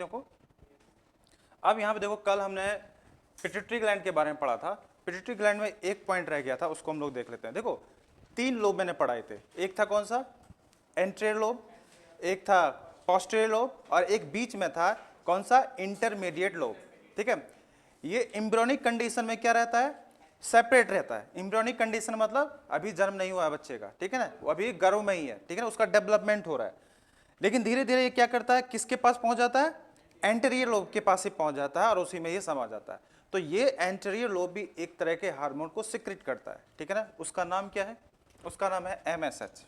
देखो अब यहाँ पे देखो, कल हमने पिट्यूटरी ग्लैंड के बारे में पढ़ा था। पिट्यूटरी ग्लैंड में एक पॉइंट रह गया था, उसको हम लोग देख लेते हैं। देखो 3 लोब मैंने पढ़ाए थे, एक था कौन सा, एंटीरियर लोब, एक था पोस्टीरियर लोब, और एक बीच में था कौन सा, इंटरमीडिएट लोब। ठीक है, ये एम्ब्रियोनिक कंडीशन में क्या रहता है, सेपरेट रहता है। एम्ब्रियोनिक कंडीशन मतलब अभी जन्म नहीं हुआ है बच्चे का, ठीक है ना, वो अभी गर्भ में ही है, ठीक है ना, उसका डेवलपमेंट हो रहा है। लेकिन धीरे धीरे ये क्या करता है, किसके पास पहुंच जाता है, एंटीरियर लोब के पास ही पहुंच जाता है और उसी में ये समा जाता है। तो ये एंटीरियर लोब भी एक तरह के हार्मोन को सिक्रेट करता है, ठीक है ना। उसका नाम क्या है, उसका नाम है MSH,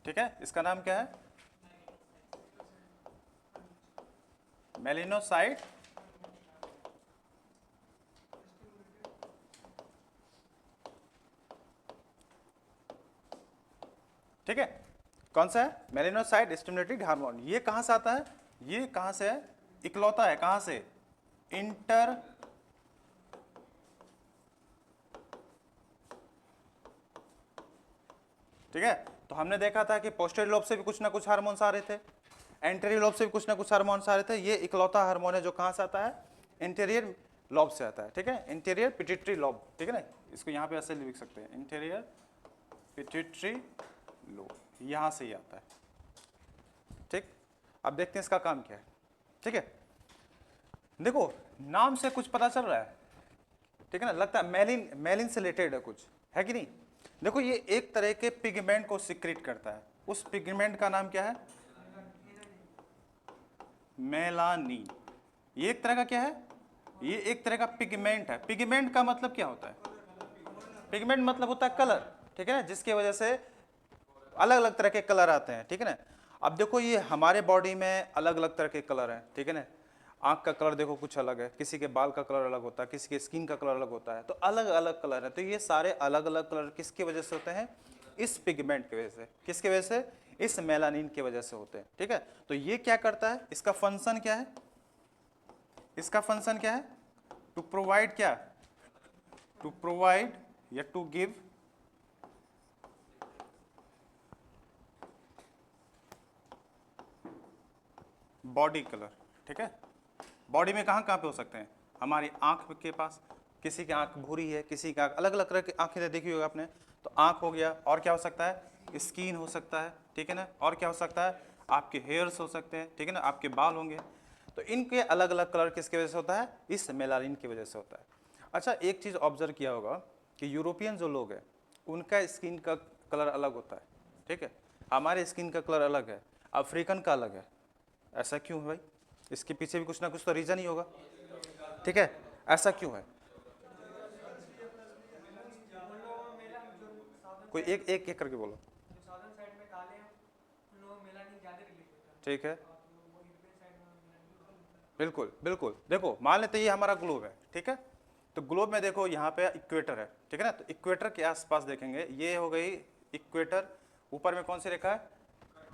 ठीक है। इसका नाम क्या है, मेलिनोसाइट ठीक है, कौन सा है, मेलिनोसाइट स्टिमुलेटिंग हार्मोन। ये कहां से आता है, ये कहां से है, इकलौता है, कहां से, इंटर ठीक है। तो हमने देखा था कि पोस्टीरियर लोब से भी कुछ ना कुछ हार्मोन्स आ रहे थे, एंटीरियर लोब से भी कुछ ना कुछ हार्मोन्स आ रहे थे। ये इकलौता हार्मोन है जो कहां से आता है, इंटीरियर लोब से आता है, ठीक है, इंटीरियर पिट्यूटरी लोब, ठीक है ना। इसको यहाँ पे ऐसे लिख सकते हैं, इंटीरियर पिट्यूटरी लोब, यहां से ही आता है। ठीक, अब देखते हैं इसका काम क्या है, ठीक है। देखो नाम से कुछ पता चल रहा है, ठीक है ना, लगता है मेलिन से रिलेटेड है कुछ, है कि नहीं। देखो ये एक तरह के पिगमेंट को सिक्रेट करता है, उस पिगमेंट का नाम क्या है, मेलानिन। ये एक तरह का क्या है, ये एक तरह का पिगमेंट है। पिगमेंट का मतलब क्या होता है, पिगमेंट मतलब होता है कलर, ठीक है ना, जिसकी वजह से अलग अलग तरह के कलर आते हैं, ठीक है ना। अब देखो ये हमारे बॉडी में अलग अलग तरह के कलर हैं, ठीक है ना। आंख का कलर देखो कुछ अलग है, किसी के बाल का कलर अलग होता है, किसी के स्किन का कलर अलग होता है, तो अलग अलग कलर है। तो ये सारे अलग अलग कलर किसकी वजह से होते हैं, इस पिगमेंट की वजह से। किसकी वजह से, इस मेलानिन की वजह से होते हैं, ठीक है। तो ये क्या करता है, इसका फंक्शन क्या है, इसका फंक्शन क्या है, टू प्रोवाइड क्या, टू प्रोवाइड या टू गिव बॉडी कलर, ठीक है। बॉडी में कहाँ कहाँ पे हो सकते हैं, हमारी आंख के पास, किसी की आंख भूरी है, किसी की आंख अलग अलग तरह की आंखें देखी होगी आपने, तो आंख हो गया, और क्या हो सकता है, स्किन हो सकता है, ठीक है ना, और क्या हो सकता है, आपके हेयर्स हो सकते हैं, ठीक है ना, आपके बाल होंगे। तो इनके अलग अलग कलर किसकी वजह से होता है, इस मेलानिन की वजह से होता है। अच्छा एक चीज़ ऑब्जर्व किया होगा कि यूरोपियन जो लोग हैं उनका स्किन का कलर अलग होता है, ठीक है, हमारे स्किन का कलर अलग है, अफ्रीकन का अलग है। ऐसा क्यों है भाई, इसके पीछे भी कुछ ना कुछ तो रीजन ही होगा, ठीक है, ऐसा क्यों है, कोई एक एक एक करके बोलो। ठीक है, बिल्कुल बिल्कुल। देखो मान लेते ये हमारा ग्लोब है, ठीक है, तो ग्लोब में देखो यहाँ पे इक्वेटर है, ठीक है ना, तो इक्वेटर के आसपास देखेंगे, ये हो गई इक्वेटर, ऊपर में कौन सी रेखा है,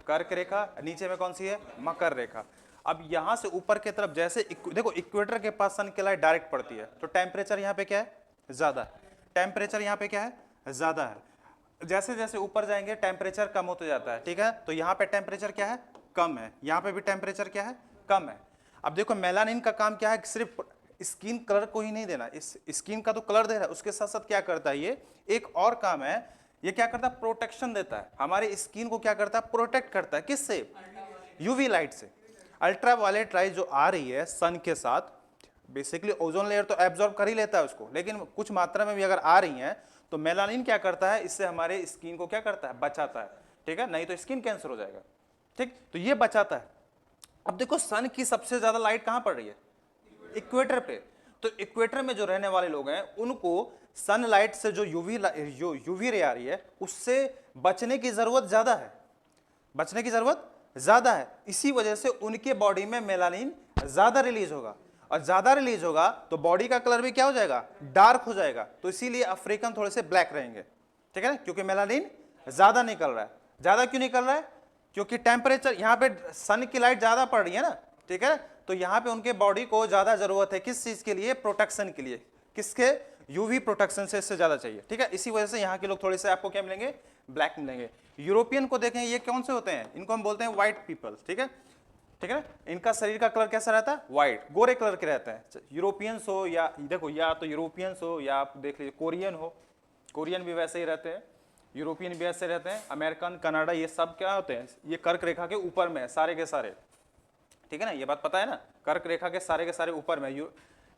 कर्क रेखा, नीचे में कौन सी है, मकर रेखा। अब यहां से ऊपर की तरफ जैसे देखो इक्वेटर के पास सन की लाइट डायरेक्ट पड़ती है, तो टेम्परेचर यहाँ पे क्या है, ज्यादा है, टेम्परेचर यहाँ पे क्या है, ज्यादा है। जैसे जैसे ऊपर जाएंगे टेम्परेचर कम होते जाता है, ठीक है, तो यहाँ पे टेम्परेचर क्या है, कम है, यहाँ पे भी टेम्परेचर क्या है, कम है। अब देखो मेलानिन का काम क्या है, सिर्फ स्किन कलर को ही नहीं देना, इस स्किन का तो कलर दे रहा है, उसके साथ साथ क्या करता है, ये एक और काम है, ये क्या करता है, प्रोटेक्शन देता है, हमारे स्किन को क्या करता है, प्रोटेक्ट करता है, किससे, यूवी लाइट से। अल्ट्रा वायलेट राइज जो आ रही है सन के साथ, बेसिकली ओजोन लेयर तो एब्जॉर्ब कर ही लेता है उसको, लेकिन कुछ मात्रा में भी अगर आ रही हैं तो मेलानिन क्या करता है, इससे हमारे स्किन को क्या करता है, बचाता है, ठीक है, नहीं तो स्किन कैंसर हो जाएगा, ठीक, तो ये बचाता है। अब देखो सन की सबसे ज्यादा लाइट कहां पड़ रही है, इक्वेटर पे, तो इक्वेटर में जो रहने वाले लोग हैं उनको सनलाइट से जो यूवी रे आ रही है उससे बचने की जरूरत ज्यादा है, बचने की जरूरत ज्यादा है, इसी वजह से उनके बॉडी में मेलानिन ज्यादा रिलीज होगा, और ज्यादा रिलीज होगा तो बॉडी का कलर भी क्या हो जाएगा, डार्क हो जाएगा। तो इसीलिए अफ्रीकन थोड़े से ब्लैक रहेंगे, ठीक है ना, क्योंकि मेलानिन ज्यादा निकल रहा है। ज्यादा क्यों निकल रहा है, क्योंकि टेम्परेचर यहाँ पे सन की लाइट ज्यादा पड़ रही है ना, ठीक है, तो यहाँ पे उनके बॉडी को ज्यादा जरूरत है, किस चीज के लिए, प्रोटेक्शन के लिए, किसके, यूवी प्रोटेक्शन से इससे ज्यादा चाहिए, ठीक है, इसी वजह से यहाँ के लोग थोड़े से आपको क्या मिलेंगे, ब्लैक मिलेंगे। यूरोपियन को देखें, ये कौन से होते हैं, इनको हम बोलते हैं व्हाइट पीपल, ठीक है, ठीक है ना। इनका शरीर का कलर कैसा रहता है, व्हाइट, गोरे कलर के रहता है। यूरोपियंस हो या देखो, या तो यूरोपियंस हो या आप देख लीजिए कोरियन हो, कोरियन भी वैसे ही रहते हैं, यूरोपियन भी ऐसे रहते हैं, अमेरिकन, कनाडा, ये सब क्या होते हैं, ये कर्क रेखा के ऊपर में है सारे के सारे, ठीक है ना, ये बात पता है ना, कर्क रेखा के सारे ऊपर में।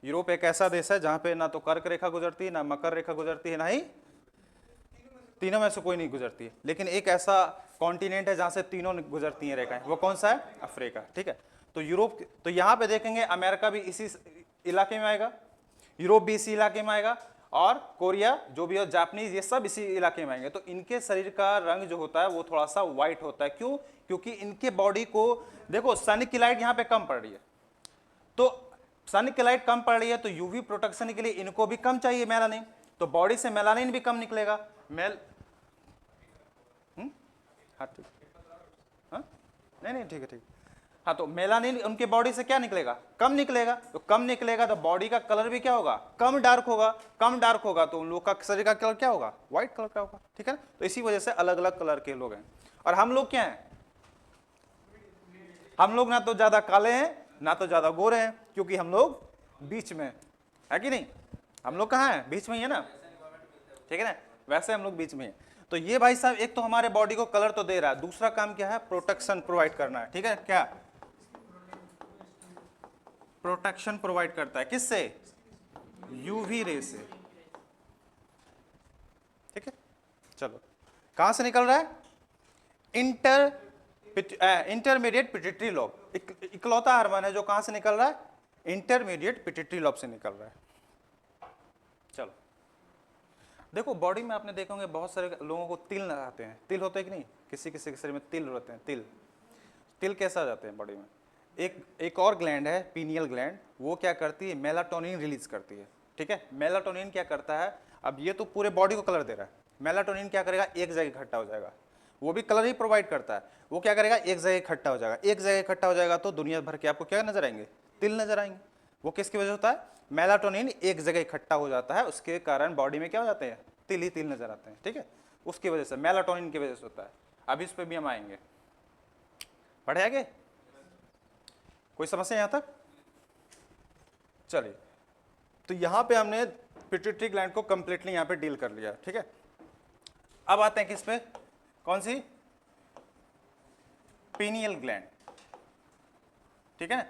यूरोप एक ऐसा देश है जहां पे ना तो कर्क रेखा गुजरती है, ना मकर रेखा गुजरती है, ना ही तीनों में से कोई नहीं गुजरती है। लेकिन एक ऐसा कॉन्टिनेंट है जहां से तीनों गुजरती हैं रेखाएं, वो कौन सा है, अफ्रीका, ठीक है। तो यूरोप, तो यहां पे देखेंगे अमेरिका भी इसी इलाके में आएगा, यूरोप भी इसी इलाके में आएगा, और कोरिया जो भी हो, जापानीज, ये सब इसी इलाके में आएंगे। तो इनके शरीर का रंग जो होता है वो थोड़ा सा व्हाइट होता है। क्यों? क्योंकि इनके बॉडी को देखो, सन की लाइट यहाँ पे कम पड़ रही है, तो सन की लाइट कम पड़ रही है तो यूवी प्रोटेक्शन के लिए इनको भी कम चाहिए मेलानिन, तो बॉडी से मेलानिन भी कम निकलेगा। हाँ ठीक, हाँ नहीं नहीं ठीक है, ठीक, हाँ, तो मेलानिन उनके बॉडी से क्या निकलेगा, कम निकलेगा, तो कम निकलेगा तो बॉडी का कलर भी क्या होगा, कम डार्क होगा, कम डार्क होगा तो उन लोग का शरीर का कलर क्या होगा, व्हाइट कलर का होगा, ठीक है ना। तो इसी वजह से अलग अलग कलर के लोग हैं। और हम लोग क्या हैं, हम लोग ना तो ज्यादा काले हैं ना तो ज्यादा गोरे हैं, क्योंकि हम लोग बीच में है कि नहीं, हम लोग कहाँ हैं, बीच में ही है ना, ठीक है ना, वैसे हम लोग बीच में हैं। तो ये भाई साहब एक तो हमारे बॉडी को कलर तो दे रहा है, दूसरा काम क्या है, प्रोटेक्शन प्रोवाइड करना है, ठीक है, क्या प्रोटेक्शन प्रोवाइड करता है, किससे, यूवी रे से, ठीक है। चलो, कहां से निकल रहा है, इंटरमीडिएट पिट्यूटरी लोब, इकलौता हार्मोन है जो कहां से निकल रहा है, इंटरमीडिएट पिट्यूटरी लोब से निकल रहा है। चलो देखो, बॉडी में आपने देखोगे बहुत सारे लोगों को तिल आते हैं, तिल होते हैं कि नहीं, किसी किसी के शरीर में तिल होते हैं, तिल कैसे आ जाते हैं बॉडी में, एक और ग्लैंड है पीनियल ग्लैंड, वो क्या करती है, मेलाटोनिन रिलीज करती है, ठीक है। मेलाटोनिन क्या करता है, अब ये तो पूरे बॉडी को कलर दे रहा है, मेलाटोनिन क्या करेगा, एक जगह इकट्ठा हो जाएगा, वो भी कलर ही प्रोवाइड करता है, वो क्या करेगा, एक जगह इकट्ठा हो जाएगा, एक जगह इकट्ठा हो जाएगा तो दुनिया भर के आपको क्या नजर आएंगे, तिल नजर आएंगे। वो किसकी वजह होता है, मेलाटोनिन एक जगह इकट्ठा हो जाता है, उसके कारण बॉडी में क्या हो जाते हैं, तिल ही तिल नजर आते हैं, ठीक है, उसकी वजह से, मेलाटोनिन की वजह से होता है। अब इस पे भी हम आएंगे, पढ़े आगे, कोई समस्या यहां तक, चलिए। तो यहां पे हमने पिट्यूटरी ग्लैंड को कंप्लीटली यहां पे डील कर लिया, ठीक है। अब आते हैं किस पे, कौन सी, पीनियल ग्लैंड, ठीक है।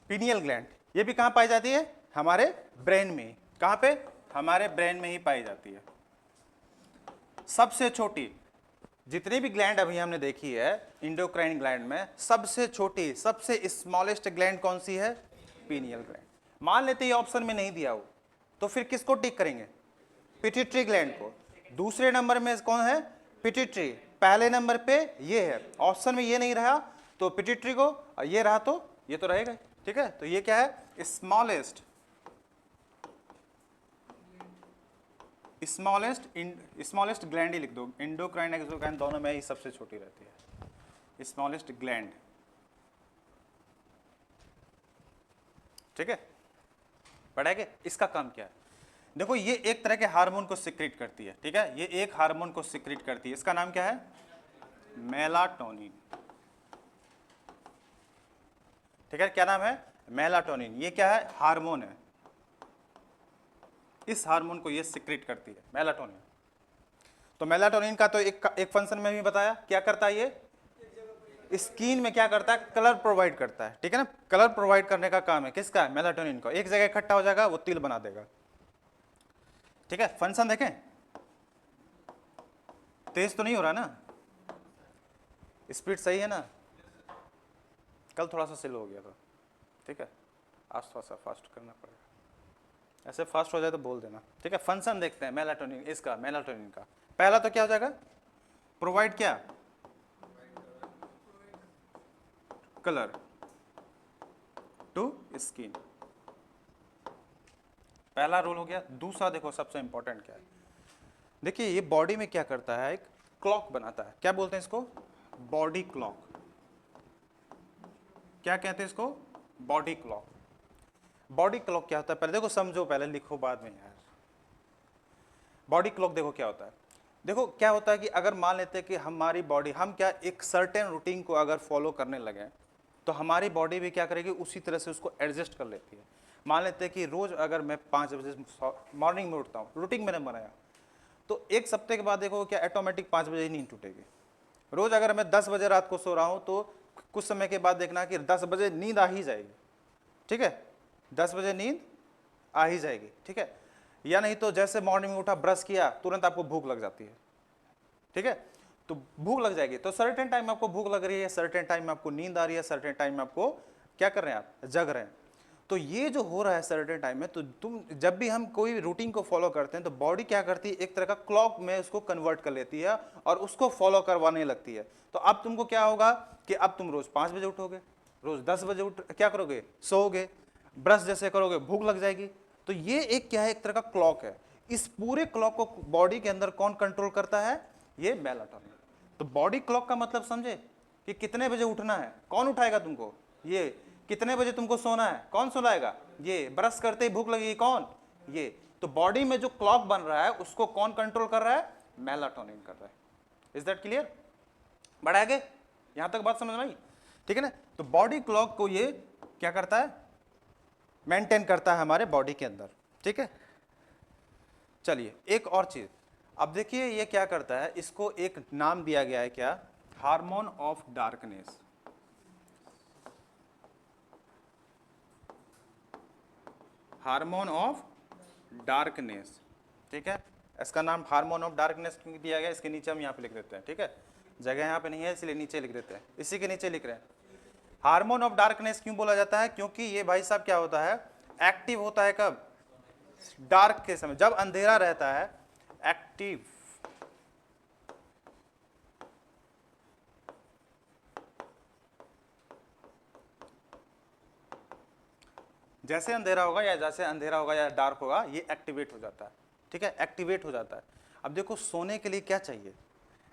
पीनियल ग्लैंड ये भी कहां पाई जाती है, हमारे ब्रेन में, कहां पे, हमारे ब्रेन में ही पाई जाती है। सबसे छोटी, जितनी भी ग्लैंड अभी हमने देखी है इंडोक्राइन ग्लैंड में, सबसे छोटी, सबसे स्मॉलेस्ट ग्लैंड कौन सी है, पीनियल ग्लैंड। मान लेते ये ऑप्शन में नहीं दिया हो तो फिर किसको टिक करेंगे, पिट्यूटरी ग्लैंड को। दूसरे नंबर में कौन है, पिट्यूटरी, पहले नंबर पे ये है, ऑप्शन में ये नहीं रहा तो पिट्यूटरी को, और ये रहा तो ये तो रहेगा, ठीक है। तो ये क्या है, स्मॉलेस्ट ग्लैंड ही लिख दो, इंडोक्राइन एक्सोक्राइन दोनों में ही सबसे छोटी रहती है, स्मॉलेस्ट ग्लैंड, ठीक है। पढ़ेंगे इसका काम क्या है, देखो ये एक तरह के हार्मोन को सिक्रीट करती है, ठीक है, ये एक हार्मोन को सिक्रीट करती है, इसका नाम क्या है, मेलाटोनिन, ठीक है, क्या नाम है, मेलाटोनिन। ये क्या है, हार्मोन है, इस हार्मोन को ये सिक्रीट करती है, मेलाटोनिन। तो मेलाटोनिन का तो एक फंक्शन में भी बताया, क्या करता है ये, स्किन में क्या करता है, कलर प्रोवाइड करता है, ठीक है ना, कलर प्रोवाइड करने का काम है किसका है, मेलाटोनिन को, एक जगह इकट्ठा हो जाएगा वो तिल बना देगा, ठीक है। फंक्शन देखें, तेज तो नहीं हो रहा ना, स्पीड सही है ना, कल थोड़ा सा स्लो हो गया था, ठीक है, आज थोड़ा सा फास्ट करना पड़ेगा, ऐसे फास्ट हो जाए तो बोल देना, ठीक है। फंक्शन देखते हैं मेलाटोनिन, इसका मेलाटोनिन का पहला तो क्या हो जाएगा, प्रोवाइड क्या, कलर टू स्किन, पहला रोल हो गया। दूसरा देखो सबसे इंपॉर्टेंट क्या है, देखिए ये बॉडी में क्या करता है, एक क्लॉक बनाता है, क्या बोलते हैं इसको, बॉडी क्लॉक, क्या कहते हैं इसको, बॉडी क्लॉक। बॉडी क्लॉक क्या होता है, पहले देखो समझो, पहले लिखो बाद में यार। बॉडी क्लॉक देखो क्या होता है, देखो क्या होता है कि अगर मान लेते हैं कि हमारी बॉडी, हम क्या एक सर्टेन रूटीन को अगर फॉलो करने लगे तो हमारी बॉडी भी क्या करेगी, उसी तरह से उसको एडजस्ट कर लेती है। मान लेते हैं कि रोज अगर मैं 5 बजे मॉर्निंग में उठता हूँ, रूटीन मैंने बनाया, तो एक सप्ते के बाद देखो क्या ऑटोमेटिक 5 बजे ही नींद टूटेगी। रोज अगर मैं 10 बजे रात को सो रहा हूँ तो कुछ समय के बाद देखना कि 10 बजे नींद आ ही जाएगी, ठीक है, 10 बजे नींद आ ही जाएगी, ठीक है। या नहीं तो जैसे मॉर्निंग में उठा, ब्रश किया, तुरंत आपको भूख लग जाती है, ठीक है, तो भूख लग जाएगी। तो सर्टेन टाइम में आपको भूख लग रही है, सर्टेन टाइम में आपको नींद आ रही है, सर्टेन टाइम में आपको क्या कर रहे हैं, आप जग रहे हैं। तो ये जो हो रहा है सर्टेन टाइम में, तो तुम जब भी हम कोई रूटीन को फॉलो करते हैं तो बॉडी क्या करती है, एक तरह का क्लॉक में उसको कन्वर्ट कर लेती है और उसको फॉलो करवाने लगती है। तो अब तुमको क्या होगा कि अब तुम रोज 5 बजे उठोगे, रोज 10 बजे उठ क्या करोगे, सोओगे, ब्रश जैसे करोगे, भूख लग जाएगी। तो ये एक क्या है, एक तरह का क्लॉक है। इस पूरे क्लॉक को बॉडी के अंदर कौन कंट्रोल करता है, ये मेलाटोनिन। तो बॉडी क्लॉक का मतलब समझे कि कितने बजे उठना है, कौन उठाएगा तुमको, ये कितने बजे तुमको सोना है, कौन सुलाएगा, ये ब्रश करते ही भूख लगेगी, कौन, ये। तो बॉडी में जो क्लॉक बन रहा है उसको कौन कंट्रोल कर रहा है, मेलाटोनिन कर रहा है। इज दैट क्लियर, बढ़ा आगे, यहां तक बात समझ में आई, ठीक है ना। तो बॉडी क्लॉक को ये क्या करता है, मेंटेन करता है हमारे बॉडी के अंदर, ठीक है। चलिए एक और चीज, अब देखिए ये क्या करता है, इसको एक नाम दिया गया है, क्या, hormone of darkness. Hormone of darkness, ठीक है। इसका नाम हार्मोन ऑफ डार्कनेस क्यों दिया गया, इसके नीचे हम यहाँ पे लिख देते हैं, ठीक है, जगह यहाँ पे नहीं है इसलिए नीचे लिख देते हैं, इसी के नीचे लिख रहे हैं। हार्मोन ऑफ डार्कनेस क्यों बोला जाता है, क्योंकि ये भाई साहब क्या होता है, एक्टिव होता है कब, डार्क के समय, जब अंधेरा रहता है, एक्टिव जैसे अंधेरा होगा या डार्क होगा, ये एक्टिवेट हो जाता है, ठीक है, एक्टिवेट हो जाता है। अब देखो सोने के लिए क्या चाहिए,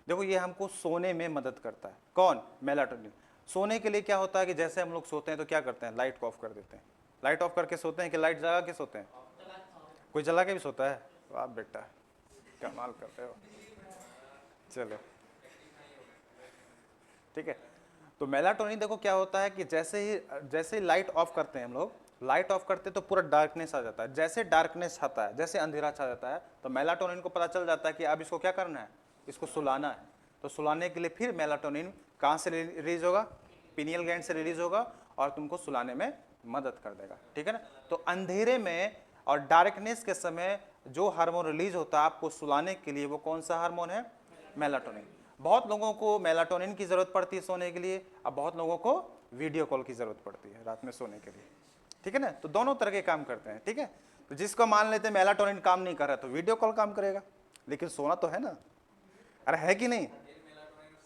देखो ये हमको सोने में मदद करता है, कौन, मेलाटोनिन। सोने के लिए क्या होता है कि जैसे हम लोग सोते हैं तो क्या करते हैं, लाइट को ऑफ कर देते हैं, लाइट ऑफ करके सोते हैं कि लाइट जला के सोते हैं, कोई जला के भी सोता है, वाह बेटा कमाल करते हो, चलो ठीक है। तो मेलाटोनिन देखो क्या होता है कि जैसे ही लाइट ऑफ करते हैं हम लोग, लाइट ऑफ करते तो पूरा डार्कनेस आ जाता है, जैसे डार्कनेस आता है, जैसे अंधेरा छा जाता है, तो मेलाटोनिन को पता चल जाता है कि अब इसको क्या करना है, इसको सुलाना है। तो सुलाने के लिए फिर मेलाटोनिन कहाँ से रिलीज होगा, पिनियल ग्लैंड से रिलीज होगा और तुमको सुलाने में मदद कर देगा, ठीक है ना। तो अंधेरे में और डार्कनेस के समय जो हार्मोन रिलीज होता है आपको सुलाने के लिए, वो कौन सा हार्मोन है, मेलाटोनिन। बहुत लोगों को मेलाटोनिन की जरूरत पड़ती है सोने के लिए, अब बहुत लोगों को वीडियो कॉल की जरूरत पड़ती है रात में सोने के लिए, ठीक है ना। तो दोनों तरह के काम करते हैं, ठीक है। तो जिसको मान लेते हैं मेलाटोनिन काम नहीं कर रहा तो वीडियो कॉल काम करेगा, लेकिन सोना तो है ना, अरे है कि नहीं,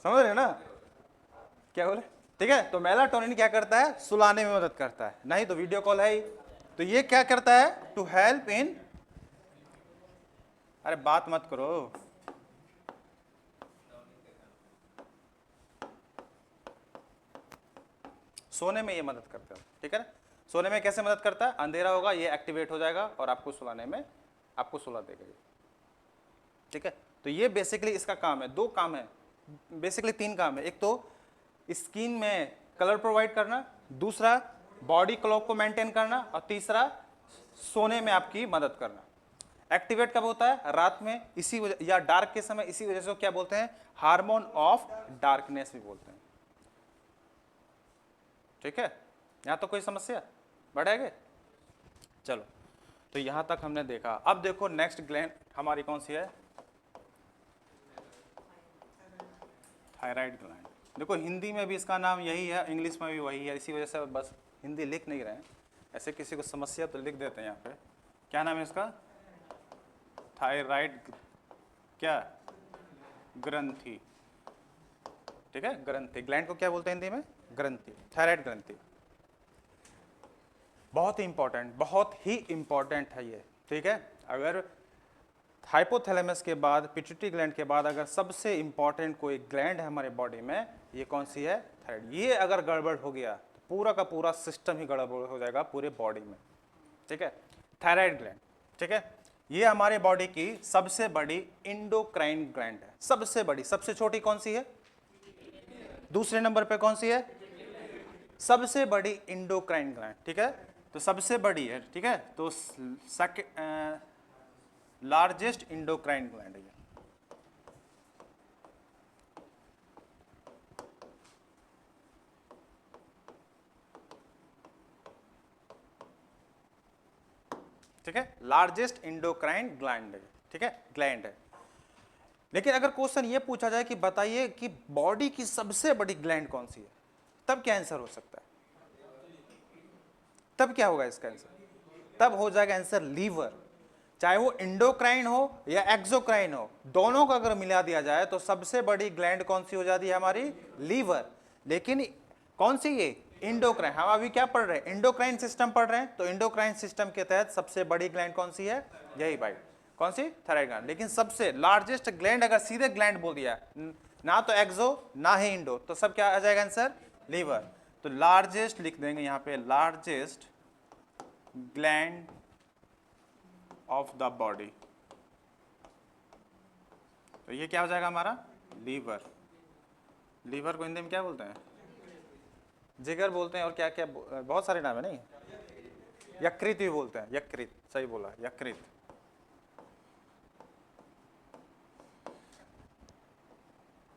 समझ रहे ना क्या बोले, ठीक है। तो मेलाटोनिन क्या करता है, सुलाने में मदद करता है, नहीं तो वीडियो कॉल है ही। तो ये क्या करता है, टू हेल्प इन, अरे बात मत करो, सोने में ये मदद करता है, ठीक है ना। सोने में कैसे मदद करता है, अंधेरा होगा ये एक्टिवेट हो जाएगा और आपको सुलाने में आपको सुला देगा ये, ठीक है। तो ये बेसिकली इसका काम है, दो काम है, बेसिकली तीन काम है, एक तो स्किन में कलर प्रोवाइड करना, दूसरा बॉडी क्लॉक को मेंटेन करना और तीसरा सोने में आपकी मदद करना। एक्टिवेट कब होता है, रात में, इसी वजह या डार्क के समय, इसी वजह से क्या बोलते हैं, हार्मोन ऑफ डार्कनेस भी बोलते हैं, ठीक है। यहां तो कोई समस्या, बढ़ेगा, चलो। तो यहां तक हमने देखा, अब देखो नेक्स्ट ग्लैंड हमारी कौन सी है, थायराइड ग्लैंड। देखो हिंदी में भी इसका नाम यही है, इंग्लिश में भी वही है, इसी वजह से बस हिंदी लिख नहीं रहे हैं, ऐसे किसी को समस्या तो लिख देते हैं यहाँ पे। क्या नाम है इसका, थायराइड क्या, ग्रंथि, ठीक है, ग्रंथि। ग्लैंड को क्या बोलते हैं हिंदी में, ग्रंथि, थायराइड ग्रंथि। बहुत ही इंपॉर्टेंट है ये, ठीक है। अगर हाइपोथैलेमस के बाद, पिट्यूटरी ग्लैंड के बाद अगर सबसे इंपॉर्टेंट कोई ग्लैंड है हमारे बॉडी में, ये कौन सी है, थायराइड। ये अगर गड़बड़ हो गया तो पूरा का पूरा सिस्टम ही गड़बड़ हो जाएगा पूरे बॉडी में, ठीक है, थायराइड ग्लैंड, ठीक है। ये हमारे बॉडी की सबसे बड़ी इंडोक्राइन ग्लैंड है, सबसे बड़ी। सबसे छोटी कौन सी है? दूसरे नंबर पे कौन सी है? सबसे बड़ी इंडोक्राइन ग्लैंड, ठीक है, तो सबसे बड़ी है, ठीक है, तो लार्जेस्ट इंडोक्राइन ग्लैंड है ये। ठीक है, लार्जेस्ट इंडोक्राइन ग्लैंड है, ठीक है, ग्लैंड है। लेकिन अगर क्वेश्चन ये पूछा जाए कि बताइए कि बॉडी की सबसे बड़ी ग्लैंड कौन सी है, तब क्या आंसर हो सकता है? तब क्या होगा इसका आंसर? तब हो जाएगा आंसर लीवर। चाहे वो इंडोक्राइन हो या एक्सोक्राइन हो, दोनों को अगर मिला दिया जाए तो सबसे बड़ी ग्लैंड कौन सी हो जाती है? हमारी लीवर। लेकिन कौन सी? ये इंडोक्राइन। हम अभी क्या पढ़ रहे हैं? इंडोक्राइन सिस्टम पढ़ रहे हैं, तो इंडोक्राइन सिस्टम के तहत सबसे बड़ी ग्लैंड कौन सी है? यही भाई, कौन सी? Thyroid gland. लेकिन सबसे लार्जेस्ट ग्लैंड अगर सीधे ग्लैंड बोल दिया, ना तो एक्सो ना ही इंडो, तो सब क्या आ जाएगा आंसर? लीवर। तो लार्जेस्ट लिख देंगे यहां पे, largest gland of the body, तो ये क्या हो जाएगा हमारा? लीवर। लीवर को हिंदी में क्या बोलते हैं? जिगर बोलते हैं, और क्या क्या बहुत सारे नाम है, नहीं? यकृत भी बोलते हैं, यकृत, सही बोला, यकृत।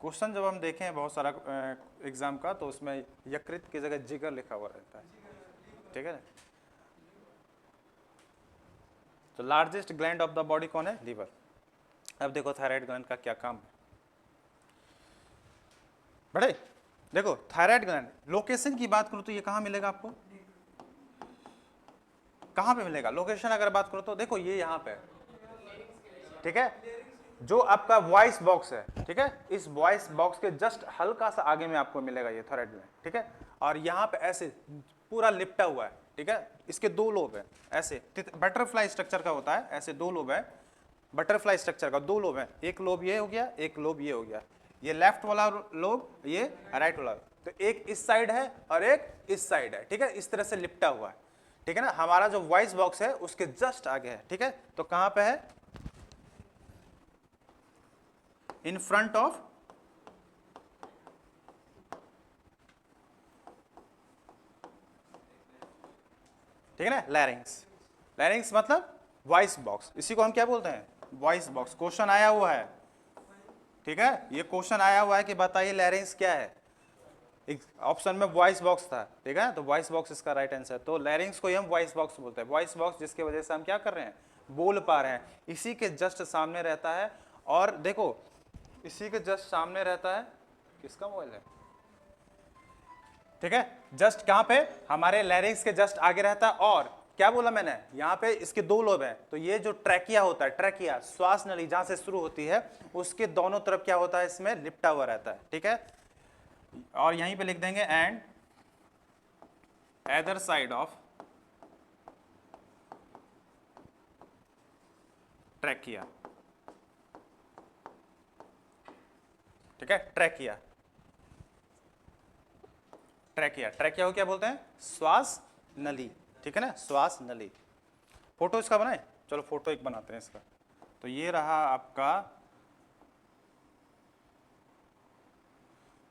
क्वेश्चन जब हम देखें बहुत सारा एग्जाम का, तो उसमें यकृत की जगह जिगर लिखा हुआ रहता है, ठीक है ना। तो largest gland of the body कौन है? लीवर। अब देखो थायराइड ग्लैंड का क्या काम है। बड़े देखो, थायराइड ग्लैंड लोकेशन की बात करूं तो ये कहां मिलेगा आपको? कहां पे मिलेगा लोकेशन? अगर बात करो तो देखो ये यहां पे, ठीक है, जो आपका वॉइस बॉक्स है, ठीक है, इस वॉइस बॉक्स के जस्ट हल्का सा आगे में आपको मिलेगा ये थायराइड ग्लैंड, ठीक है। और यहाँ पे ऐसे पूरा लिपटा हुआ है, ठीक है। इसके दो लोब है, ऐसे बटरफ्लाई स्ट्रक्चर का होता है, ऐसे दो लोब है, बटरफ्लाई स्ट्रक्चर का दो लोब है, एक लोब ये हो गया, एक लोब ये हो गया, ये लेफ्ट वाला लोब, ये राइट वाला। तो एक इस साइड है और एक इस साइड है, ठीक है, इस तरह से लिपटा हुआ है, ठीक है ना। हमारा जो वॉइस बॉक्स है उसके जस्ट आगे है, ठीक है। तो कहां पे है? इन फ्रंट ऑफ, ठीक है ना, लैरिंग्स। लैरिंग्स मतलब वॉइस बॉक्स, इसी को हम क्या बोलते हैं? Voice box. क्वेश्चन आया हुआ है, ठीक है, ये क्वेश्चन आया हुआ है कि बताइए लैरिंग्स क्या है। ऑप्शन में वॉइस बॉक्स था, ठीक है, तो वॉइस बॉक्स इसका राइट आंसर। तो लैरिंग्स को ही हम वॉइस बॉक्स बोलते हैं। वॉइस बॉक्स जिसकी वजह से हम क्या कर रहे हैं? बोल पा रहे हैं, इसी के जस्ट सामने रहता है। और देखो इसी के जस्ट सामने रहता है, किसका मोबाइल है, ठीक है, जस्ट कहां पे? हमारे लैरिंग्स के जस्ट आगे रहता है। और क्या बोला मैंने? यहाँ पे इसके दो लोब हैं, तो ये जो ट्रैकिया होता है, ट्रैकिया श्वास नली जहां से शुरू होती है, उसके दोनों तरफ क्या होता है? इसमें लिपटा हुआ रहता है, ठीक है। और यहीं पे लिख देंगे and other side of trachea, ठीक है, ट्रैकिया। ट्रैकिया, ट्रैकिया को क्या बोलते हैं? श्वास नली, ठीक है ना, श्वास नली। फोटो इसका बनाए, चलो फोटो एक बनाते हैं इसका। तो ये रहा आपका,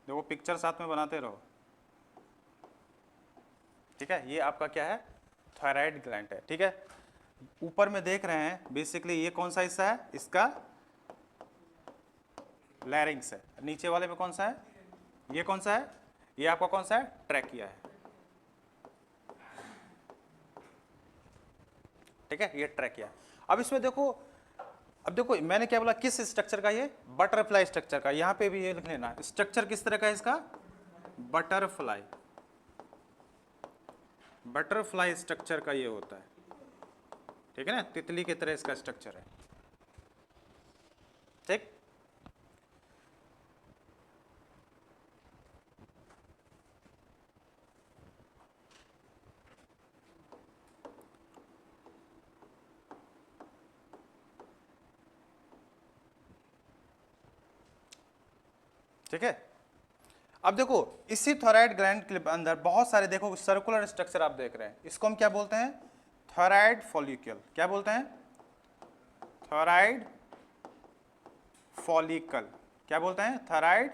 देखो पिक्चर साथ में बनाते रहो, ठीक है। ये आपका क्या है? थायराइड ग्लैंड है, ठीक है। ऊपर में देख रहे हैं बेसिकली ये कौन सा हिस्सा है? इसका लैरिंग्स है। नीचे वाले में कौन सा है? ये कौन सा है? ये आपका कौन सा है? ट्रैकिया है, ठीक है, ये ट्रैकिया। अब इसमें देखो, अब देखो मैंने क्या बोला, किस स्ट्रक्चर का? ये बटरफ्लाई स्ट्रक्चर का। यहां पे भी ये लिख लेना, स्ट्रक्चर किस तरह का है इसका? बटरफ्लाई, बटरफ्लाई स्ट्रक्चर का ये होता है, ठीक है ना, तितली की तरह इसका स्ट्रक्चर है, ठीक। ठीक है, अब देखो इसी थायराइड ग्लैंड के अंदर बहुत सारे, देखो सर्कुलर स्ट्रक्चर आप देख रहे हैं, इसको हम क्या बोलते हैं? Thyroid follicle. क्या बोलते हैं? थायराइड फॉलिकल, क्या बोलते हैं? थायराइड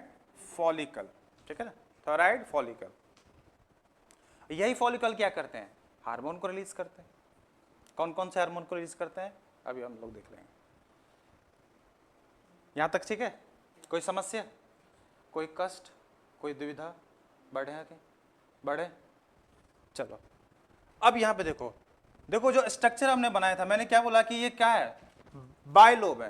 फॉलिकल, ठीक है ना, थायराइड फॉलिकल। यही फॉलिकल क्या करते हैं? हार्मोन को रिलीज करते हैं। कौन कौन से हार्मोन को रिलीज करते हैं अभी हम लोग देख लेंगे। यहां तक ठीक है? कोई समस्या, कोई कष्ट, कोई दुविधा? बढ़े आगे, बढ़े, चलो। अब यहां पे देखो, देखो जो स्ट्रक्चर हमने बनाया था, मैंने क्या बोला कि ये क्या है? बायलोब है,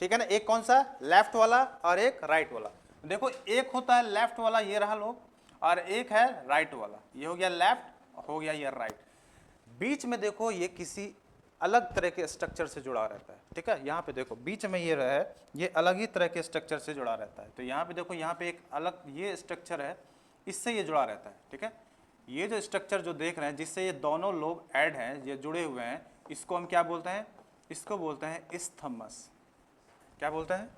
ठीक है ना। एक कौन सा? लेफ्ट वाला और एक राइट वाला। देखो एक होता है लेफ्ट वाला, ये रहा लोब, और एक है राइट वाला, ये हो गया लेफ्ट, हो गया ये राइट। बीच में देखो ये किसी अलग तरह के स्ट्रक्चर से जुड़ा रहता है, ठीक है। यहाँ पे देखो बीच में ये है, ये अलग ही तरह के स्ट्रक्चर से जुड़ा रहता है। तो यहाँ पे देखो, यहाँ पे एक अलग ये स्ट्रक्चर है, इससे ये जुड़ा रहता है, ठीक है। ये जो स्ट्रक्चर जो देख रहे हैं, जिससे ये दोनों लोब ऐड हैं, ये जुड़े हुए हैं, इसको हम क्या बोलते हैं? इसको बोलते हैं इस्थमस। क्या बोलते हैं?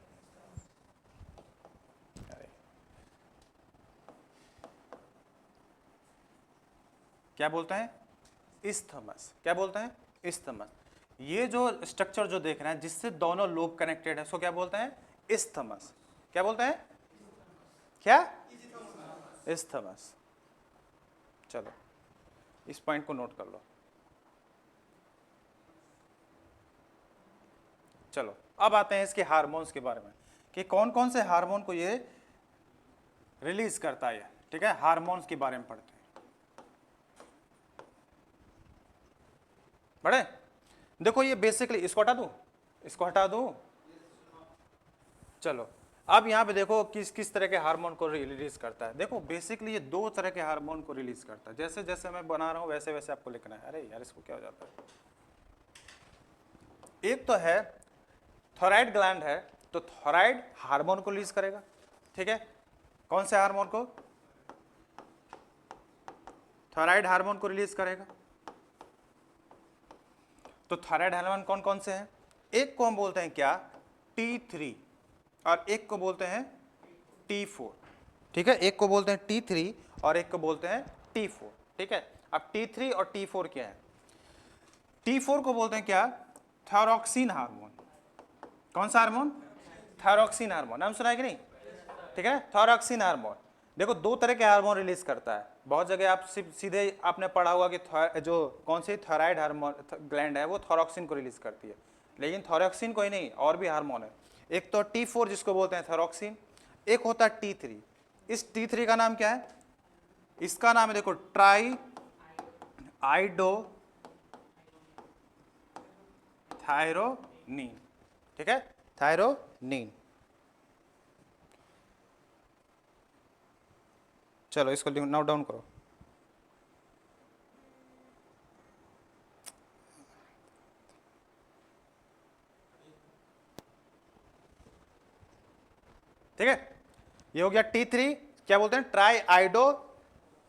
क्या बोलते हैं? इस्थमस। क्या बोलते हैं? इस्थमस। ये जो स्ट्रक्चर जो देख रहे हैं, जिससे दोनों लोब कनेक्टेड है, उसको क्या बोलते हैं? इस्थमस। क्या बोलते हैं? क्या? इस्थमस। चलो इस पॉइंट को नोट कर लो। चलो अब आते हैं इसके हार्मोन्स के बारे में, कि कौन कौन से हार्मोन को ये रिलीज करता है, ठीक है। हार्मोन्स के बारे में पढ़ते हैं, बड़े। देखो ये बेसिकली, इसको हटा दूं, इसको हटा दूं, चलो। अब यहाँ पे देखो किस किस तरह के हार्मोन को रिलीज करता है। देखो बेसिकली ये दो तरह के हार्मोन को रिलीज करता है। जैसे जैसे मैं बना रहा हूँ वैसे वैसे आपको लिखना है। अरे यार इसको क्या हो जाता है। एक तो है थायराइड ग्लैंड है, तो थायराइड हार्मोन को रिलीज करेगा, ठीक है। कौन से हार्मोन को? थायराइड हार्मोन को रिलीज करेगा। तो थायराइड हार्मोन कौन कौन से हैं? एक को हम बोलते हैं क्या? T3, और एक को बोलते हैं T4, ठीक है। एक को बोलते हैं T3 और एक को बोलते हैं T4, ठीक है। अब T3 और T4 क्या है? T4 को बोलते हैं क्या? Thyroxine hormone. कौन सा हार्मोन? थायरॉक्सिन हार्मोन, नाम सुना है कि नहीं? ठीक है, थायरॉक्सिन हार्मोन। देखो दो तरह के हार्मोन रिलीज करता है। बहुत जगह आप सीधे आपने पढ़ा होगा कि जो कौन सी थायराइड हार्मोन ग्लैंड है वो थायरॉक्सिन को रिलीज करती है, लेकिन थायरॉक्सिन कोई नहीं, और भी हार्मोन है। एक तो T4 जिसको बोलते हैं थायरॉक्सिन, एक होता है T3। इस T3 का नाम क्या है? इसका नाम है देखो ट्राई आइडो थायरोनीन, ठीक है, थायरोनीन। चलो इसको नोट डाउन करो। ठीक है, ये हो गया T3, क्या बोलते हैं? ट्राई आइडो,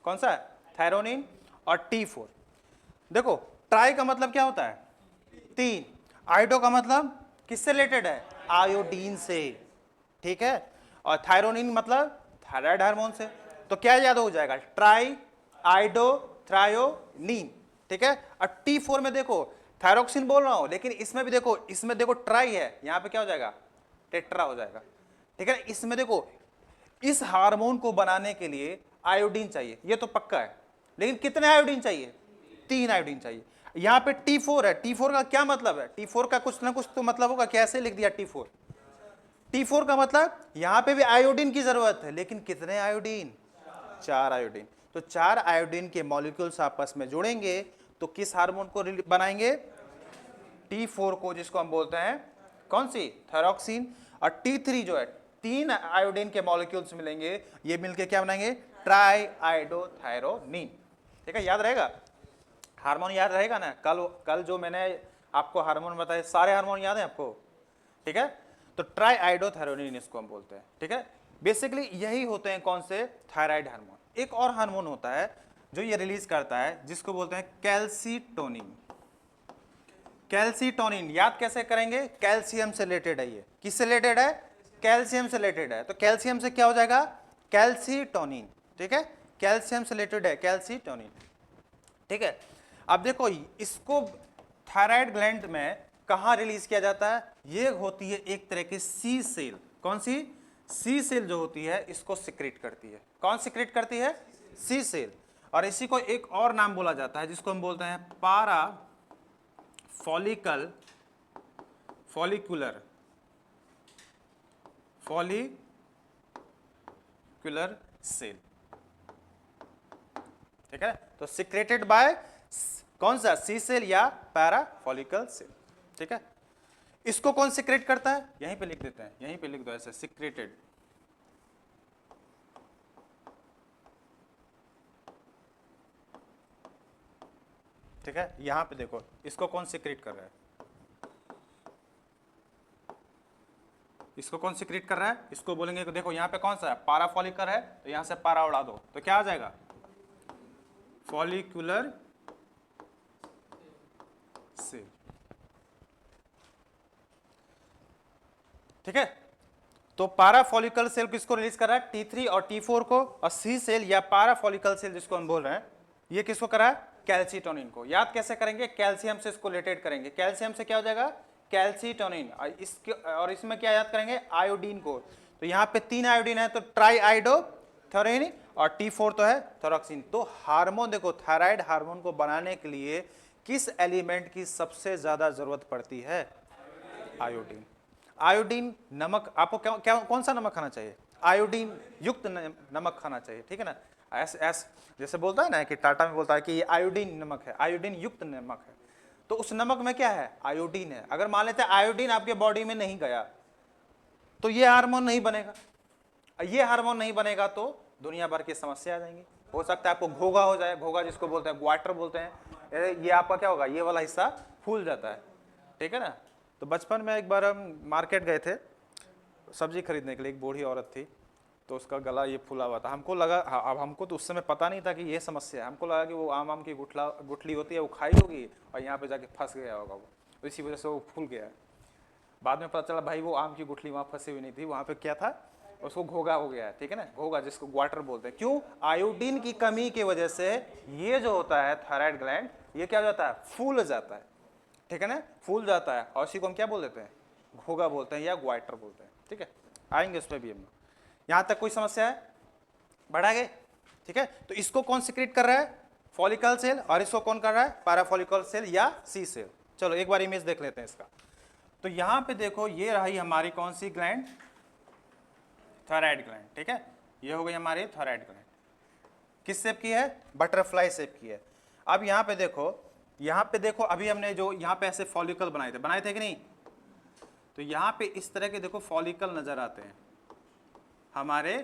कौन सा? थायरोनिन। और T4, देखो ट्राई का मतलब क्या होता है? तीन। आइडो का मतलब किससे रिलेटेड है? आयोडीन से, ठीक है। और थायरोनिन मतलब थायराइड हार्मोन से। तो क्या याद हो जाएगा? ट्राई आइडो थ्रायोनिन, ठीक है। और T4 में देखो थायरोक्सिन बोल रहा हूं, लेकिन इसमें भी देखो, इसमें देखो ट्राई है, यहां पे क्या हो जाएगा? टेट्रा हो जाएगा, ठीक है। इसमें देखो इस हार्मोन को बनाने के लिए आयोडीन चाहिए, ये तो पक्का है, लेकिन कितने आयोडीन चाहिए? 3 आयोडीन चाहिए। यहां पे T4 है, T4 का क्या मतलब है? T4 का कुछ ना कुछ तो मतलब होगा, कैसे लिख दिया T4? T4 का मतलब यहां पे भी आयोडीन की जरूरत है, लेकिन कितने आयोडीन? 4 आयोडीन। तो 4 आयोडीन के मॉलिक्यूल्स आपस में जुड़ेंगे तो किस हार्मोन को बनाएंगे? T4 को, जिसको हम बोलते हैं कौन सी? थायरॉक्सिन। और T3 जो है, 3 आयोडीन के मॉलिक्यूल्स मिलेंगे, ये मिलके क्या बनाएंगे? ट्राई आइडोथायरोनिन, ठीक है। याद रहेगा? हार्मोन याद रहेगा ना? कल जो मैंने आपको हार्मोन बताए, सारे हार्मोन याद है आपको, ठीक है। तो ट्राई आइडोथायरोनिन इसको हम बोलते हैं, ठीक है। बेसिकली यही होते हैं कौन से? Thyroid hormone. एक और हार्मोन होता है जो ये रिलीज करता है, जिसको बोलते हैं कैल्सीटोनिन। कैल्सीटोनिन याद कैसे करेंगे? कैल्शियम से रिलेटेड है। ये किससे रिलेटेड है? कैल्शियम से रिलेटेड है। तो कैल्शियम से क्या हो जाएगा? कैल्सीटोनिन, ठीक है। कैल्शियम से रिलेटेड है, कैल्सीटोनिन, ठीक है। अब देखो इसको थायराइड ग्लैंड में कहाँ रिलीज किया जाता है? ये होती है एक तरह की सी सेल। कौन सी? सी सेल जो होती है इसको सिक्रेट करती है। कौन सिक्रेट करती है? सी सेल। और इसी को एक और नाम बोला जाता है जिसको हम बोलते हैं पारा फॉलिकल फॉलिकुलर सेल। ठीक है, तो सिक्रेटेड बाय कौन सा? सी सेल या पैरा फॉलिकल सेल। ठीक है, इसको कौन सिक्रेट करता है? यहीं पे लिख देते हैं, यहीं पे लिख दो ऐसे, सिक्रेटेड। ठीक है, यहां पे देखो इसको कौन सिक्रेट कर रहा है? इसको कौन सिक्रेट कर रहा है? इसको बोलेंगे कि देखो यहां पे कौन सा है? पारा फॉलिकल है, तो यहां से पारा उड़ा दो तो क्या आ जाएगा? Follicular cell. ठीक है, तो पारा फॉलिकल सेल किसको रिलीज कर रहा है? T3 और T4 को। और सी सेल या पारा फॉलिकल सेल जिसको हम बोल रहे हैं, ये किसको कर रहा है? कैल्सिटोनिन को। याद कैसे करेंगे? कैल्शियम से इसको रिलेटेड करेंगे। कैल्शियम से क्या हो जाएगा? कैल्सिटोनिन। और इसमें क्या याद करेंगे? आयोडीन को। तो यहाँ पे 3 आयोडीन है, तो ट्राई आयोडोथेरोइन, और T4 तो है थोरक्सिन। तो हार्मोन देखो, थायराइड हार्मोन को बनाने के लिए किस एलिमेंट की सबसे ज्यादा जरूरत पड़ती है? आयोडीन। आयोडीन नमक, आपको क्या कौन सा नमक खाना चाहिए? आयोडीन युक्त नमक खाना चाहिए। ठीक है ना, जैसे बोलता है ना कि टाटा में बोलता है कि ये आयोडीन नमक है, आयोडीन युक्त नमक है। तो उस नमक में क्या है? आयोडीन है। अगर मान लेते हैं आयोडीन आपके बॉडी में नहीं गया तो ये हार्मोन नहीं बनेगा। ये हार्मोन नहीं बनेगा तो दुनिया भर की समस्या आ जाएंगी। हो सकता है आपको घोगा हो जाए, घोगा जिसको बोलते हैं ग्वाटर बोलते हैं। ये आपका क्या होगा? ये वाला हिस्सा फूल जाता है। ठीक है ना, तो बचपन में एक बार हम मार्केट गए थे सब्जी खरीदने के लिए। एक बूढ़ी औरत थी, तो उसका गला ये फूला हुआ था। हमको लगा, अब हमको तो उस समय पता नहीं था कि ये समस्या है। हमको लगा कि वो आम की गुठली होती है, वो खाई होगी और यहाँ पे जाके फंस गया होगा वो, इसी वजह से वो फूल गया। बाद में पता चला भाई वो आम की गुठली वहाँ फंसी हुई नहीं थी, वहाँ पे क्या था? उसको घोगा हो गया है। ठीक है ना, घोगा जिसको ग्वाटर बोलते हैं। क्यों? आयोडीन की कमी की वजह से ये जो होता है थायराइड ग्लैंड, ये क्या हो जाता है? फूल जाता है। ठीक है ना, फूल जाता है, और इसी को हम क्या बोल देते हैं? घोगा बोलते हैं या ग्वाटर बोलते हैं। ठीक है, आएंगे उसमें भी हम। यहां तक कोई समस्या है? बढ़ा गए? ठीक है, तो इसको कौन सिक्रेट कर रहा है? Follicle cell. और इसको कौन कर रहा है? पैराफॉलिकल सेल या सी सेल। चलो एक बार इमेज देख लेते हैं इसका। तो यहां पे देखो, ये रही हमारी कौन सी ग्लैंड? Thyroid gland. ठीक है, ये हो गई हमारी थायराइड ग्लैंड। किस शेप की है? बटरफ्लाई शेप की है। अब यहां पे देखो, अभी हमने जो यहाँ पे ऐसे फॉलिकल बनाए थे कि नहीं? तो यहाँ पे इस तरह के देखो फॉलिकल नजर आते हैं हमारे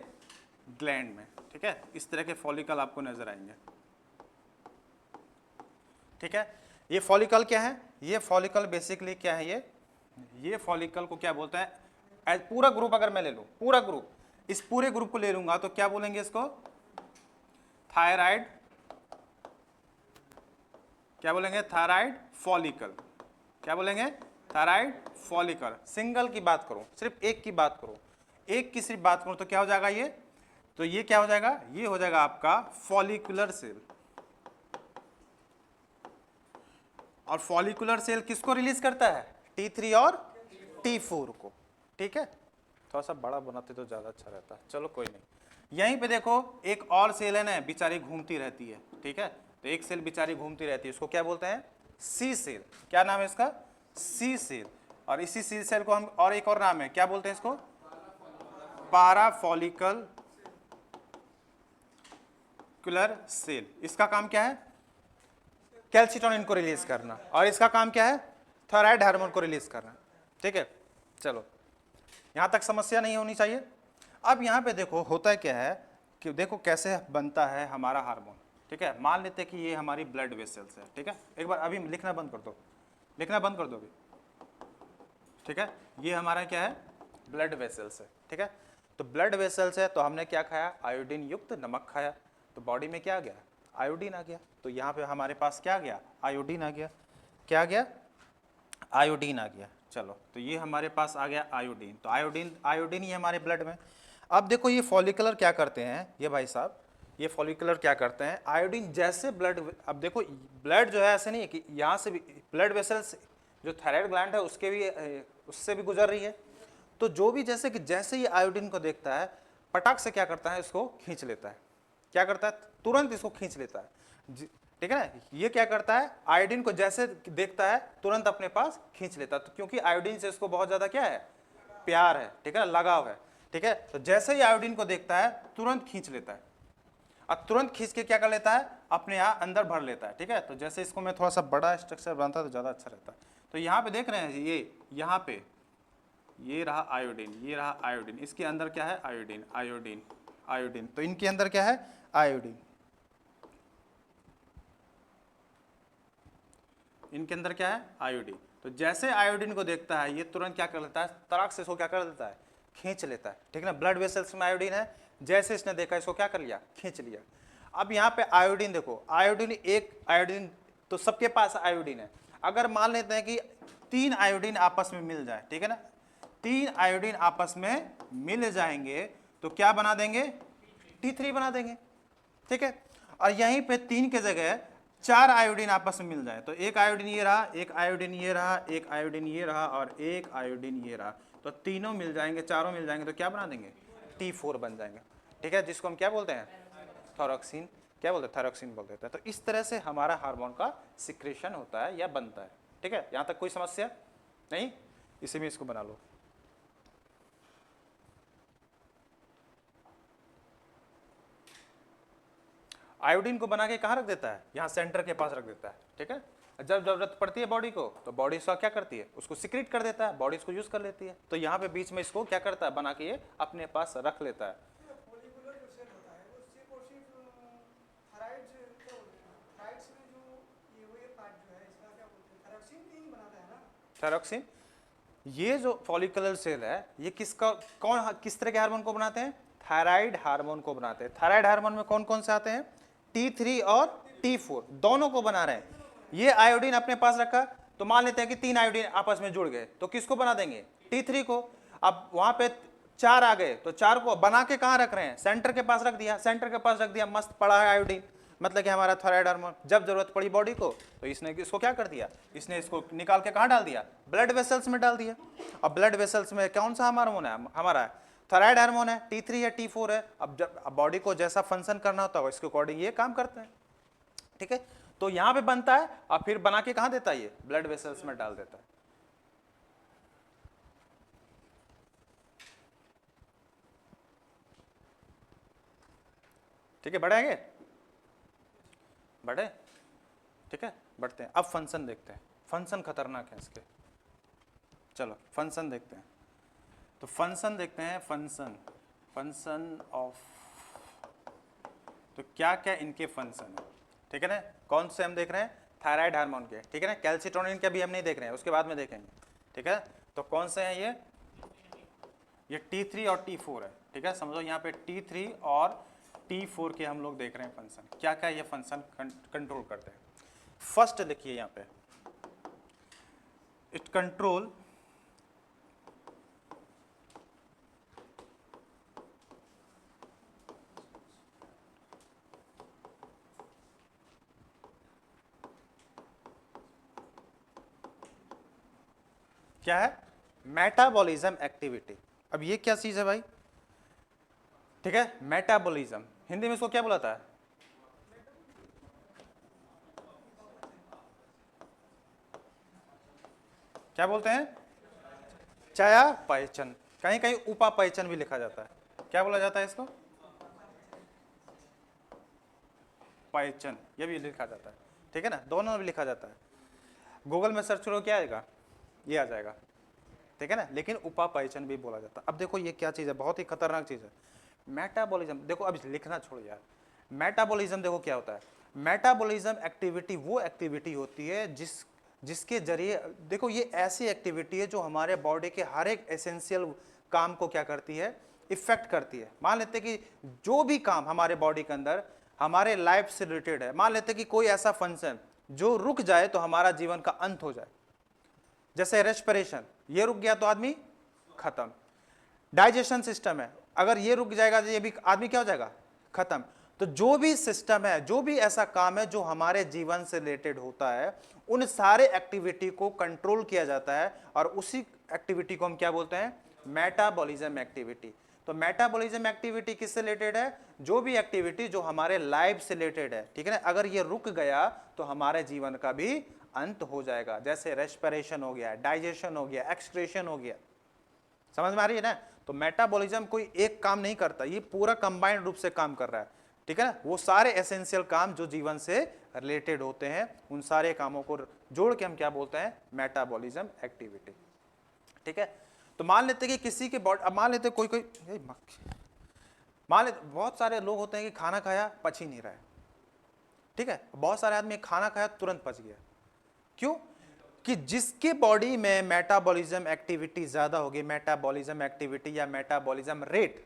ग्लैंड में। ठीक है, इस तरह के फॉलिकल आपको नजर आएंगे। ठीक है, ये फॉलिकल क्या है? ये फॉलिकल बेसिकली क्या है? ये फॉलिकल को क्या बोलते हैं? पूरा ग्रुप अगर मैं ले लूं, पूरा ग्रुप, इस पूरे ग्रुप को ले लूंगा तो क्या बोलेंगे इसको? थायराइड। क्या बोलेंगे? Thyroid follicle. क्या बोलेंगे? Thyroid follicle. सिंगल की बात करूं, सिर्फ एक की बात करूं, एक की सिर्फ बात करूं तो क्या हो जाएगा ये? तो ये क्या हो जाएगा? ये हो जाएगा आपका फॉलिकुलर सेल। और फॉलिकुलर सेल किसको रिलीज करता है? T3 और T4 को। ठीक है, थोड़ा सा बड़ा बनाते तो ज्यादा अच्छा रहता। चलो कोई नहीं। यहीं पे देखो एक और सेल है ना, बेचारी घूमती रहती है। ठीक है, तो एक सेल बेचारी घूमती रहती है, उसको क्या बोलते हैं? सी सेल। क्या नाम है इसका? सी सेल। और इसी सी सेल को हम और एक और नाम है, क्या बोलते हैं इसको? पाराफॉलिकल सेल। इसका काम क्या है? कैल्सिटोनिन को रिलीज करना। और इसका काम क्या है? थायराइड हार्मोन को रिलीज करना। ठीक है, चलो यहां तक समस्या नहीं होनी चाहिए। अब यहां पे देखो होता क्या है कि देखो कैसे बनता है हमारा हार्मोन। ठीक है, मान लेते हैं कि ये हमारी ब्लड वेसल्स है। ठीक है, एक बार अभी लिखना बंद कर दो, लिखना बंद कर दो अभी। ठीक है, ये हमारा क्या है? ब्लड वेसल्स है। ठीक है, तो ब्लड वेसल्स है, तो हमने क्या खाया? आयोडीन युक्त नमक खाया, तो बॉडी में क्या आ गया? आयोडीन आ गया। तो यहाँ पे हमारे पास क्या आ गया? आयोडीन आ गया। क्या आ गया? आयोडीन आ गया। चलो, तो ये हमारे पास आ गया आयोडीन। तो आयोडीन ही हमारे ब्लड में। अब देखो ये फॉलिकुलर क्या करते हैं, ये भाई साहब, ये फॉलिकुलर क्या करते हैं? आयोडीन जैसे ब्लड, अब देखो ब्लड जो है ऐसे नहीं है कि यहाँ से भी ब्लड वेसल्स जो थायराइड ग्लैंड है उसके भी उससे भी गुजर रही है। तो जो भी जैसे ही आयोडीन को देखता है, पटाख से क्या करता है, इसको खींच लेता है। क्या करता है, तुरंत इसको खींच लेता है। ठीक है ना, ये क्या करता है, आयोडीन को जैसे देखता है तुरंत अपने पास खींच लेता है। तो क्योंकि आयोडीन से इसको बहुत ज्यादा क्या है, प्यार है, ठीक है, लगाव है। ठीक है, तो जैसे ही आयोडीन को देखता है तुरंत खींच लेता है, और तुरंत खींच के क्या कर लेता है, अपने यहाँ अंदर भर लेता है। ठीक है, तो जैसे इसको मैं थोड़ा सा बड़ा स्ट्रक्चर बनाता तो ज़्यादा अच्छा रहता। तो यहाँ पे देख रहे हैं, ये यहाँ पे ये रहा आयोडीन, ये रहा आयोडीन, इसके अंदर क्या है, आयोडीन, आयोडीन, आयोडीन। तो इनके अंदर क्या है, आयोडीन, इनके अंदर क्या है, आयोडीन। तो जैसे आयोडीन को देखता है ये तुरंत क्या कर लेता है, तड़ाक से इसको क्या कर देता है, खींच लेता है। ठीक है ना, ब्लड वेसल्स में आयोडीन है, जैसे इसने देखा इसको क्या कर लिया, खींच लिया। अब यहाँ पे आयोडीन देखो, आयोडीन एक आयोडीन, तो सबके पास आयोडीन है। अगर मान लेते हैं कि 3 आयोडीन आपस में मिल जाए, ठीक है ना, 3 आयोडीन आपस में मिल जाएंगे तो क्या बना देंगे, T3 बना देंगे। ठीक है, और यहीं पे 3 के जगह 4 आयोडीन आपस में मिल जाए, तो एक आयोडीन ये रहा, एक आयोडीन ये रहा, एक आयोडीन ये रहा, और एक आयोडीन ये रहा, तो तीनों मिल जाएंगे, चारों मिल जाएंगे, तो क्या बना देंगे, T4 बन जाएंगे। ठीक है, जिसको हम क्या बोलते हैं, थायरोक्सिन, क्या बोलते हैं, थायरोक्सिन बोल देते हैं। तो इस तरह से हमारा हार्मोन का सिक्रेशन होता है या बनता है। ठीक है, यहाँ तक कोई समस्या नहीं, इसी में इसको बना लो। आयोडीन को बना के कहाँ रख देता है, यहाँ सेंटर के पास रख देता है। ठीक है, जब जरूरत पड़ती है बॉडी को, तो बॉडी इसका क्या करती है, उसको सिक्रेट कर देता है, बॉडी इसको यूज कर लेती है। तो यहाँ पे बीच में इसको क्या करता है, बना के ये अपने पास रख लेता है। थायरोक्सिन, ये जो फॉलिकुलर सेल है ये किसका, कौन किस तरह के हार्मोन को बनाते हैं, थायराइड हार्मोन को बनाते हैं। थायराइड हार्मोन में कौन कौन से आते हैं, T3 और T4 दोनों को बना रहे हैं। ये आयोडीन अपने पास रखा, तो मान लेते हैं कि 3 आयोडीन आपस में जुड़ गए, तो किसको बना देंगे, T3 को। अब वहां पे 4 आ गए, तो 4 को बना के कहाँ रख रहे हैं, सेंटर के पास रख दिया, सेंटर के पास रख दिया, मस्त पड़ा है आयोडीन, मतलब कि हमारा थायराइड हार्मोन। जब जरूरत पड़ी बॉडी को, तो इसने इसको क्या कर दिया, इसने इसको निकाल के कहाँ डाल दिया, ब्लड वेसल्स में डाल दिया। अब ब्लड वेसल्स में कौन सा हार्मोन है, हमारा थायराइड हार्मोन है, T3 या T4 है। अब जब बॉडी को जैसा फंक्शन करना होता है इसके अकॉर्डिंग ये काम करते हैं। ठीक है, तो यहां पे बनता है और फिर बना के कहां देता है, ये ब्लड वेसल्स में डाल देता है। ठीक है, बढ़ेंगे, बढ़े, ठीक है, बढ़ते हैं। अब फंक्शन देखते हैं, फंक्शन खतरनाक है इसके। चलो फंक्शन देखते हैं, तो फंक्शन देखते हैं, फंक्शन, फंक्शन ऑफ, तो क्या क्या इनके फंक्शन है। ठीक है ना, कौन से हम देख रहे हैं, थायराइड हार्मोन के। ठीक है ना, कैल्सिटोनिन के भी हम नहीं देख रहे हैं, उसके बाद में देखेंगे। ठीक है, तो कौन से हैं ये T3 और T4 है। ठीक है, समझो यहाँ पे T3 और T4 के हम लोग देख रहे हैं फंक्शन, क्या क्या ये फंक्शन कंट्रोल करते हैं। फर्स्ट देखिए यहाँ पे, इट कंट्रोल क्या है, मेटाबॉलिज्म एक्टिविटी। अब ये क्या चीज है भाई, ठीक है, मेटाबॉलिज्म, हिंदी में इसको क्या बुलाता है, क्या बोलते हैं, चयापचय, कहीं कहीं उपापचय भी लिखा जाता है। क्या बोला जाता है इसको, पहचन, ये भी लिखा जाता है। ठीक है ना, दोनों में भी लिखा जाता है। गूगल में सर्च करो क्या आएगा, ये आ जाएगा। ठीक है ना, लेकिन उपापचय भी बोला जाता है। अब देखो ये क्या चीज़ है, बहुत ही खतरनाक चीज़ है मेटाबॉलिज्म। देखो अब लिखना छोड़ यार, मेटाबॉलिज्म देखो क्या होता है। मेटाबॉलिज्म एक्टिविटी वो एक्टिविटी होती है जिसके जरिए, देखो ये ऐसी एक्टिविटी है जो हमारे बॉडी के हर एक एसेंशियल काम को क्या करती है, इफेक्ट करती है। मान लेते हैं कि जो भी काम हमारे बॉडी के अंदर हमारे लाइफ से रिलेटेड है, मान लेते हैं कि कोई ऐसा फंक्शन जो रुक जाए तो हमारा जीवन का अंत हो जाए। जैसे रेस्पिरेशन, ये रुक गया तो आदमी खत्म। डाइजेशन सिस्टम है, अगर ये रुक जाएगा तो ये भी आदमी क्या हो जाएगा, खत्म। तो जो भी सिस्टम है, जो भी ऐसा काम है जो हमारे जीवन से रिलेटेड होता है, उन सारे एक्टिविटी को कंट्रोल किया जाता है और उसी एक्टिविटी को हम क्या बोलते हैं, मेटाबॉलिज्म एक्टिविटी। तो मेटाबॉलिज्म एक्टिविटी किससे रिलेटेड है, जो भी एक्टिविटी जो हमारे लाइफ से रिलेटेड है, ठीक है ना। अगर ये रुक गया तो हमारे जीवन का भी अंत हो जाएगा। जैसे रेस्पिरेशन हो गया, डाइजेशन हो गया, एक्सक्रीशन हो गया, समझ में आ रही है ना। तो मेटाबॉलिज्म कोई एक काम नहीं करता, ये पूरा कंबाइंड रूप से काम कर रहा है, ठीक है ना। वो सारे एसेंशियल काम जो जीवन से रिलेटेड होते हैं, उन सारे कामों को जोड़ के हम क्या बोलते हैं, मेटाबॉलिज्म एक्टिविटी, ठीक है। तो मान लेते कि किसी के बॉडी, अब मान लेते कोई कोई मान लेते बहुत सारे लोग होते हैं कि खाना खाया पच ही नहीं रहा है, ठीक है। बहुत सारे आदमी खाना खाया तुरंत पच गया, क्यों, कि जिसके बॉडी में मेटाबॉलिज्म एक्टिविटी ज्यादा होगी, मेटाबॉलिज्म एक्टिविटी या मेटाबॉलिज्म रेट,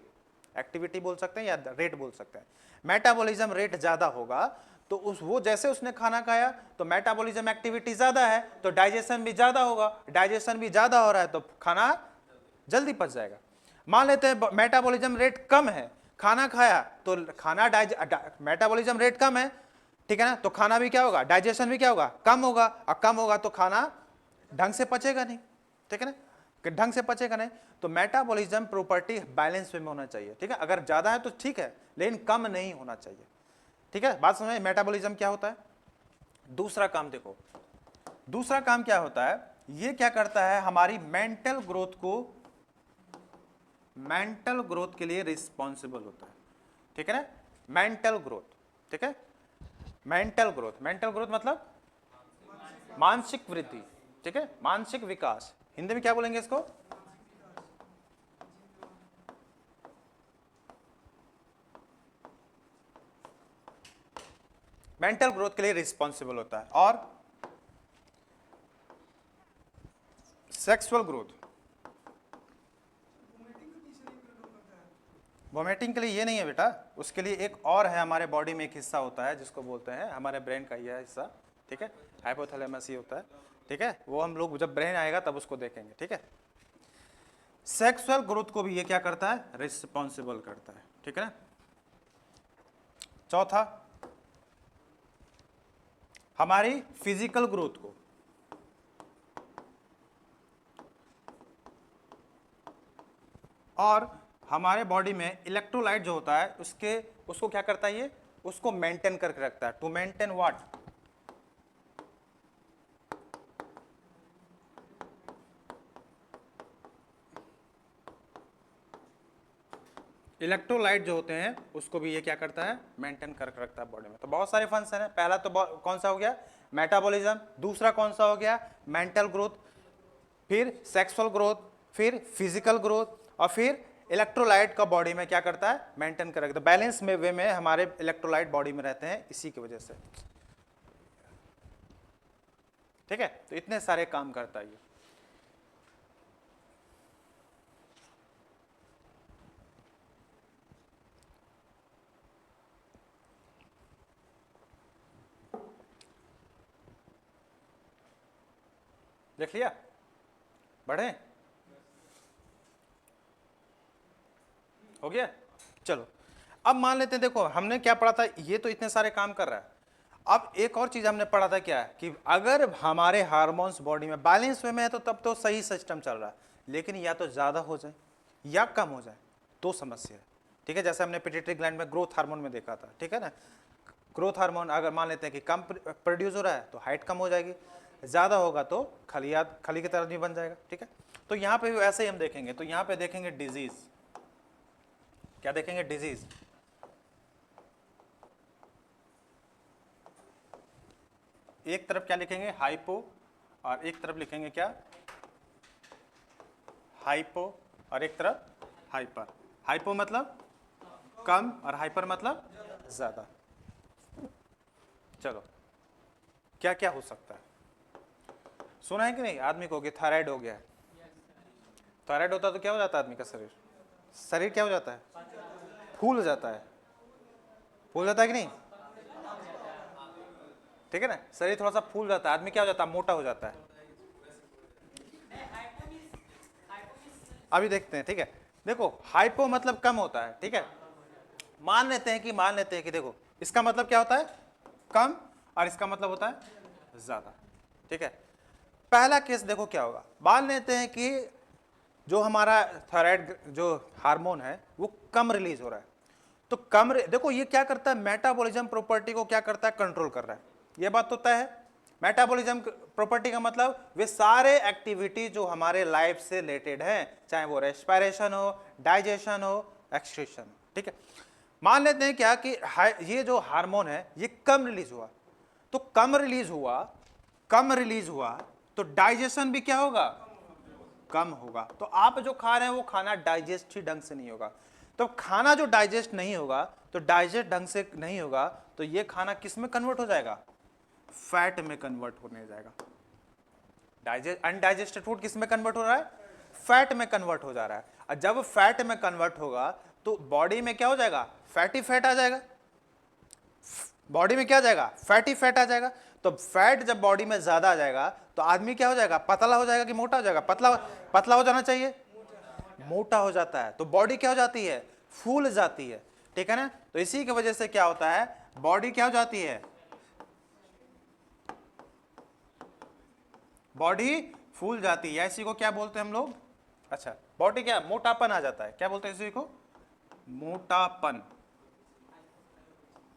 एक्टिविटी बोल सकते हैं या रेट बोल सकते हैं, मेटाबॉलिज्म रेट ज्यादा होगा तो वो जैसे उसने खाना खाया तो मेटाबॉलिज्म एक्टिविटी ज्यादा है तो डाइजेशन भी ज्यादा होगा, डाइजेशन भी ज्यादा हो रहा है तो खाना जल्दी पच जाएगा। मान लेते हैं मेटाबॉलिज्म रेट कम है, खाना खाया तो खाना मेटाबॉलिज्म रेट कम है, ठीक है ना, तो खाना भी क्या होगा, डाइजेशन भी क्या होगा, कम होगा, और कम होगा तो खाना ढंग से पचेगा नहीं, ठीक है ना, कि ढंग से पचेगा नहीं। तो मेटाबॉलिज्म प्रॉपर्टी बैलेंस में होना चाहिए, ठीक है। अगर ज्यादा है तो ठीक है, लेकिन कम नहीं होना चाहिए, ठीक है। बात समझ, मेटाबॉलिज्म क्या होता है। दूसरा काम देखो, दूसरा काम क्या होता है, ये क्या करता है, हमारी मेंटल ग्रोथ के लिए रिस्पॉन्सिबल होता है, ठीक है ना। मेंटल ग्रोथ, ठीक है, मेंटल ग्रोथ मतलब मानसिक वृद्धि, ठीक है, मानसिक विकास। हिंदी में क्या बोलेंगे इसको, मेंटल ग्रोथ के लिए रिस्पॉन्सिबल होता है। और सेक्सुअल ग्रोथ, वोमिटिंग के लिए ये नहीं है बेटा, उसके लिए एक और है, हमारे बॉडी में एक हिस्सा होता है जिसको बोलते हैं, हमारे ब्रेन का ये हिस्सा, ठीक है, हाइपोथैलेमस ही होता है, ठीक है। वो हम लोग जब ब्रेन आएगा तब उसको देखेंगे, ठीक है। सेक्सुअल ग्रोथ को भी ये क्या करता है, रिस्पॉन्सिबल करता है, ठीक है ना। चौथा, हमारी फिजिकल ग्रोथ को, और हमारे बॉडी में इलेक्ट्रोलाइट जो होता है उसको क्या करता है, ये उसको मेंटेन करके रखता है। टू मेंटेन व्हाट, इलेक्ट्रोलाइट जो होते हैं उसको भी ये क्या करता है, मेंटेन करके रखता है बॉडी में। तो बहुत सारे फंक्शन है, पहला तो कौन सा हो गया, मेटाबॉलिज्म, दूसरा कौन सा हो गया, मेंटल ग्रोथ, फिर सेक्सुअल ग्रोथ, फिर फिजिकल ग्रोथ, और फिर इलेक्ट्रोलाइट का बॉडी में क्या करता है, मेंटेन कर रखता है। बैलेंस में वे में हमारे इलेक्ट्रोलाइट बॉडी में रहते हैं इसी की वजह से, ठीक है। तो इतने सारे काम करता है ये। देख लिया, बढ़े, हो गया। चलो अब मान लेते हैं, देखो हमने क्या पढ़ा था, ये तो इतने सारे काम कर रहा है। अब एक और चीज हमने पढ़ा था, क्या है कि अगर हमारे हार्मोन्स बॉडी में बैलेंस में है तो तब तो सही सिस्टम चल रहा है, लेकिन या तो ज्यादा हो जाए या कम हो जाए तो समस्या है, ठीक है। जैसे हमने पिट्यूटरी ग्लैंड में ग्रोथ हार्मोन में देखा था, ठीक है ना। ग्रोथ हार्मोन अगर मान लेते हैं कि कम प्रोड्यूस हो रहा है तो हाइट कम हो जाएगी, ज्यादा होगा तो खली की तरह नहीं बन जाएगा, ठीक है। तो यहाँ पे भी वैसे ही हम देखेंगे, तो यहाँ पे देखेंगे डिजीज, क्या देखेंगे, डिजीज। एक तरफ क्या लिखेंगे, हाइपो, और एक तरफ लिखेंगे क्या, हाइपो, और एक तरफ हाइपर। हाइपो मतलब कम और हाइपर मतलब ज्यादा। चलो क्या क्या हो सकता है, सुना है कि नहीं, आदमी को हो गया थायराइड, हो गया है थायराइड, होता तो क्या हो जाता है आदमी का शरीर क्या हो जाता है, फूल जाता है, फूल जाता है कि नहीं, ठीक है ना। शरीर थोड़ा सा फूल जाता है, आदमी क्या हो जाता है, मोटा हो जाता है। अभी देखते हैं, ठीक है। देखो हाइपो मतलब कम होता है, ठीक है, मान लेते हैं कि देखो इसका मतलब क्या होता है, कम, और इसका मतलब होता है ज्यादा। ठीक है, पहला केस देखो क्या होगा, मान लेते हैं कि जो हमारा थायराइड जो हार्मोन है वो कम रिलीज हो रहा है, तो देखो ये क्या करता है, मेटाबॉलिज्म प्रॉपर्टी को क्या करता है, कंट्रोल कर रहा है, ये बात तो तय है। मेटाबॉलिज्म प्रॉपर्टी का मतलब वे सारे एक्टिविटी जो हमारे लाइफ से रिलेटेड है, चाहे वो रेस्पिरेशन हो, डाइजेशन हो, एक्सक्रीशन हो। ठीक है, मान लेते हैं क्या कि ये जो हार्मोन है ये कम रिलीज हुआ, तो कम रिलीज हुआ तो डाइजेशन भी क्या होगा, कम होगा। तो आप जो खा रहे हैं वो खाना डाइजेस्ट ही ढंग से नहीं होगा, तो खाना जो डाइजेस्ट नहीं होगा, तो डाइजेस्ट ढंग से नहीं होगा, तो ये खाना किस में कन्वर्ट हो जाएगा, फैट में कन्वर्ट होने जाएगा। अनडाइजेस्टेड फूड किस में कन्वर्ट हो रहा है, फैट में कन्वर्ट हो जा रहा है। और जब फैट में कन्वर्ट होगा तो बॉडी में क्या हो जाएगा, फैटी फैट आ जाएगा, बॉडी में क्या आ जाएगा, फैटी फैट आ जाएगा। तो फैट जब बॉडी में ज्यादा आ जाएगा तो आदमी क्या हो जाएगा, पतला हो जाएगा कि मोटा हो जाएगा, पतला हो जाना चाहिए, मोटा हो जाता है, तो बॉडी क्या हो जाती है, फूल जाती है। ठीक है ना, तो इसी की वजह से क्या होता है, बॉडी क्या हो जाती है, बॉडी फूल जाती है। इसी को क्या बोलते हैं हम लोग, अच्छा बॉडी क्या, मोटापन आ जाता है, क्या बोलते हैं इसी को, मोटापन।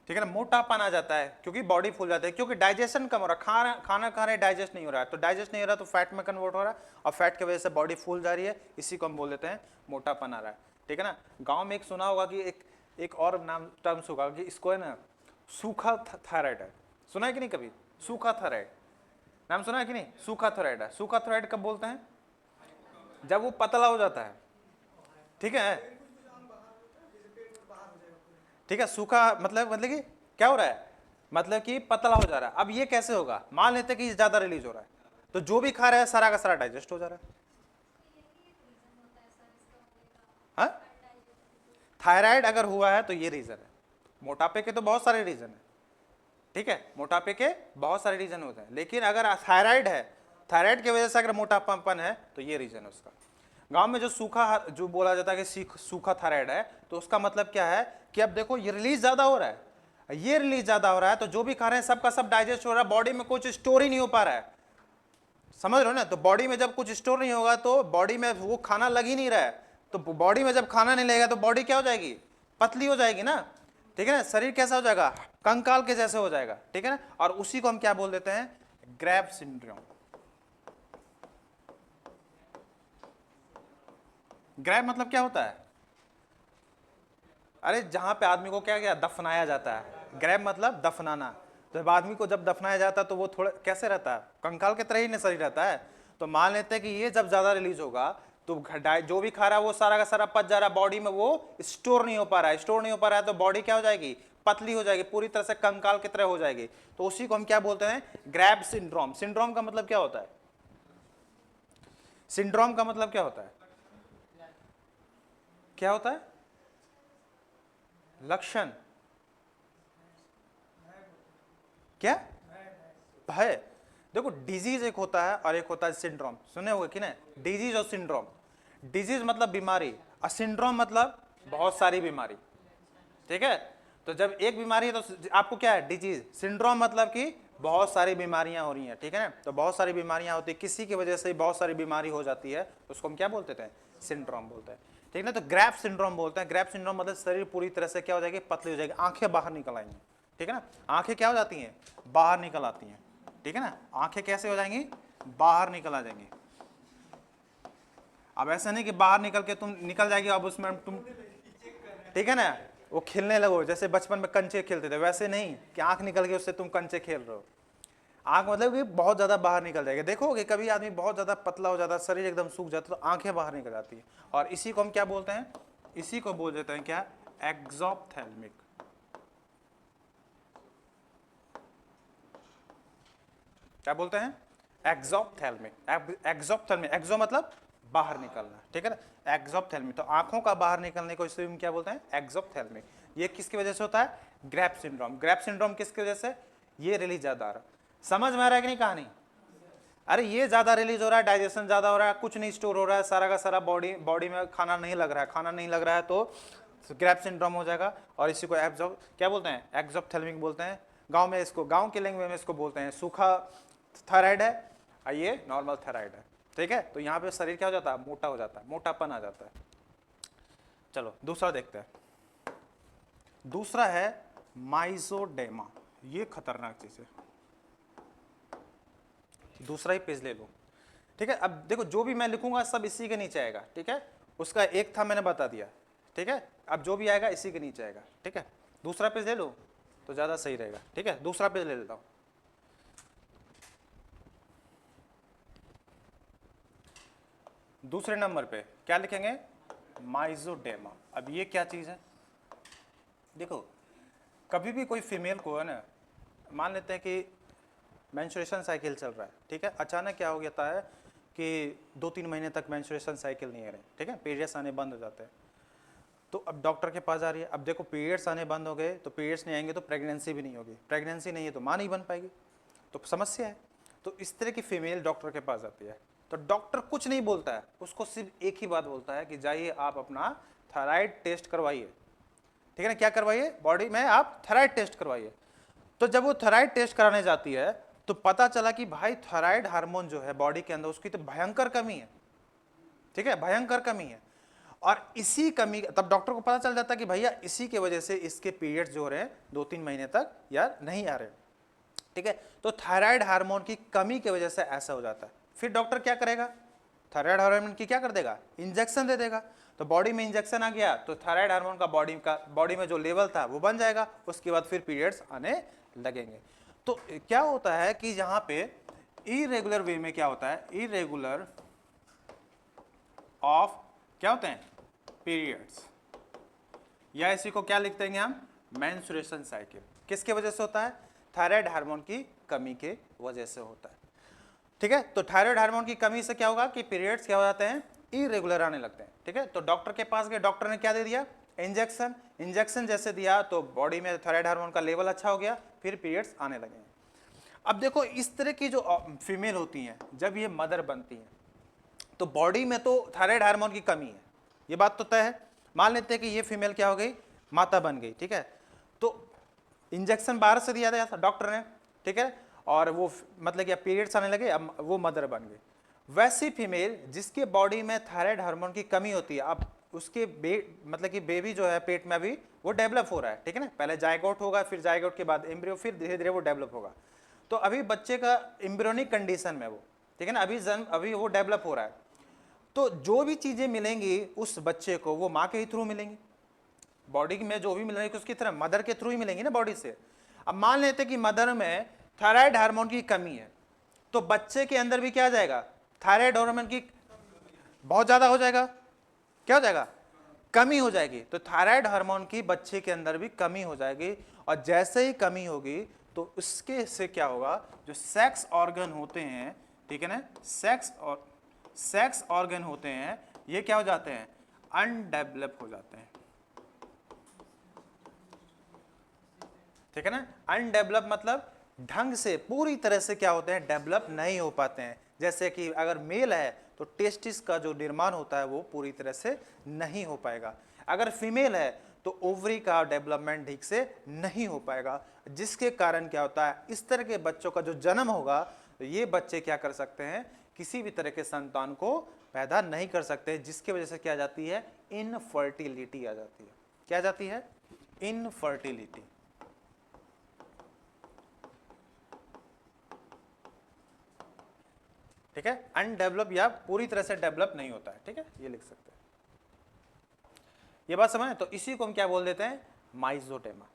ठीक है ना, मोटापन आ जाता है क्योंकि बॉडी फूल जाती है, क्योंकि डाइजेशन कम हो रहा है, खाना खा रहे डाइजेस्ट नहीं हो रहा है, तो डाइजेस्ट नहीं हो रहा तो फैट में कन्वर्ट हो रहा है, और फैट की वजह से बॉडी फूल जा रही है, इसी को हम बोल देते हैं मोटापन आ रहा है। ठीक है ना, गांव में एक सुना होगा कि एक और नाम टर्म्स होगा कि इसको है ना सूखा थायराइड है, सुना है कि नहीं कभी, सूखा थायराइड नाम सुना है कि नहीं, सूखा थायराइड है। सूखा थायराइड कब बोलते हैं, जब वो पतला हो जाता है। ठीक है, ठीक है, सूखा मतलब कि क्या हो रहा है, मतलब कि पतला हो जा रहा है। अब ये कैसे होगा, मान लेते कि ज्यादा रिलीज हो रहा है, तो जो भी खा रहा है सारा का सारा डाइजेस्ट हो जा रहा है। हाँ, थायराइड अगर हुआ है तो ये रीजन है, मोटापे के तो बहुत सारे रीजन है। ठीक है, मोटापे के बहुत सारे रीजन होते हैं, लेकिन अगर थायराइड है, थायराइड की वजह से अगर मोटापापन है तो ये रीजन है उसका। गांव में जो सूखा जो बोला जाता है कि सूखा थायराइड है, तो उसका मतलब क्या है कि अब देखो ये रिलीज ज्यादा हो रहा है, ये रिलीज ज्यादा हो रहा है, तो जो भी खा रहे हैं सबका सब डाइजेस्ट हो रहा है, बॉडी में कुछ स्टोर ही नहीं हो पा रहा है, समझ रहे हो ना। तो बॉडी में जब कुछ स्टोर नहीं होगा तो बॉडी में वो खाना लग ही नहीं रहा है, तो बॉडी में जब खाना नहीं लगेगा तो बॉडी क्या हो जाएगी, पतली हो जाएगी ना। ठीक है ना, शरीर कैसा हो जाएगा, कंकाल के जैसे हो जाएगा। ठीक है ना, और उसी को हम क्या बोल देते हैं, ग्रैब सिंड्रोम। ग्रैब मतलब क्या होता है, अरे जहां पे आदमी को क्या क्या दफनाया जाता है, ग्रैब मतलब दफनाना। तो जब आदमी को जब दफनाया जाता है तो वो थोड़ा कैसे रहता है, कंकाल की तरह ही शरीर रहता है। तो मान लेते हैं कि ये जब ज्यादा रिलीज होगा तो जो भी खा रहा है वो सारा का सारा पच जा रहा है, बॉडी में वो स्टोर नहीं हो पा रहा है, स्टोर नहीं हो पा रहा है, तो बॉडी क्या हो जाएगी, पतली हो जाएगी, पूरी तरह से कंकाल की तरह हो जाएगी। तो उसी को हम क्या बोलते हैं, ग्रैब सिंड्रोम। सिंड्रोम का मतलब क्या होता है, सिंड्रोम का मतलब क्या होता है, क्या होता है, लक्षण, क्या, भय। देखो डिजीज एक होता है और एक होता है सिंड्रोम, सुने होंगे कि नहीं, डिजीज और सिंड्रोम। डिजीज मतलब बीमारी और सिंड्रोम मतलब बहुत सारी बीमारी। ठीक है, तो जब एक बीमारी है तो आपको क्या है, डिजीज। सिंड्रोम मतलब कि बहुत सारी बीमारियां हो रही हैं। ठीक है ना, तो बहुत सारी बीमारियां होती है, किसी की वजह से बहुत सारी बीमारी हो जाती है, उसको हम क्या बोलते थे, सिंड्रोम बोलते हैं। ठीक है ना, तो ग्रैब सिंड्रोम बोलते हैं। ग्रैब सिंड्रोम मतलब शरीर पूरी तरह से क्या हो जाएगी, पतली हो जाएगी, आंखें बाहर निकल आएंगी। ठीक है ना, आंखें क्या हो जाती हैं, बाहर निकल आती हैं। ठीक है ना, आंखें कैसे हो जाएंगी, बाहर निकल आ जाएंगी। अब ऐसा नहीं कि बाहर निकल के तुम निकल जाएगी अब उसमें तुम, ठीक है ना, वो खेलने लगो जैसे बचपन में कंचे खेलते थे, वैसे नहीं कि आंख निकल के उससे तुम कंचे खेल रहे हो। आंख मतलब कि बहुत ज्यादा बाहर निकल जाएगी। देखोगे कभी आदमी बहुत ज्यादा पतला हो जाता है, शरीर एकदम सूख जाता है, तो आंखें बाहर निकल जाती है, और इसी को हम क्या बोलते हैं, इसी को बोल देते हैं क्या, एक्सोप्थेल्मिक। क्या बोलते हैं, एक्सोप्थेल्मिक। एक्सोप्थेल्मिक, एक्सो मतलब बाहर निकलना। ठीक है ना, एक्सोप्थेल्मिक, तो आंखों का बाहर निकलने को इसे हम क्या बोलते हैं, एक्सोप्थेल्मिक। ये किसकी वजह से होता है, ग्रैब सिंड्रोम। ग्रैब सिंड्रोम किसकी वजह से, ये रिलीज ज्यादा आ रहा है। समझ में आ रहा है कि नहीं कहानी, अरे ये ज्यादा रिलीज हो रहा है, डाइजेशन ज्यादा हो रहा है, कुछ नहीं स्टोर हो रहा है, सारा का सारा बॉडी में खाना नहीं लग रहा है, खाना नहीं लग रहा है, तो ग्रैप सिंड्रोम हो जाएगा, और इसी को एब्जॉर्ब क्या बोलते हैं, एक्सोप्थेल्मिक बोलते हैं। गांव में इसको, गांव के लैंग्वेज में इसको बोलते हैं सूखा थायराइड है, और ये नॉर्मल थायराइड है, ठीक है। तो यहाँ पे शरीर क्या हो जाता है, मोटा हो जाता है, मोटापन आ जाता है। चलो दूसरा देखते हैं। दूसरा है माइजोडेमा, ये खतरनाक चीज है। दूसरा ही पेज ले लो, ठीक है। अब देखो जो भी मैं लिखूंगा सब इसी के नीचे आएगा, ठीक है। उसका एक था मैंने बता दिया, ठीक है। अब जो भी आएगा इसी के नीचे आएगा, ठीक है। दूसरा पेज ले लो तो ज्यादा सही रहेगा, ठीक है। दूसरा पेज ले लेता हूं। दूसरे नंबर पे क्या लिखेंगे, माइजोडेमा। अब ये क्या चीज है, देखो कभी भी कोई फीमेल को है ना, मान लेते हैं कि मेंस्ट्रुएशन साइकिल चल रहा है, ठीक है। अचानक क्या हो जाता है कि 2-3 महीने तक मेंस्ट्रुएशन साइकिल नहीं आ रहे, ठीक है, पीरियड्स आने बंद हो जाते हैं। तो अब डॉक्टर के पास आ रही है। अब देखो पीरियड्स आने बंद हो गए तो पीरियड्स नहीं आएंगे तो प्रेगनेंसी भी नहीं होगी, प्रेगनेंसी नहीं है तो माँ नहीं बन पाएगी, तो समस्या है। तो इस तरह की फीमेल डॉक्टर के पास आती है, तो डॉक्टर कुछ नहीं बोलता है, उसको सिर्फ एक ही बात बोलता है कि जाइए आप अपना थायराइड टेस्ट करवाइए, ठीक है ना। क्या करवाइए, बॉडी में आप थायराइड टेस्ट करवाइए। तो जब वो थायराइड टेस्ट कराने जाती है तो पता चला कि भाई थायराइड हार्मोन जो है बॉडी के अंदर उसकी तो भयंकर कमी है, ठीक है, भयंकर कमी है। और इसी कमी, तब डॉक्टर को पता चल जाता है कि भैया इसी के वजह से इसके पीरियड्स जो हो रहे हैं 2-3 महीने तक यार नहीं आ रहे, ठीक है। तो थायराइड हार्मोन की कमी की वजह से ऐसा हो जाता है। फिर डॉक्टर क्या करेगा, थायराइड हार्मोन की क्या कर देगा, इंजेक्शन दे देगा। तो बॉडी में इंजेक्शन आ गया तो थायराइड हार्मोन का बॉडी में जो लेवल था वो बन जाएगा, उसके बाद फिर पीरियड्स आने लगेंगे। तो क्या होता है कि यहाँ पे इरेगुलर वे में क्या होता है, इरेगुलर ऑफ क्या होते हैं, पीरियड्स, या इसी को क्या लिखते हैं हम, मेंस्ट्रुएशन साइकिल। किसके वजह से होता है, थायराइड हार्मोन की कमी के वजह से होता है, ठीक है। तो थायराइड हार्मोन की कमी से क्या होगा कि पीरियड्स क्या हो जाते हैं, इरेगुलर आने लगते हैं, ठीक है। तो डॉक्टर के पास गए, डॉक्टर ने क्या दे दिया, इंजेक्शन। इंजेक्शन जैसे दिया तो बॉडी में थायराइड हार्मोन का लेवल अच्छा हो गया, फिर पीरियड्स आने लगे। अब देखो इस तरह की जो फीमेल होती हैं जब ये मदर बनती हैं तो बॉडी में तो थायराइड हार्मोन की कमी है, ये बात तो तय है। मान लेते हैं कि ये फीमेल क्या हो गई, माता बन गई, ठीक है। तो इंजेक्शन बाहर से दिया था डॉक्टर ने, ठीक है, और वो मतलब कि पीरियड्स आने लगे, अब वो मदर बन गई। वैसी फीमेल जिसके बॉडी में थायराइड हार्मोन की कमी होती है, अब उसके मतलब कि बेबी जो है पेट में अभी वो डेवलप हो रहा है, ठीक है ना। पहले जायगोट होगा, फिर जायगोट के बाद एम्ब्रियो, फिर धीरे धीरे वो डेवलप होगा। तो अभी बच्चे का एम्ब्रियोनिक कंडीशन में वो, ठीक है ना, अभी वो डेवलप हो रहा है। तो जो भी चीजें मिलेंगी उस बच्चे को वो माँ के ही थ्रू मिलेंगी, बॉडी में जो भी मिलेंगी उसकी तरह मदर के थ्रू ही मिलेंगी ना बॉडी से। अब मान लेते कि मदर में थायराइड हार्मोन की कमी है तो बच्चे के अंदर भी क्या आ जाएगा, थायराइड हार्मोन की बहुत ज्यादा हो जाएगा, क्या हो जाएगा, कमी हो जाएगी। तो थायराइड हार्मोन की बच्चे के अंदर भी कमी हो जाएगी, और जैसे ही कमी होगी तो उसके से क्या होगा, जो सेक्स ऑर्गन होते हैं, ठीक है ना, सेक्स ऑर्गन होते हैं ये क्या हो जाते हैं, अनडेवलप हो जाते हैं, ठीक है ना। अनडेवलप मतलब ढंग से पूरी तरह से क्या होते हैं, डेवलप नहीं हो पाते हैं। जैसे कि अगर मेल है तो टेस्टिस का जो निर्माण होता है वो पूरी तरह से नहीं हो पाएगा, अगर फीमेल है तो ओवरी का डेवलपमेंट ठीक से नहीं हो पाएगा, जिसके कारण क्या होता है, इस तरह के बच्चों का जो जन्म होगा तो ये बच्चे क्या कर सकते हैं, किसी भी तरह के संतान को पैदा नहीं कर सकते, जिसकी वजह से क्या जाती है, इनफर्टिलिटी आ जाती है। क्या जाती है, इनफर्टिलिटी, ठीक है। अनडेवलप या पूरी तरह से डेवलप नहीं होता है, ठीक है, ये लिख सकते हैं। ये बात समझ, तो इसी को हम क्या बोल देते हैं, माइजोडेमा,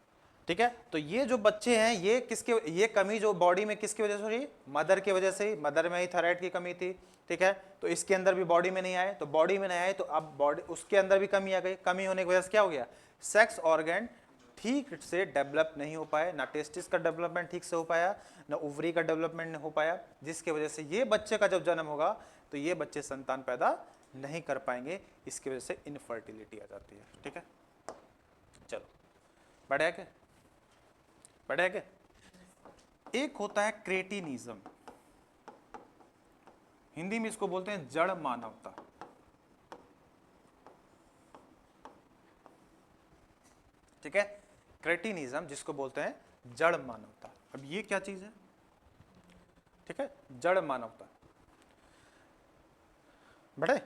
ठीक है। तो ये जो बच्चे हैं ये किसके, ये कमी जो बॉडी में किसकी वजह से हो रही है, मदर की वजह से ही, मदर में ही थायराइड की कमी थी, ठीक है। तो इसके अंदर भी बॉडी में नहीं आए, तो बॉडी में नहीं आए तो अब बॉडी उसके अंदर भी कमी आ गई, कमी होने की वजह से क्या हो गया, सेक्स ऑर्गन ठीक से डेवलप नहीं हो पाए, ना टेस्टिस का डेवलपमेंट ठीक से हो पाया, ना ओवरी का डेवलपमेंट हो पाया, जिसकी वजह से ये बच्चे का जब जन्म होगा तो ये बच्चे संतान पैदा नहीं कर पाएंगे, इसकी वजह से इनफर्टिलिटी आ जाती है, ठीक है। चलो बढ़िया क्या, बढ़िया क्या। एक होता है क्रेटिनिज्म, हिंदी में इसको बोलते हैं जड़ मानवता। ठीक है। क्रेटिनिज्म जिसको बोलते हैं जड़ मानवता। अब ये क्या चीज है, ठीक है, जड़ मानवता, बड़े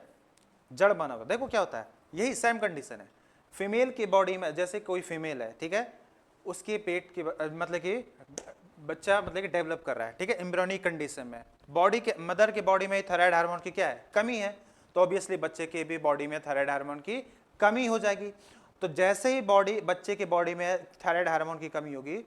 जड़ मानवता। देखो क्या होता है, यही सेम कंडीशन है। फीमेल की बॉडी में, जैसे कोई फीमेल है, ठीक है, उसके पेट की मतलब कि बच्चा मतलब कि डेवलप कर रहा है, ठीक है, एम्ब्रियोनिक कंडीशन में, बॉडी के मदर की बॉडी में थायराइड हार्मोन की क्या है, कमी है, तो ऑब्वियसली बच्चे के भी बॉडी में थायराइड हार्मोन की कमी हो जाएगी। तो जैसे ही बॉडी बच्चे के बॉडी में थायराइड हार्मोन की कमी होगी,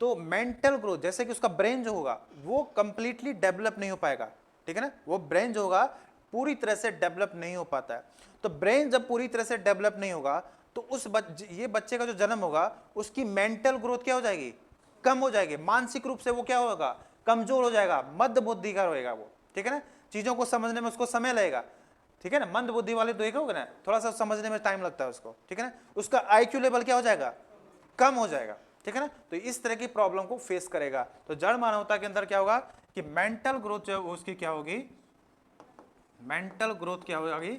तो मेंटल ग्रोथ, जैसे कि उसका ब्रेन जो होगा वो कंप्लीटली डेवलप नहीं हो पाएगा, ठीक है ना, वो ब्रेन जो होगा पूरी तरह से डेवलप नहीं हो पाता है। तो ब्रेन जब पूरी तरह से डेवलप नहीं होगा, तो ये बच्चे का जो जन्म होगा उसकी मेंटल ग्रोथ क्या हो जाएगी, कम हो जाएगी, मानसिक रूप से वो क्या होगा, कमजोर हो जाएगा, मंद बुद्धि का होएगा वो, ठीक है ना, चीजों को समझने में उसको समय लगेगा, ठीक है ना, मंद बुद्धि वाले देखोगे ना, थोड़ा सा समझने में टाइम लगता है उसको, ठीक है ना, उसका आईक्यू लेवल क्या हो जाएगा, कम हो जाएगा, ठीक है ना। तो इस तरह की प्रॉब्लम को फेस करेगा। तो जड़ मानवता के अंदर क्या होगा कि मेंटल ग्रोथ जो है उसकी क्या होगी, मेंटल ग्रोथ क्या हो जाएगी,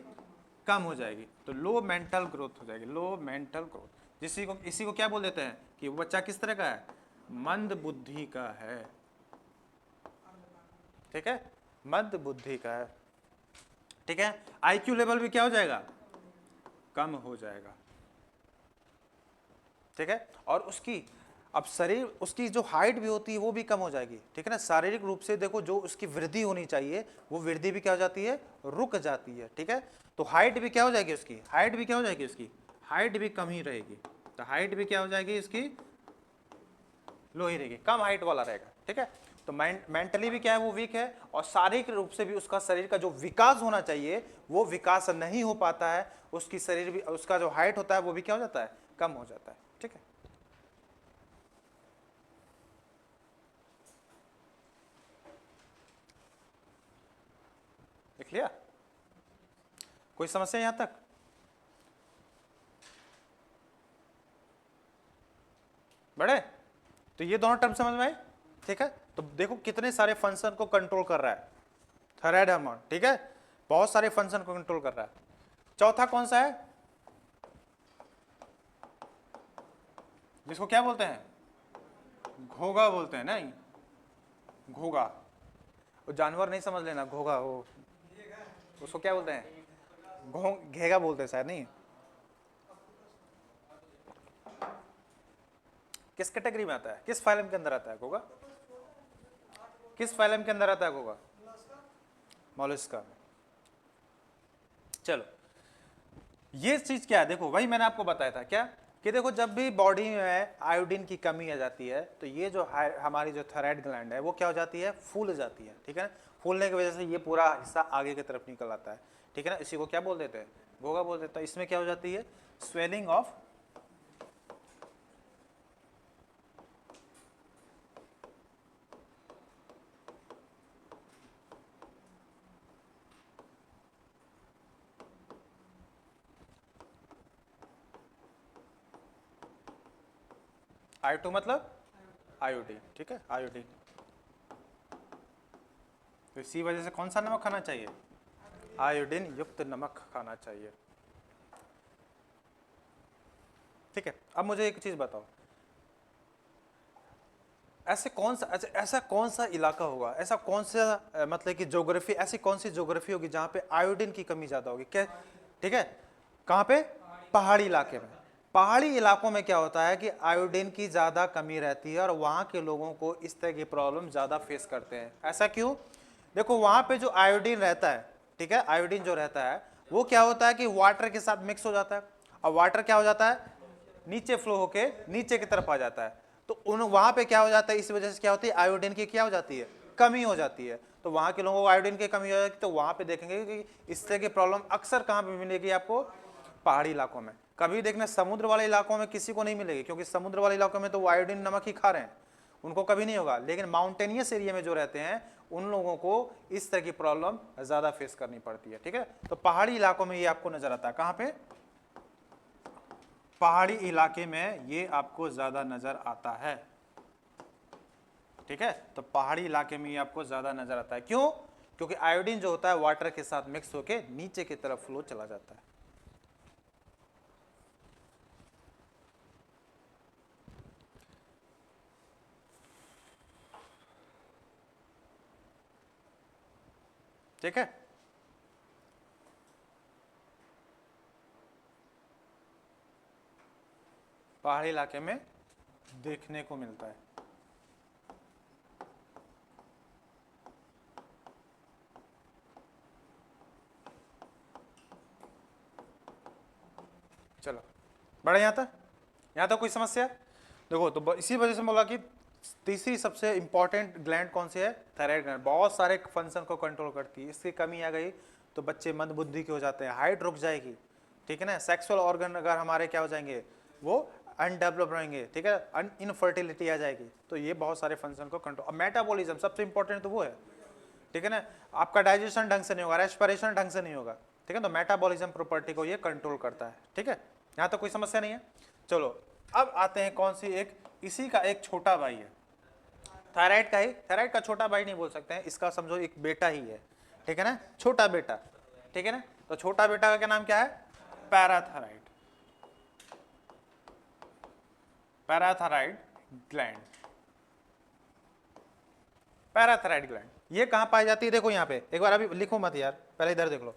कम हो जाएगी। तो लो मेंटल ग्रोथ हो जाएगी, लो मेंटल ग्रोथ। इसी को क्या बोल देते हैं कि वो बच्चा किस तरह का है, मंद बुद्धि का है, ठीक है, मंद बुद्धि का है, ठीक है। आईक्यू लेवल भी क्या हो जाएगा, कम हो जाएगा, ठीक है। और उसकी अब शरीर, उसकी जो हाइट भी होती है वो भी कम हो जाएगी, ठीक है ना। शारीरिक रूप से देखो जो उसकी वृद्धि होनी चाहिए वो वृद्धि भी क्या हो जाती है, रुक जाती है, ठीक है। तो हाइट भी क्या हो जाएगी उसकी, हाइट भी क्या हो जाएगी उसकी, हाइट भी कम ही रहेगी। तो हाइट भी क्या हो जाएगी इसकी, लो ही रहेगी, कम हाइट वाला रहेगा, ठीक है। तो मेंटली भी क्या है वो वीक है, और शारीरिक रूप से भी उसका शरीर का जो विकास होना चाहिए वो विकास नहीं हो पाता है, उसकी शरीर भी, उसका जो हाइट होता है वो भी क्या हो जाता है, कम हो जाता है, ठीक है। देख लिया, कोई समस्या यहां तक, बड़े। तो ये दोनों टर्म समझ में आए, ठीक है। तो देखो कितने सारे फंक्शन को कंट्रोल कर रहा है थायराइड हार्मोन, ठीक है, बहुत सारे फंक्शन को कंट्रोल कर रहा है। चौथा कौन सा है, जिसको क्या बोलते हैं, घोगा बोलते हैं, नहीं घोगा, वो जानवर नहीं समझ लेना, घोगा वो, उसको क्या बोलते हैं, घेगा बोलते हैं शायद, नहीं, किस कैटेगरी में आता है, किस फाइलम के अंदर आता है घोगा, किस फाइलम के अंदर आता है घोगा, मोलस्का। चलो ये चीज क्या है, देखो वही मैंने आपको बताया था क्या, कि देखो जब भी बॉडी में आयोडीन की कमी आ जाती है तो ये जो हमारी जो थायराइड ग्लैंड है वो क्या हो जाती है, फूल जाती है, ठीक है ना। फूलने की वजह से ये पूरा हिस्सा आगे की तरफ निकल आता है, ठीक है ना। इसी को क्या बोल देते हैं, घोगा बोल देते हैं। इसमें क्या हो जाती है, स्वेलिंग ऑफ I2 मतलब आयोडीन, ठीक है, आयोडीन। तो इसी वजह से कौन सा नमक खाना चाहिए, आयोडीन युक्त नमक खाना चाहिए, ठीक है। अब मुझे एक चीज बताओ, ऐसा कौन सा इलाका होगा, ऐसा कौन सा मतलब कि ज्योग्राफी, ऐसी कौन सी ज्योग्राफी होगी जहां पे आयोडीन की कमी ज्यादा होगी, क्या, ठीक है, कहां पे, पहाड़ी इलाके में। पहाड़ी इलाकों में क्या होता है कि आयोडीन की ज्यादा कमी रहती है और वहां के लोगों को इस तरह की प्रॉब्लम ज्यादा फेस करते हैं। ऐसा क्यों, देखो वहां पे जो आयोडीन रहता है, ठीक है, आयोडीन जो रहता है वो क्या होता है कि वाटर के साथ मिक्स हो जाता है, और वाटर क्या हो जाता है, नीचे फ्लो होके नीचे की तरफ आ जाता है। तो उन वहां पे क्या हो जाता है, इस वजह से क्या होती है, आयोडीन की क्या हो जाती है, कमी हो जाती है। तो वहां के लोगों को आयोडीन की कमी हो जाती है, तो वहां पे देखेंगे कि इस तरह की प्रॉब्लम अक्सर कहां पे मिलेगी आपको, पहाड़ी इलाकों में। कभी देखना समुद्र वाले इलाकों में किसी को नहीं मिलेगी, क्योंकि समुद्र वाले इलाकों में तो वो आयोडीन नमक ही खा रहे हैं, उनको कभी नहीं होगा। लेकिन माउंटेनियस एरिया में जो रहते हैं उन लोगों को इस तरह की प्रॉब्लम ज्यादा फेस करनी पड़ती है, ठीक है। तो पहाड़ी इलाकों में ये आपको नजर आता है, कहां पे, पहाड़ी इलाके में ये आपको ज्यादा नजर आता है, ठीक है। तो पहाड़ी इलाके में ये आपको ज्यादा नजर आता है, क्यों, क्योंकि आयोडीन जो होता है वाटर के साथ मिक्स होके नीचे की तरफ फ्लो चला जाता है। ठीक है। पहाड़ी इलाके में देखने को मिलता है। चलो बड़े यहां तक कोई समस्या? देखो तो इसी वजह से बोला कि तीसरी सबसे इंपॉर्टेंट ग्लैंड कौन सी है? Thyroid gland. बहुत सारे फंक्शन को कंट्रोल करती है। इसकी कमी आ गई तो बच्चे मंद बुद्धि के हो जाते हैं, हाइट रुक जाएगी, ठीक है ना। सेक्सुअल ऑर्गन अगर हमारे क्या हो जाएंगे, वो अनडेवलप रहेंगे, ठीक है, इनफर्टिलिटी आ जाएगी। तो ये बहुत सारे फंक्शन को कंट्रोल। अब मेटाबॉलिज्म सबसे इंपॉर्टेंट तो वो है, ठीक है ना। आपका डाइजेशन ढंग से नहीं होगा, रेस्पिरेशन ढंग से नहीं होगा, ठीक है। तो मेटाबॉलिज्म प्रॉपर्टी को ये कंट्रोल करता है, ठीक है। यहाँ तो कोई समस्या नहीं है। चलो अब आते हैं कौन सी एक, इसी का एक छोटा भाई है थायराइड का ही। थायराइड का छोटा भाई नहीं बोल सकते हैं, इसका समझो एक बेटा ही है, ठीक है ना, छोटा बेटा, ठीक है ना। तो छोटा बेटा का क्या नाम क्या है? Parathyroid. Parathyroid gland. Parathyroid gland ये कहां पाई जाती है? देखो यहाँ पे एक बार, अभी लिखो मत यार, पहले इधर देख लो।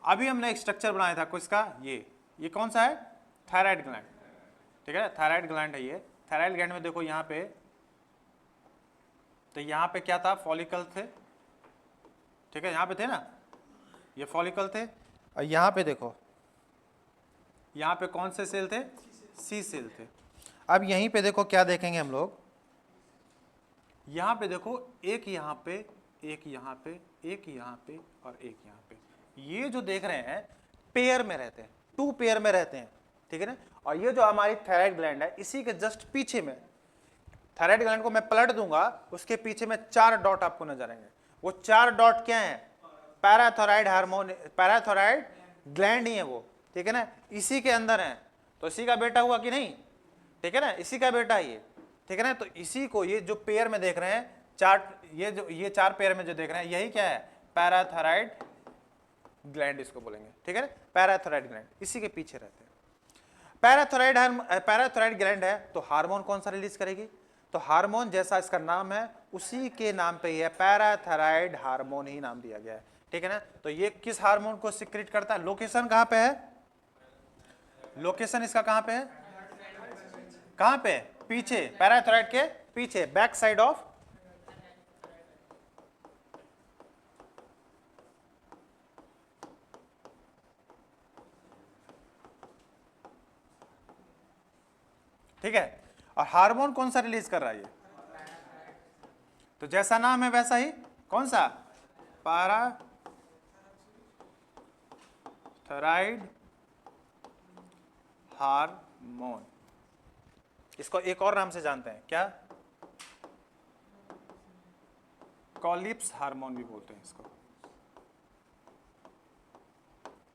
अभी हमने एक स्ट्रक्चर बनाया था किसका, ये कौन सा है? थायराइड ग्लैंड, ठीक है। थायराइड ग्लैंड है ये। थायराइड ग्लैंड में देखो यहाँ पे, तो यहाँ पे क्या था? फॉलिकल थे, ठीक है, यहाँ पे थे ना, ये फॉलिकल थे। और यहाँ पे देखो, यहाँ पे कौन से सेल थे? सी सेल थे। अब यहीं पे देखो क्या देखेंगे हम लोग, यहाँ पे देखो एक यहाँ पे, एक यहाँ पे, एक यहाँ पे और एक यहाँ पे। ये जो देख रहे हैं पेयर में रहते हैं, 2 पेयर में रहते हैं, ठीक है ना। और ये जो हमारी थायराइड ग्लैंड है, इसी के जस्ट पीछे में, थायराइड ग्लैंड को मैं पलट दूंगा, उसके पीछे में 4 डॉट आपको नजर आएंगे। वो 4 डॉट क्या है? पैराथायराइड हार्मोन, पैराथायराइड ग्लैंड ही है वो, ठीक है ना, इसी के अंदर है। तो इसी का बेटा हुआ कि नहीं? ठीक है ना, इसी का बेटा ही है, ठीक है ना। तो इसी को ये जो पेयर में देख रहे हैं, ये 4 पेयर में जो देख रहे हैं, यही क्या है? पैराथायराइड ग्लैंड इसको बोलेंगे, ठीक है ना। पैराथायराइड ग्लैंड इसी के पीछे रहते हैं। पैराथायराइड ग्लैंड है तो हार्मोन कौन सा रिलीज करेगी? तो हार्मोन जैसा इसका नाम है उसी के नाम पे ही है, पैराथायराइड हार्मोन ही नाम दिया गया है, ठीक है ना। तो ये किस हार्मोन को सिक्रेट करता है? लोकेशन कहां पे है? लोकेशन इसका कहां पे है? कहां पे? पीछे, पैराथायराइड के पीछे, बैक साइड ऑफ, ठीक है। और हार्मोन कौन सा रिलीज कर रहा है ये? तो जैसा नाम है वैसा ही, कौन सा? Parathyroid hormone. इसको एक और नाम से जानते हैं, क्या? कॉलिप्स हार्मोन भी बोलते हैं इसको,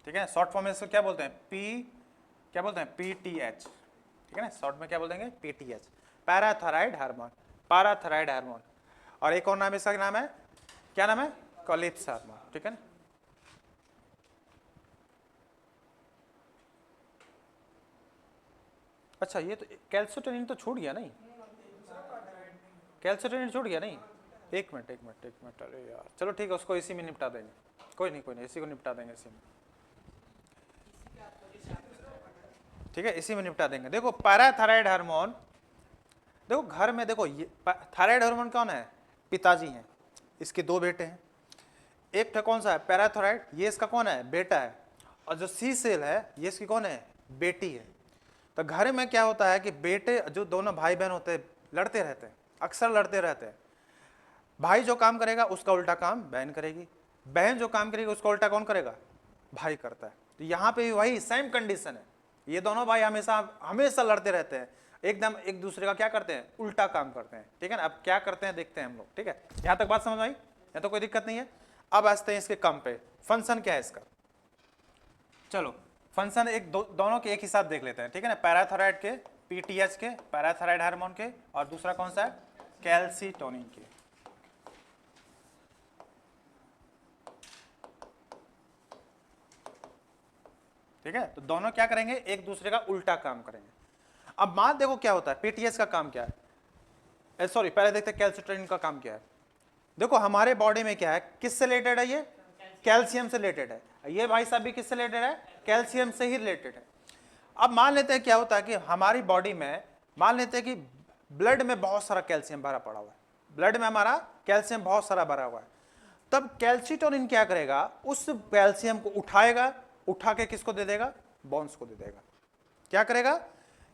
ठीक है। शॉर्ट फॉर्म में इसको क्या बोलते हैं? क्या बोलते हैं? PTH, ठीक है ना। शॉर्ट में क्या बोल देंगे? PTH, parathyroid hormone, parathyroid hormone. और एक और नाम इसका नाम है, क्या नाम है? कॉलिप्स हार्मोन, ठीक है ना। अच्छा ये तो कैल्सिटोनिन तो छूट गया नहीं? कैल्सिटोनिन छूट गया नहीं? एक मिनट, अरे यार चलो ठीक है, उसको इसी में निपटा देंगे, कोई नहीं, इसी को निपटा देंगे इसी में, ठीक है, इसी में निपटा देंगे। देखो पैराथायराइड हार्मोन, देखो घर में देखो, ये थायराइड हार्मोन कौन है? पिताजी हैं, इसके 2 बेटे हैं। एक कौन सा है? पैराथायराइड, ये इसका कौन है? बेटा है। और जो सी सेल है ये इसकी कौन है? बेटी है। तो घर में क्या होता है कि बेटे, जो दोनों भाई बहन होते हैं, लड़ते रहते हैं, अक्सर लड़ते रहते हैं। भाई जो काम करेगा उसका उल्टा काम बहन करेगी, बहन जो काम करेगी उसका उल्टा कौन करेगा? भाई करता है। तो यहाँ पे भी वही सेम कंडीशन है, ये दोनों भाई हमेशा लड़ते रहते हैं, एकदम एक दूसरे का क्या करते हैं? उल्टा काम करते हैं, ठीक है ना। अब क्या करते हैं देखते हैं हम लोग, ठीक है। यहाँ तक बात समझ आई? यहाँ तो कोई दिक्कत नहीं है। अब आते हैं इसके काम पे, फंक्शन क्या है इसका। चलो फंक्शन दोनों के एक ही साथ देख लेते हैं, ठीक है ना। पैराथायराइड के, PTH के, पैराथायराइड हार्मोन के, और दूसरा कौन सा है? कैल्सिटोनिन के। ठीक है, तो दोनों क्या करेंगे? एक दूसरे का उल्टा काम करेंगे। अब मान देखो क्या होता है, PTH का काम क्या है? सॉरी, पहले देखते हैं कैल्सिटोनिन का काम क्या है। देखो हमारे बॉडी में क्या है, किससे रिलेटेड है ये, कैल्शियम से रिलेटेड है, ये भाई साहब भी किससे रिलेटेड है, कैल्शियम से ही रिलेटेड है। अब मान लेते हैं क्या होता है कि हमारी बॉडी में, मान लेते हैं कि ब्लड में बहुत सारा कैल्शियम भरा पड़ा हुआ है, ब्लड में हमारा कैल्शियम बहुत सारा भरा हुआ है, तब कैल्सीटोनिन क्या करेगा, उस कैल्शियम को उठाएगा, उठा के किसको दे देगा, बोन्स को दे देगा। क्या करेगा,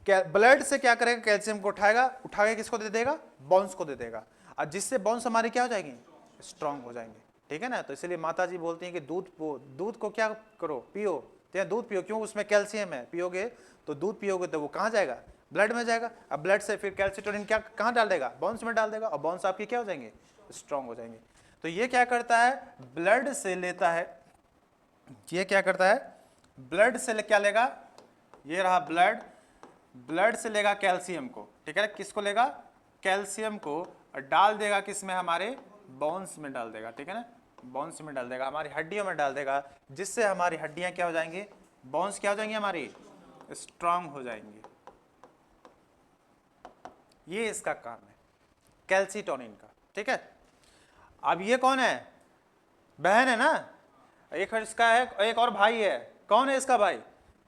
ब्लड से क्या करेगा, कैल्शियम को उठाएगा, उठा के किसको दे देगा, बोन्स को दे देगा, और जिससे बोन्स हमारी क्या हो जाएंगी, स्ट्रांग हो जाएंगे। ठीक है ना, तो इसलिए माता जी बोलती हैं कि दूध को क्या करो, पियो, तो दूध पियो, क्यों, उसमें कैल्शियम है, पियोगे तो दूध पियोगे तो वो कहाँ जाएगा, ब्लड में जाएगा, अब ब्लड से फिर कैल्सीटोनिन क्या कहाँ डाल देगा, बोन्स में डाल देगा, और बोन्स आपके क्या हो जाएंगे, स्ट्रांग हो जाएंगे। तो ये क्या करता है, ब्लड से लेता है, ये क्या करता है, ब्लड से क्या लेगा, ये रहा ब्लड, ब्लड से लेगा कैल्शियम को, ठीक है, किसको लेगा, कैल्शियम को, और डाल देगा किसमें, हमारे बोन्स में डाल देगा, ठीक है ना, बोन्स में डाल देगा, हमारी हड्डियों में डाल देगा, जिससे हमारी हड्डियां क्या हो जाएंगी, बोन्स क्या हो जाएंगी, हमारी स्ट्रांग हो जाएंगी। ये इसका काम है कैल्सीटोनिन का। ठीक है, अब ये कौन है, बहन है ना, एक इसका है, एक और भाई है, कौन है इसका भाई,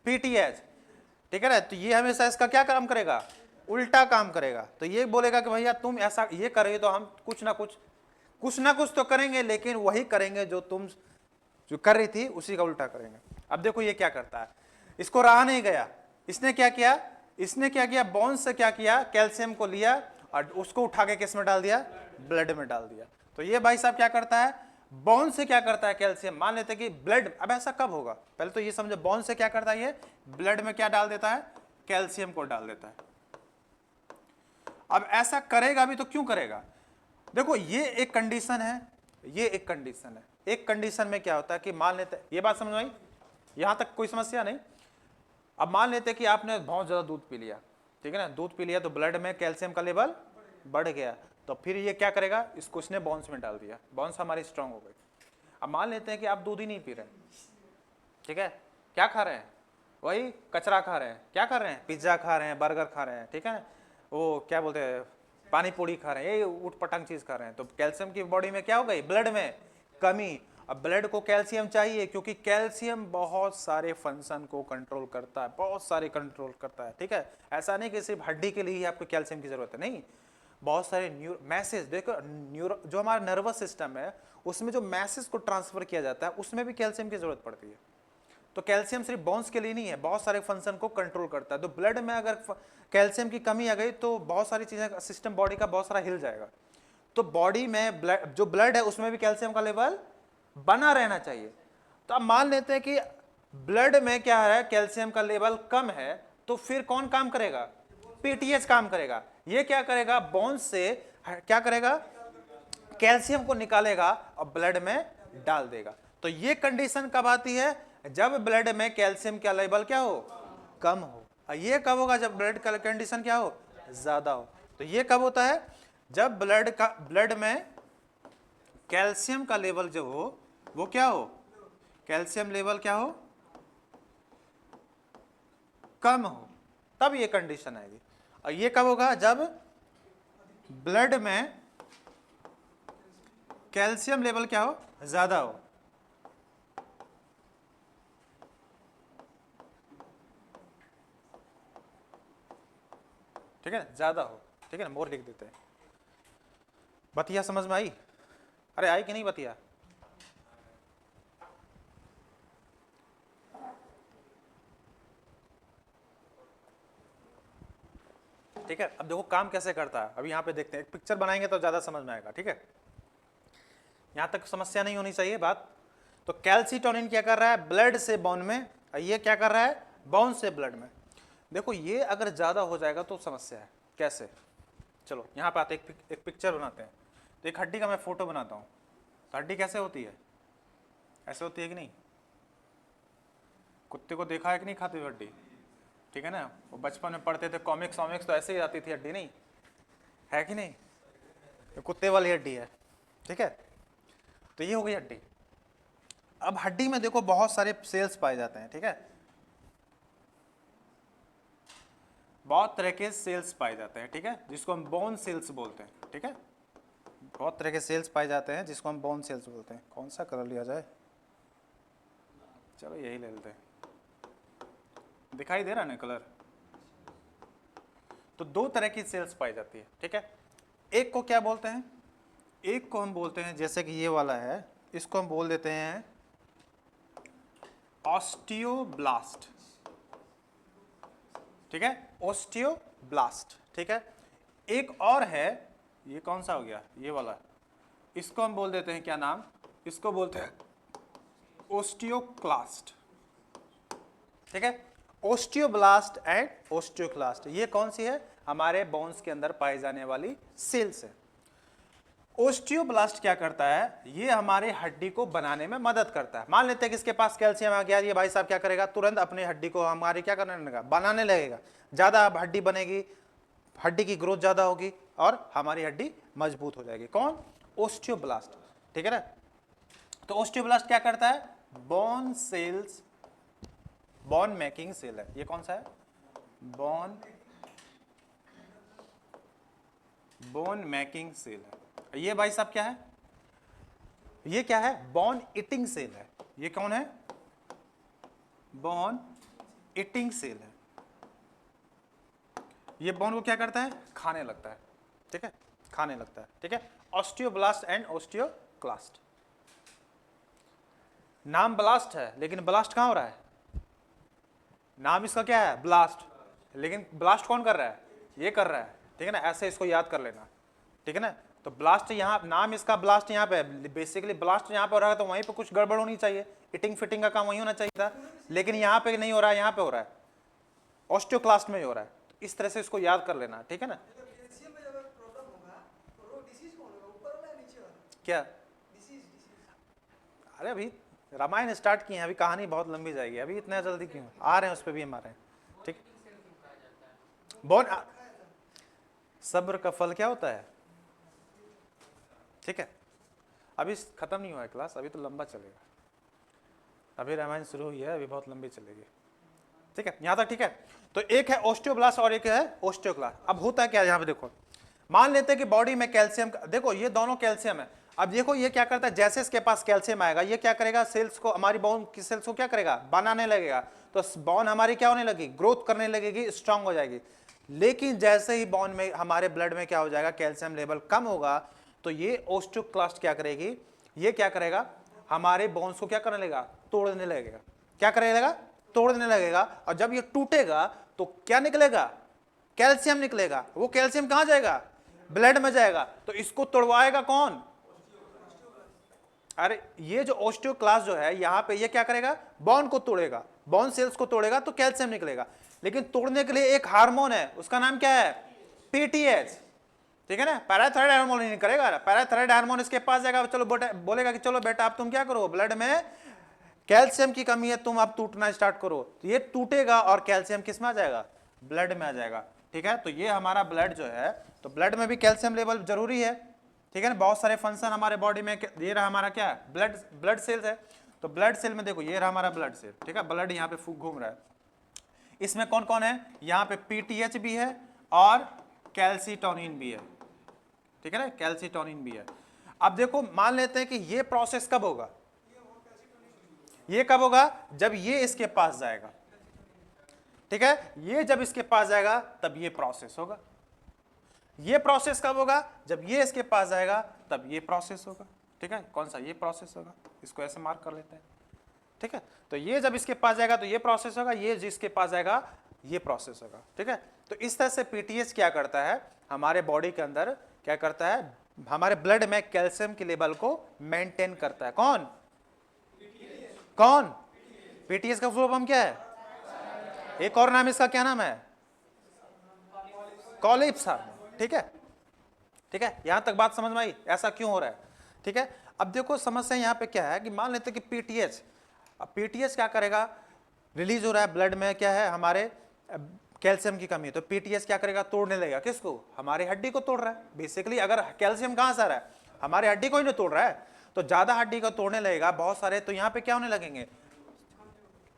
पीटीएच। ठीक है ना, तो ये हमेशा इसका क्या काम करेगा, उल्टा काम करेगा। तो ये बोलेगा कि भैया तुम ऐसा ये कर रहे हो तो हम कुछ ना कुछ तो करेंगे, लेकिन वही करेंगे जो तुम जो कर रही थी उसी का उल्टा करेंगे। अब देखो ये क्या करता है, इसको रहा नहीं गया, इसने क्या किया, बोन्स से क्या किया, कैल्शियम को लिया और उसको उठा के किस में डाल दिया, ब्लड में डाल दिया। तो ये भाई साहब क्या करता है, बोन से क्या करता है, कैल्शियम, मान लेते हैं कि ब्लड, अब ऐसा कब होगा, पहले तो ये समझो, बोन से क्या करता है, ये ब्लड में क्या डाल देता है, कैल्शियम को डाल देता है। अब ऐसा करेगा भी तो क्यों करेगा, देखो ये एक कंडीशन है, ये एक कंडीशन है, एक कंडीशन में क्या होता है कि मान लेते, ये बात समझ आई, यहां तक कोई समस्या नहीं। अब मान लेते कि आपने बहुत ज्यादा दूध पी लिया, ठीक है ना, दूध पी लिया तो ब्लड में कैल्शियम का लेवल बढ़ गया, तो फिर ये क्या करेगा, इसको इसने बोन्स में डाल दिया, बोन्स हमारी स्ट्रांग हो गई। अब मान लेते हैं कि आप दूध ही नहीं पी रहे, ठीक है, क्या खा रहे हैं, वही कचरा खा रहे हैं, क्या कर रहे हैं, पिज्जा खा रहे हैं, बर्गर खा रहे हैं, ठीक है ना, वो क्या बोलते हैं, पानी पूड़ी खा रहे हैं, ये उठ पटांग चीज खा रहे हैं, तो कैल्शियम की बॉडी में क्या हो गई, ब्लड में कमी। अब ब्लड को कैल्शियम चाहिए, क्योंकि कैल्शियम बहुत सारे फंक्शन को कंट्रोल करता है, बहुत सारे कंट्रोल करता है। ठीक है, ऐसा नहीं कि सिर्फ हड्डी के लिए ही आपको कैल्शियम की जरूरत है, नहीं, बहुत सारे मैसेज, देखो न्यूरो, जो हमारा नर्वस सिस्टम है उसमें जो मैसेज को ट्रांसफर किया जाता है उसमें भी कैल्शियम की जरूरत पड़ती है। तो कैल्शियम सिर्फ बोन्स के लिए नहीं है, बहुत सारे फंक्शन को कंट्रोल करता है। तो ब्लड में अगर कैल्शियम की कमी आ गई तो बहुत सारी चीजें, सिस्टम बॉडी का बहुत सारा हिल जाएगा। तो बॉडी में जो ब्लड है उसमें भी कैल्शियम का लेवल बना रहना चाहिए। तो अब मान लेते हैं कि ब्लड में क्या है, कैल्शियम का लेवल कम है, तो फिर कौन काम करेगा, पीटीएच काम करेगा। ये क्या करेगा, बोन्स से क्या करेगा, कैल्शियम को निकालेगा और ब्लड में डाल देगा। तो ये कंडीशन कब आती है, जब ब्लड में कैल्शियम का लेवल क्या हो, कम हो। और ये कब होगा, जब ब्लड का कंडीशन क्या हो, ज्यादा हो। तो ये कब होता है, जब ब्लड में कैल्शियम का लेवल जो हो वो क्या हो, कैल्शियम लेवल क्या हो, कम हो, तब ये कंडीशन आएगी। और ये कब होगा, जब ब्लड में कैल्शियम लेवल क्या हो, ज्यादा हो। ठीक है, ज्यादा हो, ठीक है ना, मोर लिख देते हैं। बतिया समझ में आई, अरे आई कि नहीं बतिया, ठीक है। अब देखो काम कैसे करता है, अभी यहाँ पे देखते हैं, एक पिक्चर बनाएंगे तो ज्यादा समझ में आएगा। ठीक है, यहां तक समस्या नहीं होनी चाहिए बात। तो कैल्सीटोनिन क्या कर रहा है, ब्लड से बोन में, ये क्या कर रहा है, बोन से ब्लड में। देखो ये अगर ज्यादा हो जाएगा तो समस्या है, कैसे, चलो यहाँ पे आते एक पिक्चर बनाते हैं। तो एक हड्डी का मैं फोटो बनाता हूँ, तो हड्डी कैसे होती है, ऐसे होती है कि नहीं, कुत्ते को देखा है कि नहीं खाते हुए हड्डी, ठीक है ना, वो बचपन में पढ़ते थे कॉमिक्स वॉमिक्स, तो ऐसे ही आती थी हड्डी, नहीं है कि नहीं, तो कुत्ते वाली हड्डी है। ठीक है, तो ये हो गई हड्डी। अब हड्डी में देखो बहुत सारे सेल्स पाए जाते हैं, ठीक है, बहुत तरह के सेल्स पाए जाते हैं, ठीक है, जिसको हम बोन सेल्स बोलते हैं। ठीक है, बहुत तरह के सेल्स पाए जाते हैं जिसको हम बोन सेल्स बोलते हैं। कौन सा कलर लिया जाए, चलो यही ले लेते हैं, दिखाई दे रहा है ना कलर। तो दो तरह की सेल्स पाई जाती है, ठीक है। एक को क्या बोलते हैं, एक को हम बोलते हैं जैसे कि ये वाला है, इसको हम बोल देते हैं ऑस्टियोब्लास्ट, ठीक है, ऑस्टियोब्लास्ट, ठीक है। एक और है, ये कौन सा हो गया, ये वाला, इसको हम बोल देते हैं क्या नाम, इसको बोलते हैं ओस्टियोक्लास्ट, ठीक है। ओस्टियोब्लास्ट एंड ओस्टियोक्लास्ट, ये कौन सी है, हमारे बोन्स के अंदर पाई जाने वाली सेल्स है। ओस्टियोब्लास्ट क्या करता है, ये हमारे हड्डी को बनाने में मदद करता है। मान लेते हैं कि इसके पास कैल्शियम आ गया, ये भाई साहब क्या करेगा, तुरंत अपनी हड्डी को हमारी क्या करने लगेगा, बनाने लगेगा, ज्यादा हड्डी बनेगी, हड्डी की ग्रोथ ज्यादा होगी और हमारी हड्डी मजबूत हो जाएगी। कौन, ओस्टियोब्लास्ट, ठीक है ना। तो ओस्टियोब्लास्ट क्या करता है, bone cells, bone making cell है। ये कौन सा है, बोन मेकिंग सेल है। ये भाई साहब क्या है, ये क्या है, बोन ईटिंग सेल है। ये कौन है, बोन ईटिंग सेल है। ये बोन को क्या करता है, खाने लगता है, ठीक है, खाने लगता है, ठीक है। ऑस्टियोब्लास्ट एंड ओस्टियोक्लास्ट, नाम ब्लास्ट है लेकिन ब्लास्ट कहां हो रहा है, नाम इसका क्या है, ब्लास्ट, लेकिन ब्लास्ट कौन कर रहा है, ये कर रहा है, ठीक है ना। ऐसे इसको याद कर लेना, ठीक है ना। तो ब्लास्ट यहाँ, नाम इसका ब्लास्ट यहाँ पे, बेसिकली ब्लास्ट यहाँ पे हो रहा है, तो वहीं पे कुछ गड़बड़ होनी चाहिए, इटिंग फिटिंग का काम वहीं होना चाहिए था, लेकिन यहाँ पे नहीं हो रहा है, यहाँ पे हो रहा है, ऑस्टियोक्लास्ट में ही हो रहा है। तो इस तरह से इसको याद कर लेना, ठीक है ना। क्या, अरे अभी रामायण स्टार्ट किए हैं, अभी कहानी बहुत लंबी जाएगी, अभी इतना जल्दी क्यों आ रहे हैं, उस पर भी हम आ रहे हैं, ठीक। बोन, सब्र का फल क्या होता है, ठीक है। अभी खत्म नहीं हुआ है क्लास, अभी तो लंबा चलेगा, अभी रामायण शुरू हुई है, अभी बहुत लंबी चलेगी, ठीक है, यहां तक ठीक है। तो एक है ओस्टियोब्लास्ट और एक है ओस्टियोक्लास्ट। अब होता है क्या, यहां पे देखो, मान लेते हैं कि बॉडी में कैल्शियम, देखो ये दोनों कैल्शियम है। अब देखो ये क्या करता है, जैसे इसके पास कैल्शियम आएगा, ये क्या करेगा, सेल्स को, हमारी बोन की सेल्स को क्या करेगा, बनाने लगेगा। तो बोन हमारी क्या होने लगी, ग्रोथ करने लगेगी, स्ट्रांग हो जाएगी। लेकिन जैसे ही बोन में, हमारे ब्लड में क्या हो जाएगा, कैल्शियम लेवल कम होगा, तो ये ओस्टियोक्लास्ट क्या करेगी, ये क्या करेगा, हमारे बोन्स को क्या करने लगेगा, तोड़ने लगेगा। क्या करने लगेगा, तोड़ने लगेगा। और जब ये टूटेगा तो क्या निकलेगा, कैल्शियम निकलेगा। वो कैल्शियम कहां जाएगा, ब्लड में जाएगा। तो इसको तोड़वाएगा कौन, अरे ये जो ओस्टियोक्लास्ट जो है, यहां पे ये क्या करेगा, बोन को तोड़ेगा, बोन सेल्स को तोड़ेगा, तो कैल्शियम निकलेगा। लेकिन तोड़ने के लिए एक हार्मोन है, उसका नाम क्या है, पीटीएच, ठीक है ना। पैराथायराइड हार्मोन नहीं करेगा, पैराथायराइड हार्मोन इसके पास जाएगा, चलो बेटा, बोलेगा कि चलो बेटा आप तुम क्या करो, ब्लड में कैल्शियम की कमी है, तुम अब टूटना स्टार्ट करो। तो ये टूटेगा और कैल्शियम किस में आ जाएगा, ब्लड में आ जाएगा, ठीक है। तो ये हमारा ब्लड जो है, तो ब्लड में भी कैल्शियम लेवल जरूरी है, ठीक है ना। बहुत सारे फंक्शन हमारे बॉडी में, ये रहा हमारा क्या है, ब्लड सेल्स है। तो ब्लड सेल में देखो, ये रहा हमारा ब्लड सेल, ठीक है, ब्लड यहाँ पे घूम रहा है। इसमें कौन कौन है, यहाँ पे पीटीएच भी है और कैल्सिटोनिन भी है, ठीक है ना, कैल्सिटोनिन भी है। अब देखो, मान लेते हैं कि ये प्रोसेस कब होगा, ये कब होगा, जब ये इसके पास जाएगा, ठीक है। ये जब इसके पास जाएगा तब ये प्रोसेस होगा। ये प्रोसेस कब होगा, जब ये इसके पास जाएगा तब ये प्रोसेस होगा, ठीक है। कौन सा, ये प्रोसेस होगा, इसको ऐसे मार्क कर लेते हैं, ठीक है। तो ये जब इसके पास जाएगा तो ये प्रोसेस होगा, ये जिसके पास जाएगा ये प्रोसेस होगा, ठीक है। तो इस तरह से पीटीएच क्या करता है, हमारे बॉडी के अंदर क्या करता है, हमारे ब्लड में कैल्शियम के लेवल को मेंटेन करता है। कौन, कौन, पीटीएच का फुल फॉर्म क्या है, एक और नाम इसका क्या नाम है, कॉलिप्स हार्मोन, ठीक है, ठीक है। यहां तक बात समझ में आई, ऐसा क्यों हो रहा है, ठीक है। अब देखो समस्या यहां पे क्या है कि मान लेते हैं कि पीटीएच, अब पीटीएच क्या करेगा, रिलीज हो रहा है ब्लड में, क्या है, हमारे कैल्शियम की कमी है, तो पीटीएच क्या करेगा, तोड़ने लगेगा, किसको, हमारी हड्डी को तोड़ रहा है। बेसिकली अगर कैल्शियम कहां से आ रहा है, हमारी हड्डी को ही नहीं तोड़ रहा है, तो ज्यादा हड्डी को तोड़ने लगेगा बहुत सारे, तो यहाँ पे क्या होने लगेंगे,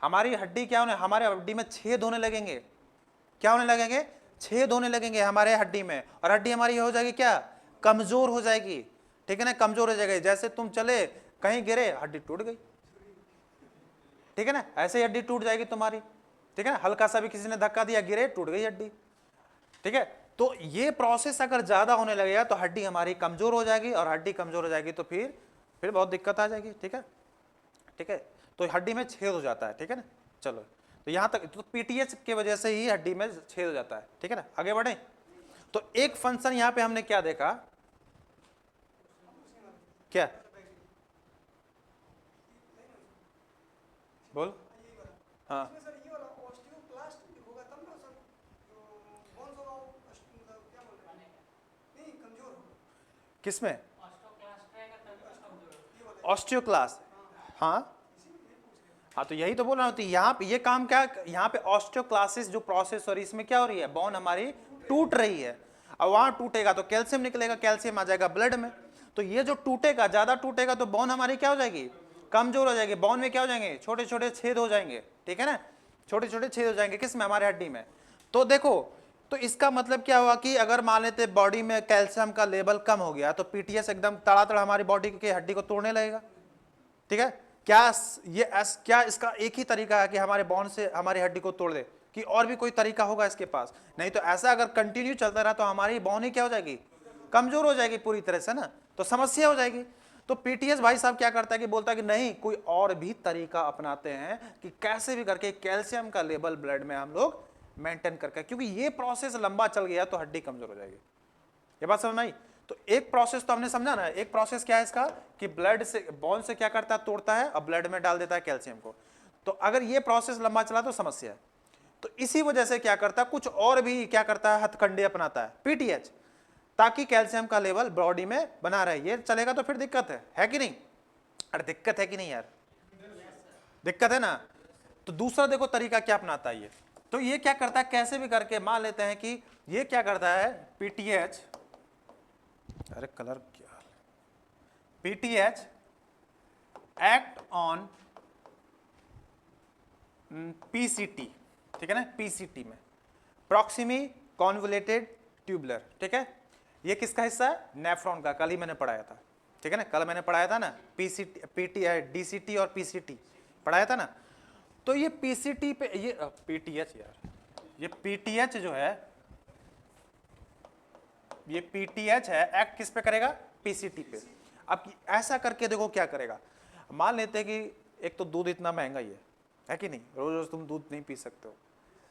हमारी हड्डी क्या होने, हमारे हड्डी में छेद होने लगेंगे, क्या होने लगेंगे, छेद होने लगेंगे हमारे हड्डी में, और हड्डी हमारी हो जाएगी क्या, कमजोर हो जाएगी, ठीक है ना, कमजोर हो जाएगी। जैसे तुम चले कहीं गिरे, हड्डी टूट गई, ठीक है ना, ऐसे ही हड्डी टूट जाएगी तुम्हारी, ठीक है ना, हल्का सा भी किसी ने धक्का दिया, गिरे, टूट गई हड्डी, ठीक है। तो ये प्रोसेस अगर ज्यादा होने लगेगा तो हड्डी हमारी कमजोर हो जाएगी, और हड्डी कमजोर हो जाएगी तो फिर बहुत दिक्कत आ जाएगी, ठीक है, ठीक है। तो हड्डी में छेद हो जाता है, ठीक है ना। चलो, तो यहां तक तो पीटीएच की वजह से ही हड्डी में छेद हो जाता है, ठीक है ना। आगे बढ़े, तो एक फंक्शन यहां पे हमने क्या देखा, क्या बोल, हाँ किसमें, ऑस्टियोक्लास्ट, हाँ हाँ, तो यही तो बोल रहा हूँ। तो यहाँ पे ये काम क्या, यहाँ पे ऑस्टियोक्लासिस जो प्रोसेस हो रही है, इसमें क्या हो रही है, बोन हमारी टूट रही है। अब वहां टूटेगा तो कैल्शियम निकलेगा, कैल्शियम आ जाएगा ब्लड में। तो ये जो टूटेगा, ज्यादा टूटेगा तो बोन हमारी क्या हो जाएगी, कमजोर हो जाएगी। बोन में क्या हो जाएंगे, छोटे छोटे छेद हो जाएंगे, ठीक है ना, छोटे छोटे छेद हो जाएंगे, किस में, हमारे हड्डी में। तो देखो, तो इसका मतलब क्या हुआ कि अगर मान लेते बॉडी में कैल्शियम का लेवल कम हो गया तो पीटीएस एकदम तड़ातड़ हमारी बॉडी की हड्डी को तोड़ने लगेगा, ठीक है। क्या इसका एक ही तरीका है कि हमारे बोन से हमारी हड्डी को तोड़ दे, कि और भी कोई तरीका होगा इसके पास? नहीं। तो ऐसा अगर कंटिन्यू चलता रहा तो हमारी बोन ही क्या हो जाएगी, कमजोर हो जाएगी पूरी तरह से ना, तो समस्या हो जाएगी। तो पीटीएस भाई साहब क्या करता है कि बोलता है कि नहीं, कोई और भी तरीका अपनाते हैं कि कैसे भी करके कैल्शियम का लेवल ब्लड में हम लोग मेंटेन करके, क्योंकि ये प्रोसेस लंबा चल गया तो हड्डी कमजोर हो जाएगी। ये बात समझ में आई? तो एक प्रोसेस तो हमने समझा ना, एक प्रोसेस क्या है इसका कि ब्लड से, बोन से क्या करता है, तोड़ता है और ब्लड में डाल देता है कैल्शियम को। तो अगर ये प्रोसेस लंबा चला तो समस्या है। तो इसी वजह से क्या करता है, कुछ और भी क्या करता है, हथकंडे अपनाता है पीटीएच, ताकि कैल्शियम का लेवल बॉडी में बना रहे। ये चलेगा तो फिर दिक्कत है कि नहीं? अरे दिक्कत है कि नहीं यार, दिक्कत है ना। तो दूसरा देखो तरीका क्या अपनाता है ये, तो ये क्या करता है, कैसे भी करके मान लेते हैं कि ये क्या करता है पीटीएच, अरे कलर क्या, पीटीएच एक्ट ऑन पीसीटी, ठीक है ना, पीसीटी में प्रॉक्सिमी कॉन्वोल्यूटेड ट्यूबुलर, ठीक है। ये किसका हिस्सा है, नेफ्रॉन का, कल ही मैंने पढ़ाया था, ठीक है ना, कल मैंने पढ़ाया था ना, पीसीटी, डीसीटी और पीसीटी पढ़ाया था ना। तो ये पीसीटी पे, ये पीटीएच यार, ये पीटीएच जो है, ये पीटीएच है, एक्ट किस पे करेगा, पीसीटी पे। अब ऐसा करके देखो क्या करेगा, मान लेते हैं कि एक तो दूध इतना महंगा ही है कि नहीं, रोज रोज तुम दूध नहीं पी सकते हो,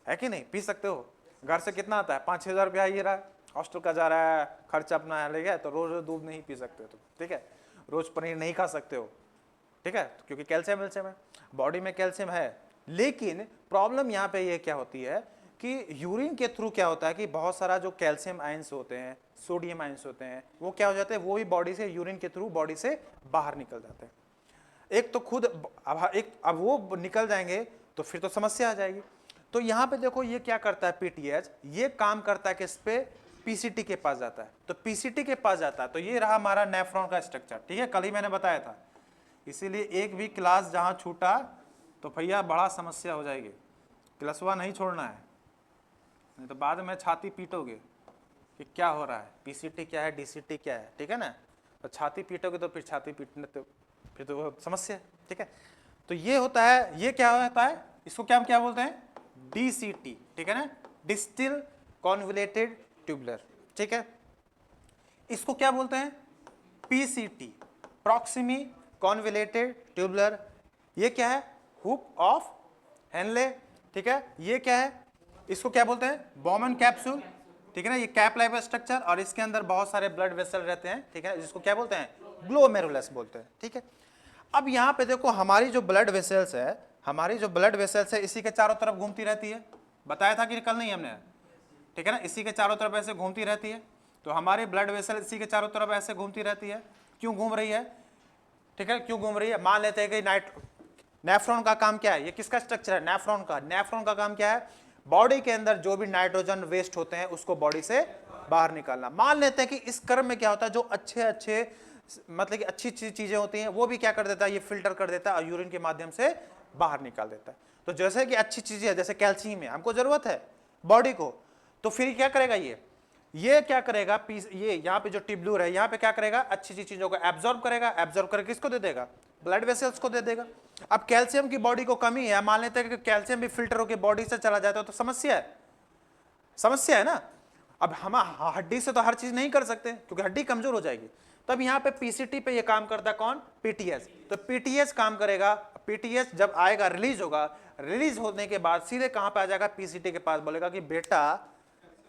है कि नहीं, पी सकते हो, घर से कितना आता है, 5-6 हज़ार रुपया ये रहा, हॉस्टल का जा रहा है, खर्चा अपना ले गया, तो रोज रोज दूध नहीं पी सकते तुम, ठीक है। रोज पनीर नहीं खा सकते हो, ठीक है, क्योंकि कैल्शियम है, बॉडी में कैल्शियम है। लेकिन प्रॉब्लम यहाँ पे ये क्या होती है कि यूरिन के थ्रू क्या होता है कि बहुत सारा जो कैल्शियम आयंस होते हैं, सोडियम आयंस होते हैं, वो क्या हो जाते हैं, वो भी बॉडी से, यूरिन के थ्रू बॉडी से बाहर निकल जाते हैं। एक तो खुद अब वो निकल जाएंगे तो फिर तो समस्या आ जाएगी। तो यहाँ पे देखो ये क्या करता है पीटीएच, ये काम करता है किस पे, पीसीटी के पास जाता है। तो पीसीटी के पास जाता है तो ये रहा हमारा नेफ्रॉन का स्ट्रक्चर, ठीक है, कल ही मैंने बताया था। इसीलिए एक भी क्लास जहाँ छूटा तो भैया बड़ा समस्या हो जाएगी, क्लासवा नहीं छोड़ना है, नहीं तो बाद में छाती पीटोगे कि क्या हो रहा है, पीसीटी क्या है, डीसीटी क्या है, ठीक है ना। तो छाती पीटोगे तो फिर छाती पीटने तो फिर तो समस्या है, ठीक है। तो ये होता है, ये क्या होता है, इसको क्या बोलते हैं, डीसीटी, ठीक है ना, डिस्टिल कॉन्वोल्यूटेड ट्यूबुलर, ठीक है। इसको क्या बोलते हैं, पीसीटी, प्रॉक्सिमी कॉन्वोल्यूटेड ट्यूबुलर। ये क्या है, हुक ऑफ हेनले, ठीक है। ये क्या है, इसको क्या बोलते हैं, बॉमन कैप्सूल, ठीक है ना, ये कैप लाइक स्ट्रक्चर, और इसके अंदर बहुत सारे ब्लड वेसल रहते हैं, ठीक है, जिसको क्या बोलते हैं, ग्लोमेरुलस बोलते हैं, ठीक है। अब यहाँ पे देखो हमारी जो ब्लड वेसल्स है, हमारी जो ब्लड वेसल्स है इसी के चारों तरफ घूमती रहती है, बताया था कि कल नहीं हमने, ठीक है ना, इसी के चारों तरफ ऐसे घूमती रहती है। तो हमारी ब्लड वेसल इसी के चारों तरफ ऐसे घूमती रहती है, क्यों घूम रही है, ठीक है, क्यों घूम रही है, मान लेते हैं कि नेफ्रॉन का काम क्या है, ये किसका स्ट्रक्चर है, नेफ्रॉन का। नेफ्रॉन का काम क्या है, बॉडी के अंदर जो भी नाइट्रोजन वेस्ट होते हैं उसको बॉडी से बाहर निकालना। मान लेते हैं कि इस क्रम में क्या होता है, जो अच्छे मतलब कि अच्छी चीजें होती हैं वो भी क्या कर देता है, ये फिल्टर कर देता है और यूरिन के माध्यम से बाहर निकाल देता है। तो जैसे कि अच्छी चीजें है, जैसे कैल्शियम है, हमको जरूरत है बॉडी को, तो फिर क्या करेगा, ये ये क्या करेगा, ये यहाँ पे जो ट्यूब्यूल है यहाँ पे क्या करेगा, अच्छी अच्छी चीजों को एब्जॉर्ब करेगा, एब्जॉर्ब करके किसको दे देगा, ब्लड वेसल्स को दे देगा। अब कैल्शियम की बॉडी को कमी है, मान लेते हैं कि कैल्शियम भी फिल्टर होकर बॉडी से चला जाता है तो समस्या है, समस्या है ना। अब हम हड्डी से तो हर चीज नहीं कर सकते क्योंकि हड्डी कमजोर हो जाएगी। तब यहाँ पे पीसीटी पे ये काम करता है कौन, पीटीएस। तो पीटीएस काम करेगा, पीटीएस जब आएगा रिलीज होगा, रिलीज होने के बाद सीधे कहां पे आ जाएगा, पीसीटी के पास, बोलेगा कि बेटा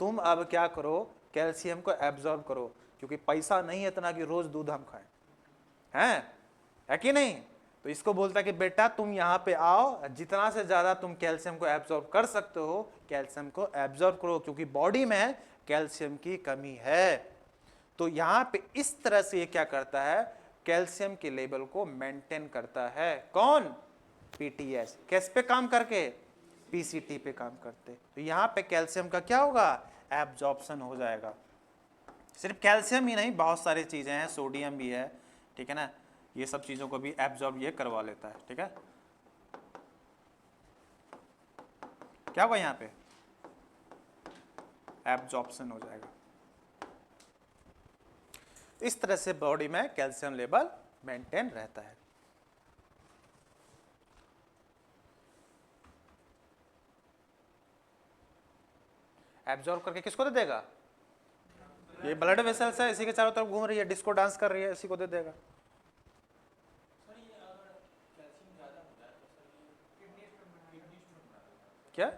तुम अब क्या करो, कैल्शियम को एब्जॉर्ब करो, क्योंकि पैसा नहीं है इतना कि रोज दूध हम खाएं, है कि नहीं। तो इसको बोलता है कि बेटा तुम यहाँ पे आओ, जितना से ज्यादा तुम कैल्शियम को एब्जॉर्ब कर सकते हो कैल्शियम को एब्जॉर्ब करो, क्योंकि बॉडी में कैल्शियम की कमी है। तो यहाँ पे इस तरह से ये क्या करता है, कैल्शियम के लेवल को मेंटेन करता है, कौन, पीटीएस। किस पे काम करके, पीसीटी पे काम करते। तो यहाँ पे कैल्शियम का क्या होगा, एब्जॉर्प्शन हो जाएगा। सिर्फ कैल्शियम ही नहीं, बहुत सारी चीजें हैं, सोडियम भी है, ठीक है ना, ये सब चीजों को भी एब्जॉर्ब ये करवा लेता है, ठीक है। क्या हुआ यहाँ पे, एब्जॉर्प्शन हो जाएगा। इस तरह से बॉडी में कैल्शियम लेवल मेंटेन रहता है। एब्जॉर्ब करके किसको दे देगा, ये ब्लड वेसल्स है, इसी के चारों तरफ घूम रही है, डिस्को डांस कर रही है, इसी को दे देगा। क्या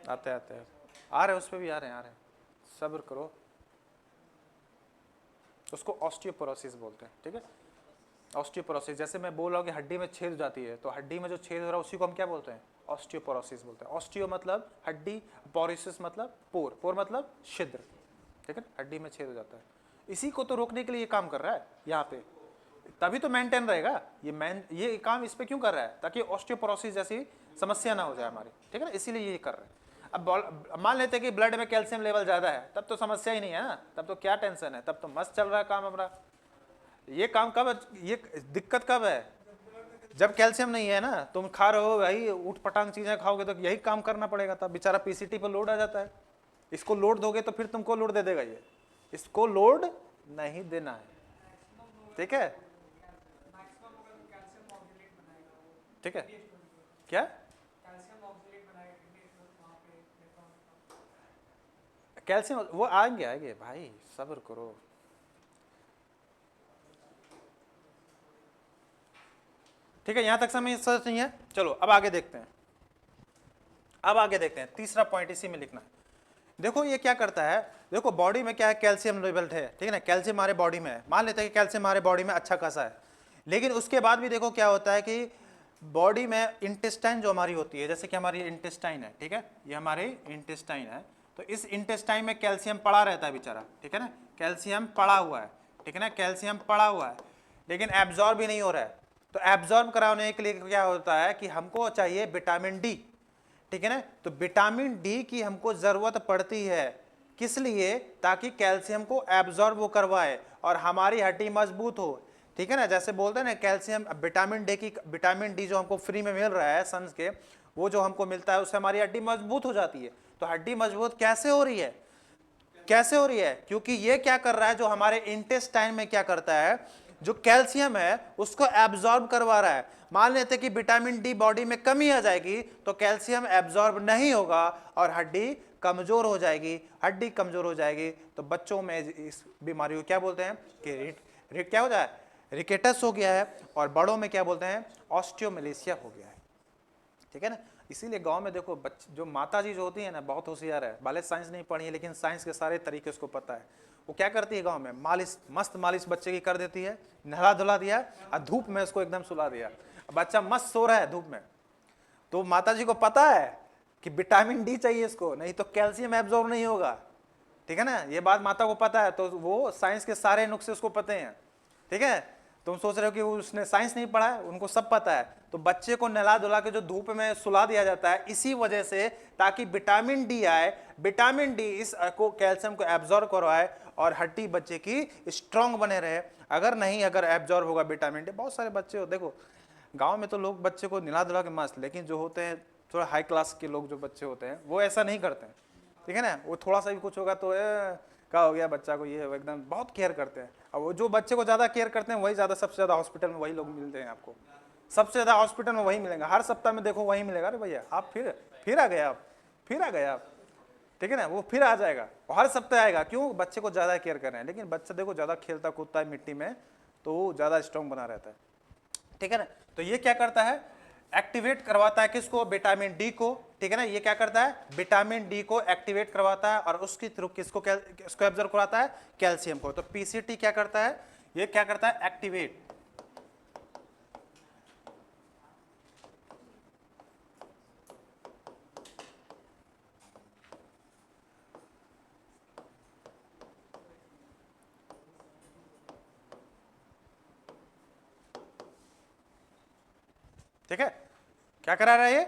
आते आते हैं, आ रहे, उस पर भी आ रहे हैं, सब्र करो। उसको ऑस्टियोपोरोसिस बोलते हैं, ठीक है। ऑस्टियोपोरोसिस, जैसे मैं बोल रहा हूँ कि हड्डी में छेद जाती है, तो हड्डी में जो छेद हो रहा है उसी को हम क्या बोलते हैं, ऑस्टियोपोरोसिस बोलते हैं। ऑस्टियो मतलब हड्डी, पोरोसिस मतलब पोर, पोर मतलब छिद्र, ठीक है, हड्डी में छेद हो जाता है। इसी को तो रोकने के लिए ये काम कर रहा है यहाँ पे, तभी तो मेंटेन रहेगा। ये काम इस पे क्यों कर रहा है, ताकि ऑस्टियोपोरोसिस जैसी समस्या ना हो जाए हमारी, ठीक है ना, इसीलिए ये कर रहे हैं। अब मान लेते हैं कि ब्लड में कैल्शियम लेवल ज्यादा है, तब तो समस्या ही नहीं है ना, तब तो क्या टेंशन है, तब तो मस्त चल रहा है काम हमारा। ये काम कब, ये दिक्कत कब है, जब कैल्शियम नहीं है ना, तुम खा रहे हो भाई उठ पटांग चीजें खाओगे तो यही काम करना पड़ेगा, तब बेचारा पीसीटी पर लोड आ जाता है। इसको लोड दोगे तो फिर तुमको लोड दे देगा, ये इसको लोड नहीं देना है, ठीक है, ठीक है। क्या कैल्शियम, वो आएंगे आएंगे भाई, सब्र करो। ठीक है, यहां तक समझ नहीं है, चलो अब आगे देखते हैं। अब आगे देखते हैं, तीसरा पॉइंट इसी में लिखना है। देखो ये क्या करता है, देखो बॉडी में क्या है, कैल्शियम लेवल है, ठीक है ना, कैल्शियम हमारे बॉडी में है, मान लेते हैं कि कैल्शियम हमारे बॉडी में अच्छा खासा है, लेकिन उसके बाद भी देखो क्या होता है कि बॉडी में इंटेस्टाइन जो हमारी होती है, जैसे कि हमारी इंटेस्टाइन है, ठीक है, ये हमारी इंटेस्टाइन है, तो इस इंटेस्टाइन में कैल्शियम पड़ा रहता है बेचारा, ठीक है ना, कैल्शियम पड़ा हुआ है, ठीक है ना, कैल्शियम पड़ा हुआ है, लेकिन एब्जॉर्ब भी नहीं हो रहा है। तो एब्जॉर्ब कराने के लिए क्या होता है कि हमको चाहिए विटामिन डी, ठीक है ना, तो विटामिन डी की हमको जरूरत पड़ती है, किस लिए, ताकि कैल्शियम को एब्जॉर्ब वो करवाए और हमारी हड्डी मजबूत हो, ठीक है ना। जैसे बोलते हैं ना कैल्शियम, विटामिन डी जो हमको फ्री में मिल रहा है सन्स के, वो जो हमको मिलता है उससे हमारी हड्डी मजबूत हो जाती है। तो हड्डी मजबूत कैसे हो रही है, कैसे हो रही है, क्योंकि ये क्या कर रहा है, जो हमारे इंटेस्टाइन में क्या करता है, जो कैल्शियम है उसको एब्जॉर्ब करवा रहा है। मान लेते कि विटामिन डी बॉडी में कमी आ जाएगी तो कैल्शियम एब्जॉर्ब नहीं होगा और हड्डी कमजोर हो जाएगी, हड्डी कमजोर हो जाएगी तो बच्चों में इस बीमारी को क्या बोलते हैं कि क्या हो जाए, रिकेटस हो गया है, और बड़ों में क्या बोलते हैं, ऑस्टियोमेलेशिया हो गया है, ठीक है ना। इसीलिए गांव में देखो बच्चे, जो माता जी जो होती है ना, बहुत होशियार है, भले साइंस नहीं पढ़ी है लेकिन साइंस के सारे तरीके उसको पता है। वो क्या करती है गांव में, मालिश, मस्त मालिश बच्चे की कर देती है, नहला धुला दिया और धूप में उसको एकदम सुला दिया, बच्चा मस्त सो रहा है धूप में, तो माता जी को पता है कि विटामिन डी चाहिए इसको, नहीं तो कैल्शियम एब्जॉर्ब नहीं होगा, ठीक है ना, ये बात माता को पता है, तो वो साइंस के सारे नुस्खे उसको पते हैं, ठीक है। तुम सोच रहे हो कि उसने साइंस नहीं पढ़ा है, उनको सब पता है। तो बच्चे को नहला धुला के जो धूप में सुला दिया जाता है इसी वजह से, ताकि विटामिन डी आए, विटामिन डी इस को कैल्शियम को एब्जॉर्ब करवाए और हड्डी बच्चे की स्ट्रांग बने रहे। अगर नहीं, अगर एब्जॉर्ब होगा विटामिन डी, बहुत सारे बच्चे हो, देखो गाँव में तो लोग बच्चे को नहला धुला के मस्त, लेकिन जो होते हैं थोड़ा हाई क्लास के लोग, जो बच्चे होते हैं वो ऐसा नहीं करते हैं, ठीक है ना, वो थोड़ा सा भी कुछ होगा तो क्या हो गया बच्चा को, ये एकदम बहुत केयर करते हैं। अब वो जो बच्चे को ज़्यादा केयर करते हैं वही ज़्यादा, सबसे ज़्यादा हॉस्पिटल में वही लोग मिलते हैं आपको, सबसे ज़्यादा हॉस्पिटल में वही मिलेंगे, हर सप्ताह में देखो वही मिलेगा। अरे भैया आप फिर आ गए, आप फिर आ गए आप, ठीक है ना, वो फिर आ जाएगा और हर सप्ताह आएगा। क्यों? बच्चे को ज़्यादा केयर कर रहे हैं। लेकिन बच्चा देखो ज़्यादा खेलता कूदता है मिट्टी में तो वो ज़्यादा स्ट्रॉन्ग बना रहता है, ठीक है ना। तो ये क्या करता है, एक्टिवेट करवाता है किसको, विटामिन डी को, ठीक है ना। ये क्या करता है, विटामिन डी को एक्टिवेट करवाता है और उसके थ्रू किसको एब्जॉर्ब करवाता है, कैल्शियम को। तो पीसीटी क्या करता है, ये क्या करता है, एक्टिवेट, ठीक है। क्या करा रहा है, ये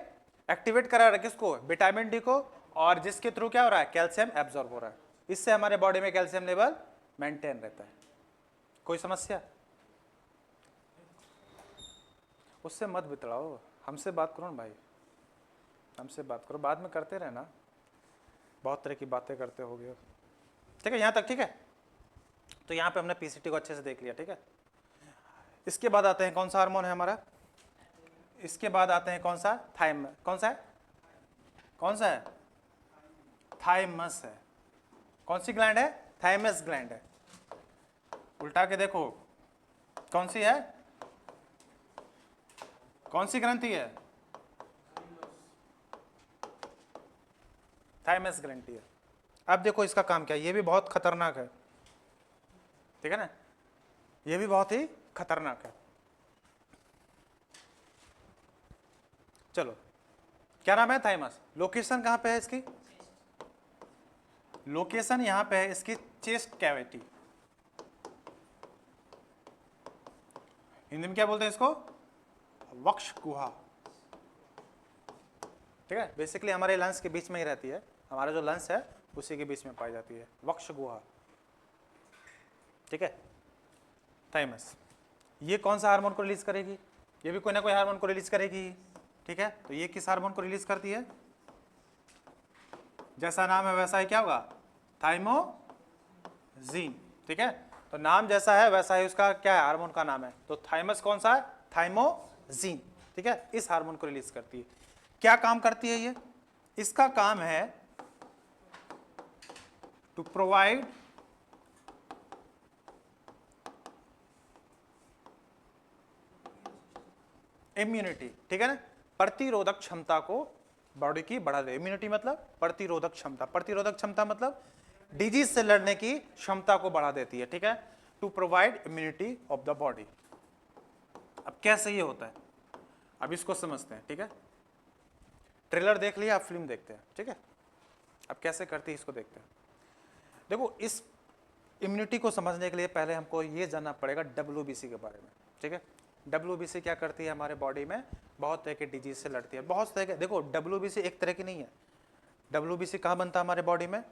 एक्टिवेट करा रहा है किसको, विटामिन डी को, और जिसके थ्रू क्या हो रहा है, कैल्शियम एब्जॉर्ब हो रहा है। इससे हमारे बॉडी में कैल्शियम लेवल मेंटेन रहता है। कोई समस्या? उससे मत बितड़ाओ, हमसे बात करो ना भाई, हमसे बात करो, बाद में करते रहना, बहुत तरह की बातें करते होगे, ठीक है। यहाँ तक ठीक है। तो यहाँ पे हमने पीसीटी को अच्छे से देख लिया, ठीक है। इसके बाद आते हैं कौन सा हार्मोन है हमारा, इसके बाद आते हैं कौन सा, कौन सा है, कौन सा है, थाइमस है। कौन सी ग्लैंड है, थाइमस ग्लैंड है। उल्टा के देखो कौन सी है, कौन सी ग्रंथि है, थाइमस ग्रंथि है। अब देखो इसका काम क्या है, ये भी बहुत खतरनाक है, ठीक है ना, ये भी बहुत ही खतरनाक है। चलो क्या नाम है, थाइमस। लोकेशन कहां पे है इसकी, लोकेशन यहां पे है इसकी चेस्ट कैविटी, हिंदी में क्या बोलते हैं इसको, वक्ष गुहा, ठीक है। बेसिकली हमारे लंग्स के बीच में ही रहती है, हमारा जो लंग्स है उसी के बीच में पाई जाती है, वक्ष गुहा, ठीक है। थाइमस ये कौन सा हार्मोन को रिलीज करेगी, ये भी कोई ना कोई हार्मोन को रिलीज करेगी, ठीक है। तो ये किस हार्मोन को रिलीज करती है, जैसा नाम है वैसा ही क्या होगा, थाइमोजीन, ठीक है। तो नाम जैसा है वैसा ही उसका क्या है, हार्मोन का नाम है। तो थाइमस कौन सा है, थाइमोजीन, ठीक है। इस हार्मोन को रिलीज करती है। क्या काम करती है ये, इसका काम है टू प्रोवाइड इम्यूनिटी, ठीक है ना, प्रतिरोधक क्षमता को बॉडी की बढ़ा दे। इम्यूनिटी मतलब प्रतिरोधक क्षमता, प्रतिरोधक क्षमता मतलब डिजीज से लड़ने की क्षमता को बढ़ा देती है, ठीक है। To provide immunity of the body. अब कैसे ये होता है, अब इसको समझते हैं, ठीक है। ट्रेलर देख लिया, अब फिल्म देखते हैं, ठीक है। अब कैसे करती है इसको देखते हैं। देखो इस इम्यूनिटी को समझने के लिए पहले हमको ये जानना पड़ेगा डब्ल्यूबीसी के बारे में, ठीक है। डब्ल्यूबीसी क्या करती है हमारे बॉडी में, बहुत तरह के डिजीज से लड़ती है, बहुत तरह के। देखो डब्ल्यूबीसी एक तरह की नहीं है, डब्ल्यूबीसी कहाँ बनता है हमारे बॉडी में,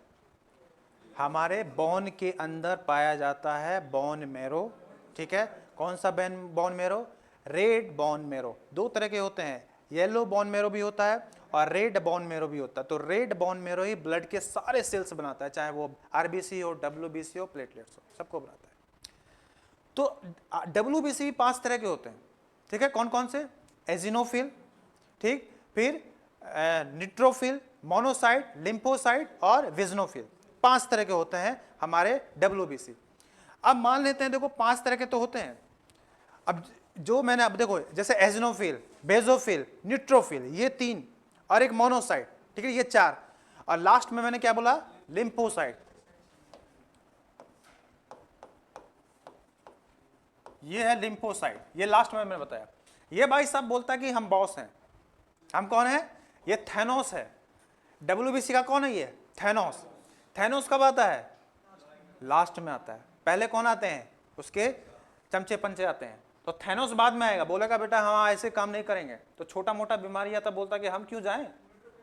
हमारे बोन के अंदर पाया जाता है, बोन मेरो, ठीक है। कौन सा bone marrow, red bone marrow. दो तरह के होते हैं, येलो बोन मेरो भी होता है और रेड बोन मेरो भी होता है। तो रेड बोन मेरो ही ब्लड के सारे सेल्स बनाता है, चाहे वो आरबीसी हो, डब्ल्यूबीसी हो, प्लेटलेट्स हो, सबको बनाता है। तो डब्ल्यूबीसी भी 5 तरह के होते हैं, ठीक है। कौन कौन से, एजिनोफिल, ठीक, फिर निट्रोफिल, मोनोसाइट, लिम्फोसाइट और विजनोफिल, 5 तरह के होते हैं हमारे डब्ल्यूबीसी। अब मान लेते हैं देखो 5 तरह के तो होते हैं। अब जो मैंने, अब देखो जैसे एजिनोफिल, बेजोफिल, निट्रोफिल, ये 3 और एक मोनोसाइट, ठीक है, ये 4, और लास्ट में मैंने क्या बोला, लिम्फोसाइट, ये है लिम्फोसाइट, ये लास्ट में मैंने बताया। ये भाई साहब बोलता है कि हम बॉस हैं, हम कौन है, ये थैनोस है। डब्ल्यूबीसी का कौन है, ये थैनोस। थैनोस कब आता है, लास्ट में आता है, पहले कौन आते हैं, उसके चमचे पंचे आते हैं। तो थैनोस बाद में आएगा, बोलेगा बेटा हम ऐसे काम नहीं करेंगे, तो छोटा मोटा बीमारी आता बोलता कि हम क्यों जाएं,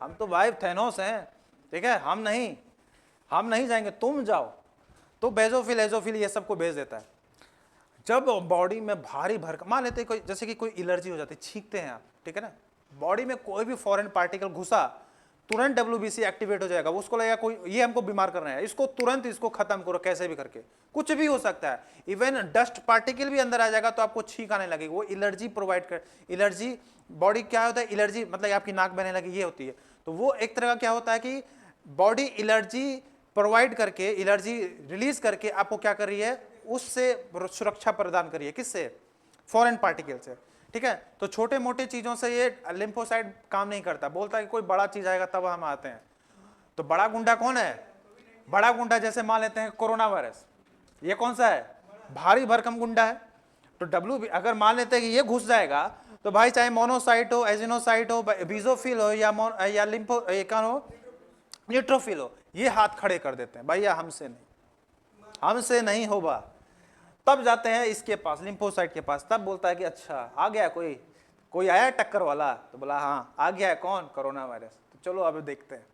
हम तो भाई थैनोस हैं, ठीक है, हम नहीं जाएंगे, तुम जाओ। तो बेजोफिल, एजोफिल ये सबको भेज देता है। जब बॉडी में भारी भरकम, मान लेते कोई, जैसे कि कोई एलर्जी हो जाती है, छींकते हैं आप, ठीक है ना, बॉडी में कोई भी फॉरेन पार्टिकल घुसा तुरंत WBC एक्टिवेट हो जाएगा। उसको लगेगा कोई ये हमको बीमार कर रहा है, इसको तुरंत इसको खत्म करो कैसे भी करके। कुछ भी हो सकता है, इवन डस्ट पार्टिकल भी अंदर आ जाएगा तो आपको छींक आने लगेगी। वो एलर्जी प्रोवाइड कर, एलर्जी बॉडी क्या होता है, एलर्जी मतलब आपकी नाक बहने लगी ये होती है। तो वो एक तरह का क्या होता है कि बॉडी एलर्जी प्रोवाइड करके, एलर्जी रिलीज करके आपको क्या कर रही है, उससे सुरक्षा प्रदान करिए। किससे? फॉरेन पार्टिकल से। ठीक है, तो छोटे मोटे चीजों से ये लिम्फोसाइट काम नहीं करता, बोलता है कि कोई बड़ा चीज आएगा तब हम आते हैं। तो बड़ा गुंडा कौन है? बड़ा गुंडा जैसे मान लेते हैं कोरोना वायरस, ये कौन सा है? भारी भरकम गुंडा है। तो अगर मान लेते हैं कि ये घुस जाएगा तो भाई चाहे मोनोसाइट हो, एजिनोसाइट हो, बीजोफिल हो या लिम्फो न्यूट्रोफिल हो, ये हाथ खड़े कर देते हैं, भैया हमसे नहीं होगा। तब जाते हैं इसके पास, लिम्फोसाइट के पास, तब बोलता है कि अच्छा आ गया कोई आया टक्कर वाला, तो बोला हाँ आ गया है। कौन? Corona virus. तो चलो अब देखते हैं।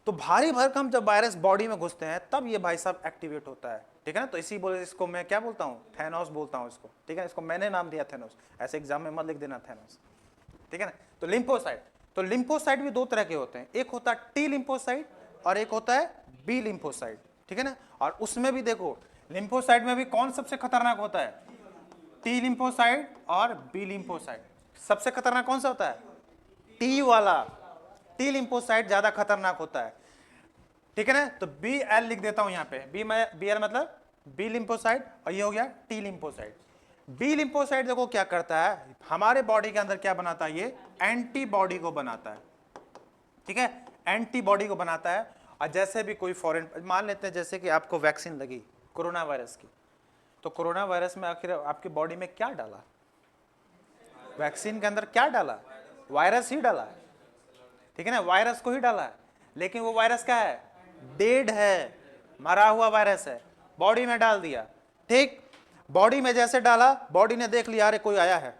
तो भारी भरकम जब वायरस बॉडी में घुसते हैं तब ये भाई साहब एक्टिवेट होता है। ठीक है ना, तो इसी बोले इसको मैं क्या बोलता हूँ, थैनोस बोलता हूँ इसको। ठीक है, इसको मैंने नाम दिया थैनोस, ऐसे एग्जाम में मत लिख देना थैनोस। ठीक है ना, तो लिम्फोसाइट भी दो तरह के होते हैं, एक होता है टी लिम्फोसाइट और एक होता है बी लिम्फोसाइट। ठीक है ना, और उसमें भी देखो लिम्फोसाइट में भी कौन सबसे खतरनाक होता है? टी लिम्फोसाइट और बी लिम्फोसाइट। सबसे खतरनाक कौन सा होता है? टी वाला। टी लिम्फोसाइट ज्यादा खतरनाक होता है। ठीक है ना, तो बी एल लिख देता हूं यहां पे, बी एल मतलब बी लिम्फोसाइट, और ये हो गया टी लिम्फोसाइट। बी लिम्फोसाइट देखो क्या करता है, हमारे बॉडी के अंदर क्या बनाता है, ये एंटीबॉडी को बनाता है। ठीक है, एंटीबॉडी को बनाता है। और जैसे भी कोई फॉरेन, मान लेते हैं जैसे कि आपको वैक्सीन लगी कोरोना वायरस की, तो कोरोना वायरस में आखिर आपकी बॉडी में क्या डाला? वैक्सीन के अंदर क्या डाला? वायरस ही डाला है। ठीक है ना, वायरस को ही डाला है। लेकिन वो वायरस क्या है? डेड है, मरा हुआ वायरस है, बॉडी में डाल दिया। ठीक, बॉडी में जैसे डाला, बॉडी ने देख लिया अरे कोई आया है।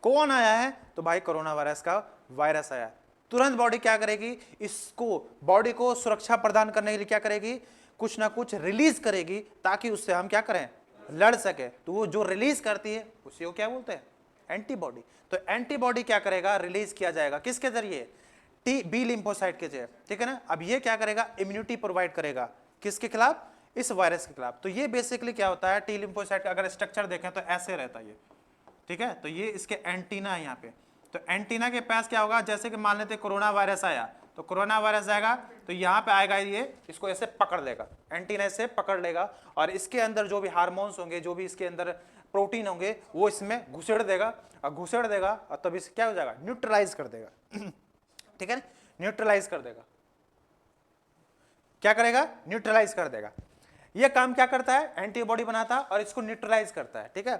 कौन आया है? तो भाई कोरोना वायरस का वायरस आया। तुरंत बॉडी क्या करेगी, इसको बॉडी को सुरक्षा प्रदान करने के लिए क्या करेगी, कुछ ना कुछ रिलीज करेगी ताकि उससे हम क्या करें, लड़ सके। तो वो जो रिलीज करती है उसी को क्या बोलते हैं? एंटीबॉडी। तो एंटीबॉडी क्या करेगा, रिलीज किया जाएगा किसके जरिए? टी बी लिम्फोसाइट के जरिए। ठीक है ना, अब ये क्या करेगा, इम्यूनिटी प्रोवाइड करेगा किसके खिलाफ? इस वायरस के खिलाफ। तो ये बेसिकली क्या होता है, टी लिम्फोसाइट का अगर स्ट्रक्चर देखें तो ऐसे रहता है ये। ठीक है, तो ये इसके एंटीना है यहाँ पे। तो एंटीना के पास क्या होगा, जैसे कि मान लेते कोरोना वायरस आया, तो कोरोना वायरस आएगा तो यहाँ पे आएगा, ये इसको ऐसे पकड़ लेगा, एंटीना से पकड़ लेगा, और इसके अंदर जो भी हार्मोन्स होंगे, जो भी इसके अंदर प्रोटीन होंगे, वो इसमें घुसेड़ देगा, और तब इसे क्या हो जाएगा, न्यूट्रलाइज कर देगा। ठीक है, न्यूट्रलाइज कर देगा। क्या करेगा? न्यूट्रलाइज कर देगा। ये काम क्या करता है, एंटीबॉडी बनाता है और इसको न्यूट्रलाइज करता है। ठीक है,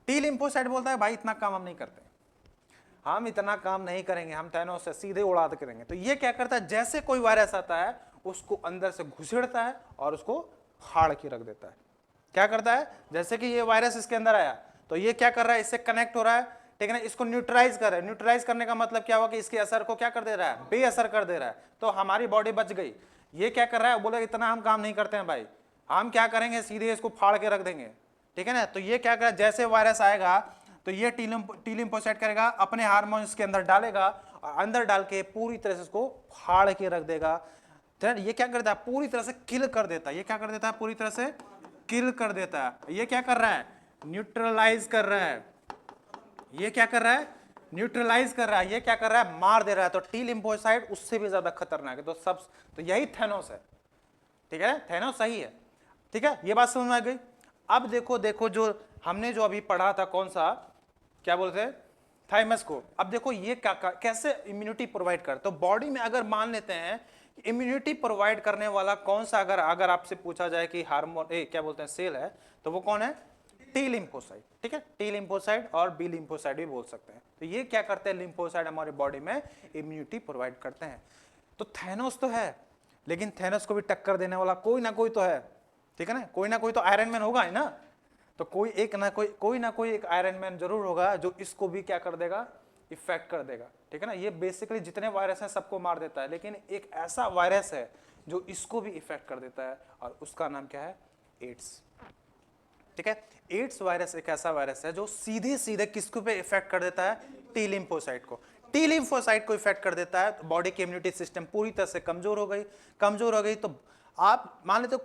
टी लिम्फोसाइट बोलता है भाई इतना काम हम नहीं करते, हम इतना काम नहीं करेंगे, हम थैनोस से सीधे उड़ा करेंगे। तो ये क्या करता है, जैसे कोई वायरस आता है उसको अंदर से घुसेड़ता है और उसको फाड़ के रख देता है। क्या करता है, जैसे कि ये वायरस इसके अंदर आया तो ये क्या कर रहा है, इससे कनेक्ट हो रहा है। ठीक है ना, इसको न्यूट्रलाइज कर रहा है। न्यूट्रलाइज करने का मतलब क्या हुआ कि इसके असर को क्या कर दे रहा है, बेअसर कर दे रहा है। तो हमारी बॉडी बच गई। ये क्या कर रहा है, बोले इतना हम काम नहीं करते हैं भाई, हम क्या करेंगे, सीधे इसको फाड़ के रख देंगे। ठीक है ना, तो ये क्या कर, जैसे वायरस आएगा तो ये टी लिम्फोसाइट करेगा, अपने हार्मोन इसके अंदर डालेगा, और अंदर डाल के पूरी तरह से इसको फाड़ के रख देगा। ये क्या करता है, पूरी तरह से किल कर देता है। ये क्या कर देता है, पूरी तरह से किल कर देता है। ये क्या कर रहा है, न्यूट्रलाइज कर रहा है। ये क्या कर रहा है, न्यूट्रलाइज कर रहा है। ये क्या कर रहा है, मार दे रहा है। तो टी लिम्फोसाइट उससे भी ज्यादा खतरनाक है। तो यही थैनोस है। ठीक है, थैनोस सही है। ठीक है, ये बात समझ में आ गई। अब देखो जो हमने जो अभी पढ़ा था, कौन सा, क्या बोलते हैं, थाइमस को। अब देखो ये कैसे इम्यूनिटी प्रोवाइड कर। तो बॉडी में अगर मान लेते हैं इम्यूनिटी प्रोवाइड करने वाला कौन सा, अगर आपसे पूछा जाए कि हार्मोन क्या बोलते हैं, सेल है, तो वो कौन है, टी लिम्फोसाइट। ठीक है, टी लिम्फोसाइट और बी लिम्फोसाइट भी बोल सकते हैं। तो ये क्या करते हैं, लिम्फोसाइट हमारे बॉडी में इम्यूनिटी प्रोवाइड करते हैं। तो थैनोस तो है, लेकिन थैनोस को भी टक्कर देने वाला कोई ना कोई तो है। ठीक है ना, कोई ना कोई तो आयरन मैन होगा ही ना। तो कोई ना कोई एक आयरन मैन जरूर होगा जो इसको भी क्या कर देगा, इफेक्ट कर देगा। ठीक है ना, ये बेसिकली जितने वायरस हैं सबको मार देता है, लेकिन एक ऐसा वायरस है जो इसको भी इफेक्ट कर देता है, और उसका नाम क्या है, एड्स। ठीक है, एड्स वायरस एक ऐसा वायरस है जो सीधे सीधे किसको पे इफेक्ट कर देता है, टी लिम्फोसाइट को। टी लिम्फोसाइट को इफेक्ट कर देता है, तो बॉडी की इम्यूनिटी सिस्टम पूरी तरह से कमजोर हो गई। तो आप मान लेते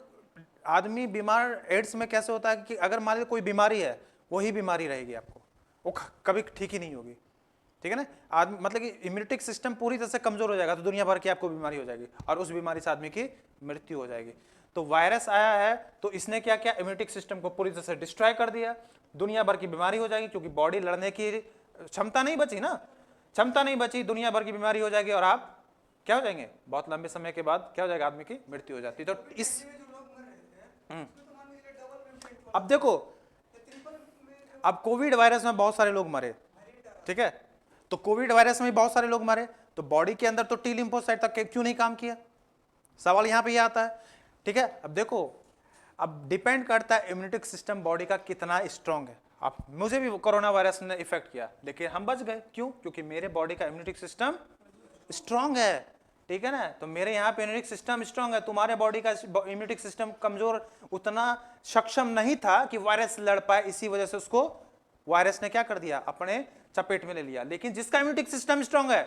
आदमी बीमार, एड्स में कैसे होता है कि अगर मान लीजिए कोई बीमारी है, वही बीमारी रहेगी आपको, वो कभी ठीक ही नहीं होगी, ठीक है ना। आदमी मतलब कि इम्यूनिटी सिस्टम पूरी तरह से कमजोर हो जाएगा, तो दुनिया भर की आपको बीमारी हो जाएगी और उस बीमारी से आदमी की मृत्यु हो जाएगी। तो वायरस आया है तो इसने क्या किया, इम्यूनिटी सिस्टम को पूरी तरह से डिस्ट्रॉय कर दिया, दुनिया भर की बीमारी हो जाएगी, क्योंकि बॉडी लड़ने की क्षमता नहीं बची ना, क्षमता नहीं बची, दुनिया भर की बीमारी हो जाएगी और आप क्या हो जाएंगे, बहुत लंबे समय के बाद क्या हो जाएगा, आदमी की मृत्यु हो जाती है। तो इस अब देखो, अब कोविड वायरस में बहुत सारे लोग मरे, ठीक है, तो कोविड वायरस में बहुत सारे लोग मरे, तो बॉडी के अंदर तो टी लिम्फोसाइट तक क्यों नहीं काम किया, सवाल यहां पे ये आता है, ठीक है। अब देखो, अब डिपेंड करता है इम्यूनिटी सिस्टम बॉडी का कितना स्ट्रांग है। अब मुझे भी कोरोना वायरस ने इफेक्ट किया, लेकिन हम बच गए, क्यों, क्योंकि मेरे बॉडी का इम्यूनिटी सिस्टम स्ट्रांग है, ठीक है ना। तो मेरे यहाँ पे इम्यूनिटी सिस्टम स्ट्रांग है, तुम्हारे बॉडी का इम्यूनिटी सिस्टम कमजोर, उतना सक्षम नहीं था कि वायरस लड़ पाए, इसी वजह से उसको वायरस ने क्या कर दिया, अपने चपेट में ले लिया। लेकिन जिसका इम्यूनिटी सिस्टम स्ट्रांग है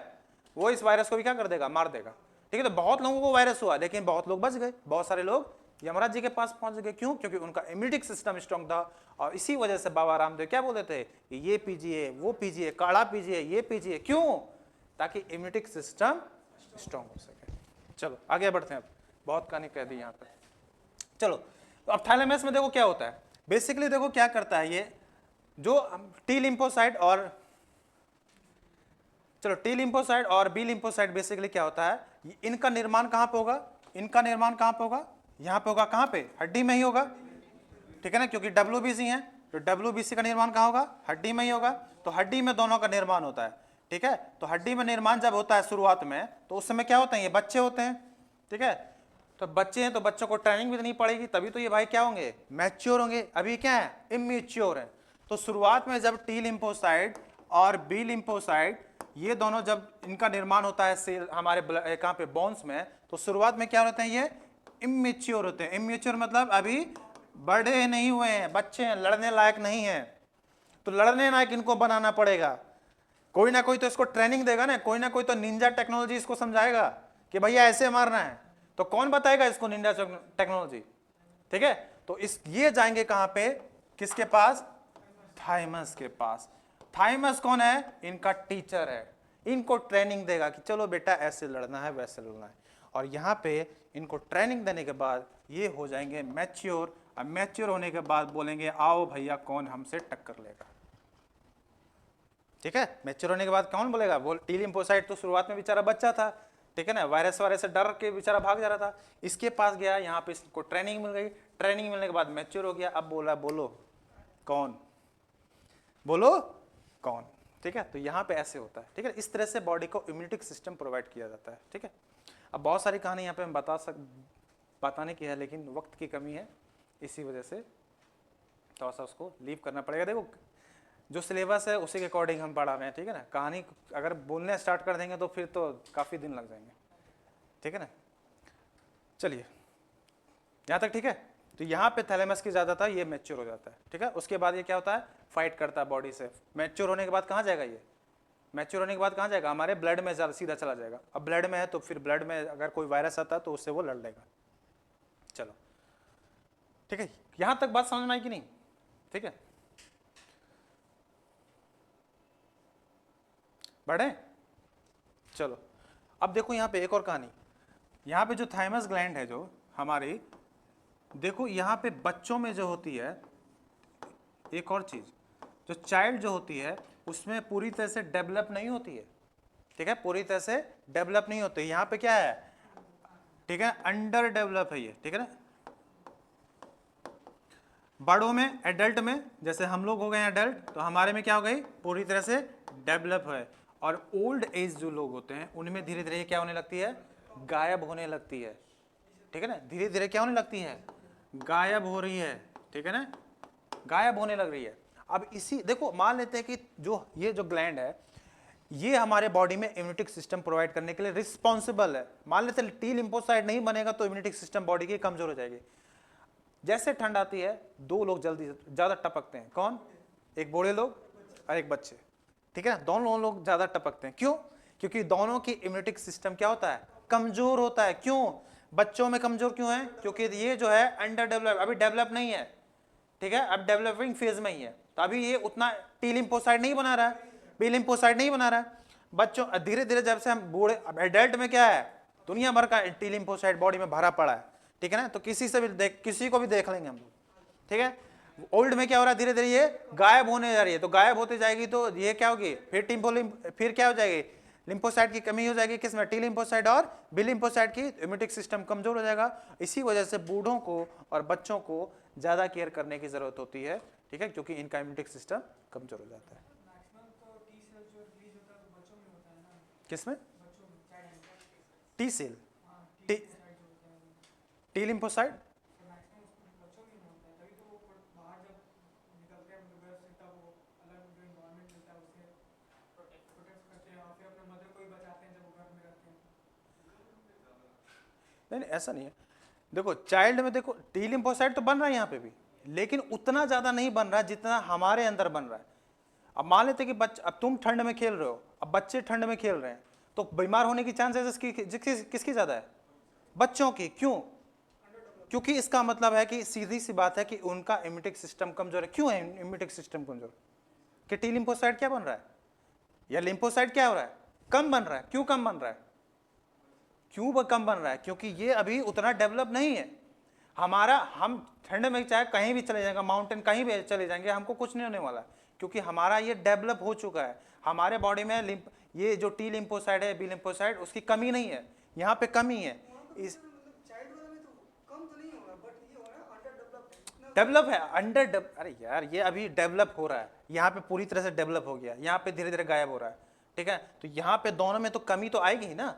वो इस वायरस को भी क्या कर देगा, मार देगा, ठीक है। तो बहुत लोगों को वायरस हुआ, लेकिन बहुत लोग बच गए, बहुत सारे लोग यमराज जी के पास पहुंच गए, क्यों, क्योंकि उनका इम्यूनिटी सिस्टम स्ट्रांग था। और इसी वजह से बाबा रामदेव क्या बोलते थे, ये पीजिए, वो पीजिए, काढ़ा पीजिए, ये पीजिए, क्यों, ताकि इम्यूनिटी सिस्टम स्ट्रांग हो सके। चलो आगे बढ़ते हैं, अब बहुत कहानी कह दी यहाँ पे। चलो, तो अब थैलेमस में देखो क्या होता है, बेसिकली देखो क्या करता है ये, जो टी लिम्फोसाइट और चलो टी लिम्फोसाइट और बी लिम्फोसाइट बेसिकली क्या होता है, इनका निर्माण कहां पे होगा, इनका निर्माण कहां पे होगा, यहां पे होगा, कहां पे, हड्डी में ही होगा, ठीक है ना, क्योंकि डब्ल्यूबीसी है, तो डब्ल्यूबीसी का निर्माण कहां होगा, हड्डी में ही होगा। तो हड्डी में दोनों का निर्माण होता है, ठीक है। तो हड्डी में निर्माण जब होता है शुरुआत में, तो उस समय क्या होते हैं, ये बच्चे होते हैं, ठीक है। तो बच्चे हैं तो बच्चों को ट्रेनिंग भी देनी पड़ेगी, तभी तो ये भाई क्या होंगे, मैच्योर होंगे, अभी क्या है, इमेच्योर है। तो शुरुआत में जब टी लिम्फोसाइट और बी लिम्फोसाइट ये दोनों जब इनका निर्माण होता है सेल हमारे कहाँ पे बोन्स में, तो शुरुआत में क्या होते हैं, ये इमेच्योर होते हैं। इमेच्योर मतलब अभी बड़े नहीं हुए हैं, बच्चे हैं, लड़ने लायक नहीं है। तो लड़ने लायक इनको बनाना पड़ेगा, कोई ना कोई तो इसको ट्रेनिंग देगा ना, कोई ना कोई तो निंजा टेक्नोलॉजी इसको समझाएगा कि भैया ऐसे मारना है। तो कौन बताएगा इसको निंजा टेक्नोलॉजी, ठीक है। तो इस ये जाएंगे कहां पे, किसके पास, थाइमस के पास। थाइमस कौन है, इनका टीचर है, इनको ट्रेनिंग देगा कि चलो बेटा ऐसे लड़ना है, वैसे लड़ना है। और यहाँ पे इनको ट्रेनिंग देने के बाद ये हो जाएंगे मैच्योर। अब मैच्योर होने के बाद बोलेंगे आओ भैया कौन हमसे टक्कर लेगा, ठीक है। मैच्योर होने के बाद कौन बोलेगा, बोल टी लिम्फोसाइट तो शुरुआत में बेचारा बच्चा था, ठीक है ना, वायरस से डर के बेचारा भाग जा रहा था, इसके पास गया, यहाँ पे इसको ट्रेनिंग मिल गई, ट्रेनिंग मिलने के बाद मैच्योर हो गया। अब बोला बोलो कौन, बोलो कौन, ठीक है। तो यहाँ पे ऐसे होता है, ठीक है। इस तरह से बॉडी को इम्यूनिटी सिस्टम प्रोवाइड किया जाता है, ठीक है। अब बहुत सारी कहानी यहाँ पे हम बताने की है, लेकिन वक्त की कमी है, इसी वजह से थोड़ा सा उसको लीव करना पड़ेगा। देखो जो सिलेबस है उसी के अकॉर्डिंग हम पढ़ा रहे हैं, ठीक है ना। कहानी अगर बोलने स्टार्ट कर देंगे तो फिर तो काफ़ी दिन लग जाएंगे, ठीक है ना। चलिए यहाँ तक ठीक है। तो यहाँ पे थैलेमस की ज़्यादा था, ये मैच्योर हो जाता है, ठीक है। उसके बाद ये क्या होता है, फाइट करता है बॉडी से। मैच्योर होने के बाद कहाँ जाएगा, ये मैच्योर होने के बाद कहाँ जाएगा, हमारे ब्लड में सीधा चला जाएगा। अब ब्लड में है तो फिर ब्लड में अगर कोई वायरस आता है तो उससे वो लड़ लेगा। चलो ठीक है, यहाँ तक बात समझ में आई कि नहीं, ठीक है। बढ़े, चलो अब देखो यहाँ पे एक और कहानी। यहाँ पे जो थाइमस ग्लैंड है जो हमारी, देखो यहाँ पे बच्चों में जो होती है, एक और चीज, जो चाइल्ड जो होती है उसमें पूरी तरह से डेवलप नहीं होती है, ठीक है, पूरी तरह से डेवलप नहीं होती। यहाँ पे क्या है, ठीक है, अंडर डेवलप है ये, ठीक है ना। बड़ों में, एडल्ट में, जैसे हम लोग हो गए एडल्ट, तो हमारे में क्या हो गई, पूरी तरह से डेवलप है। और ओल्ड एज जो लोग होते हैं उनमें धीरे धीरे क्या होने लगती है, गायब होने लगती है, ठीक है ना। धीरे धीरे क्या होने लगती है, गायब हो रही है, ठीक है ना, गायब होने लग रही है। अब इसी देखो मान लेते हैं कि जो ये जो ग्लैंड है ये हमारे बॉडी में इम्यूनिटी सिस्टम प्रोवाइड करने के लिए रिस्पॉन्सिबल है। मान लेते हैं टी लिम्फोसाइट नहीं बनेगा तो इम्यूनिटी सिस्टम बॉडी की कमजोर हो जाएगी। जैसे ठंड आती है दो लोग जल्दी ज्यादा टपकते हैं, कौन, एक बूढ़े लोग और एक बच्चे, ठीक है, दोनों लोग ज्यादा टपकते हैं। क्यों? क्योंकि दोनों की इम्यूनिटी सिस्टम क्या होता है, कमजोर होता है। क्यों बच्चों में कमजोर क्यों है? क्योंकि ये जो है अंडर डेवलप, अभी डेवलप नहीं है, ठीक है, अब डेवलपिंग फेज में ही है, तो अभी ये उतना टी लिम्फोसाइट नहीं बना रहा है, बी लिम्फोसाइट नहीं बना रहा है। बच्चों धीरे धीरे जब से हम बूढ़े, अब एडल्ट में क्या है, दुनिया भर का टी लिम्फोसाइट बॉडी में भरा पड़ा है, ठीक है ना, तो किसी से भी देख, किसी को भी देख लेंगे हम लोग, ठीक है। ओल्ड में क्या हो रहा है, धीरे धीरे ये गायब होने जा रही है, तो गायब होते जाएगी तो ये क्या होगी, फिर क्या हो जाएगी, लिम्फोसाइट की कमी हो जाएगी, किसमें, टी लिम्फोसाइट और बी लिम्फोसाइट की, इम्यूनिटी सिस्टम कमजोर हो जाएगा। इसी वजह से बूढ़ों को और बच्चों को ज्यादा केयर करने की जरूरत होती है, ठीक है, क्योंकि इनका इम्यूनिटी सिस्टम कमजोर हो जाता है। किसमें? टी सेल, टी लिम्फोसाइट, नहीं नहीं ऐसा नहीं है। देखो चाइल्ड में देखो टी लिम्फोसाइट तो बन रहा है यहाँ पे भी, लेकिन उतना ज्यादा नहीं बन रहा जितना हमारे अंदर बन रहा है। अब मान लेते कि अब तुम ठंड में खेल रहे हो, अब बच्चे ठंड में खेल रहे हैं, तो बीमार होने की चांसेस किसकी ज्यादा है, बच्चों की। क्यों? क्योंकि इसका मतलब है कि सीधी सी बात है कि उनका इम्यूनिटी सिस्टम कमजोर है। क्यों है इम्यूनिटी सिस्टम कमजोर? कि टी लिम्फोसाइट क्या बन रहा है, या लिम्फोसाइट क्या हो रहा है, कम बन रहा है। क्यों कम बन रहा है? क्यों वो कम बन रहा है? क्योंकि ये अभी उतना डेवलप नहीं है हमारा। हम ठंड में चाहे कहीं भी चले जाएंगे, माउंटेन कहीं भी चले जाएंगे, हमको कुछ नहीं होने वाला, क्योंकि हमारा ये डेवलप हो चुका है। हमारे बॉडी में ये जो टी लिम्फोसाइड है, बी लिम्फोसाइड, उसकी कमी नहीं है, यहाँ पे कमी है। इस डेवलप है, अरे यार ये अभी डेवलप हो रहा है, यहाँ पे पूरी तरह से डेवलप हो गया, यहाँ पे धीरे धीरे गायब हो रहा है, ठीक है। तो यहाँ पे दोनों में तो कमी तो आएगी ही ना,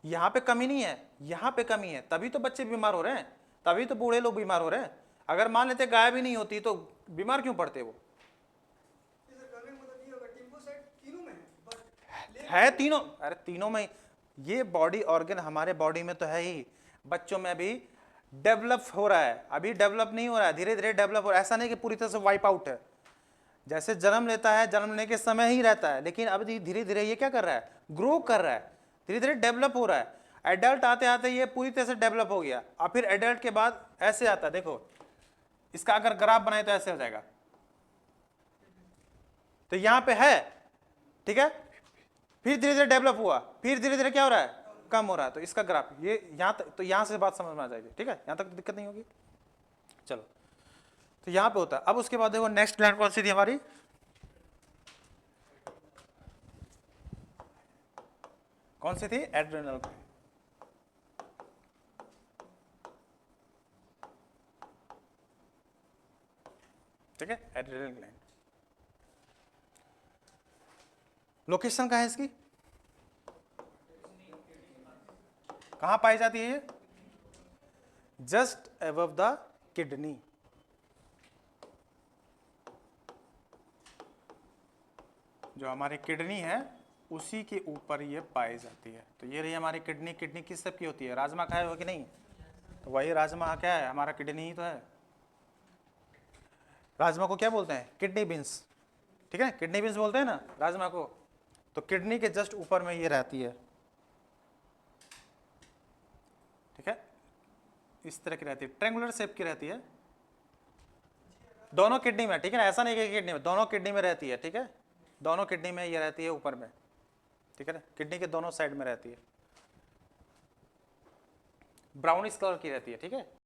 यहाँ पे कमी नहीं है, यहाँ पे कमी है, तभी तो बच्चे बीमार हो रहे हैं, तभी तो बूढ़े लोग बीमार हो रहे हैं। अगर मान लेते गायब ही नहीं होती तो बीमार क्यों पड़ते वो? है तीनों, अरे तीनों में ये बॉडी ऑर्गन हमारे बॉडी में तो है ही, बच्चों में भी डेवलप हो रहा है, अभी डेवलप नहीं हो रहा है, धीरे धीरे डेवलप हो रहा है। ऐसा नहीं कि पूरी तरह से वाइप आउट है, जैसे जन्म लेता है, जन्म लेने के समय ही रहता है, लेकिन अब धीरे धीरे ये क्या कर रहा है, ग्रो कर रहा है, धीरे धीरे डेवलप हो रहा है। एडल्ट आते आते ये पूरी तरह से डेवलप हो गया, और फिर एडल्ट के बाद ऐसे आता है, देखो इसका अगर ग्राफ बनाए तो ऐसे हो जाएगा, तो यहां पे है, ठीक है, फिर धीरे धीरे डेवलप हुआ, फिर धीरे धीरे क्या हो रहा है, कम हो रहा है। तो इसका ग्राफ ये यहां तक, तो यहां से बात समझ में आ जाएगी, ठीक है, यहां तक तो दिक्कत नहीं होगी। चलो तो यहां पे होता है। अब उसके बाद देखो नेक्स्ट ग्लैंड कौन सी थी हमारी, कौन सी थी, एड्रेनल। ठीक है, एड्रेनल ग्लैंड। लोकेशन कहाँ है इसकी, कहां पाई जाती है ये, जस्ट अबव द किडनी, जो हमारी किडनी है उसी के ऊपर ये पाई जाती है। तो ये रही हमारी किडनी। किडनी किस सब की होती है, राजमा खाए हो कि नहीं, तो वही राजमा क्या है, हमारा किडनी ही तो है। राजमा को क्या बोलते हैं, किडनी बीन्स, ठीक है, किडनी बीन्स बोलते हैं ना राजमा को। तो किडनी के जस्ट ऊपर में ये रहती है, ठीक है, इस तरह की रहती है, ट्रायंगुलर शेप की रहती है, दोनों किडनी में, ठीक है ना, ऐसा नहीं कि किडनी में, दोनों किडनी में रहती है, ठीक है, दोनों किडनी में ये रहती है ऊपर में, ठीक है ना, किडनी के दोनों साइड में रहती है, ब्राउनिश कलर की रहती है, ठीक है।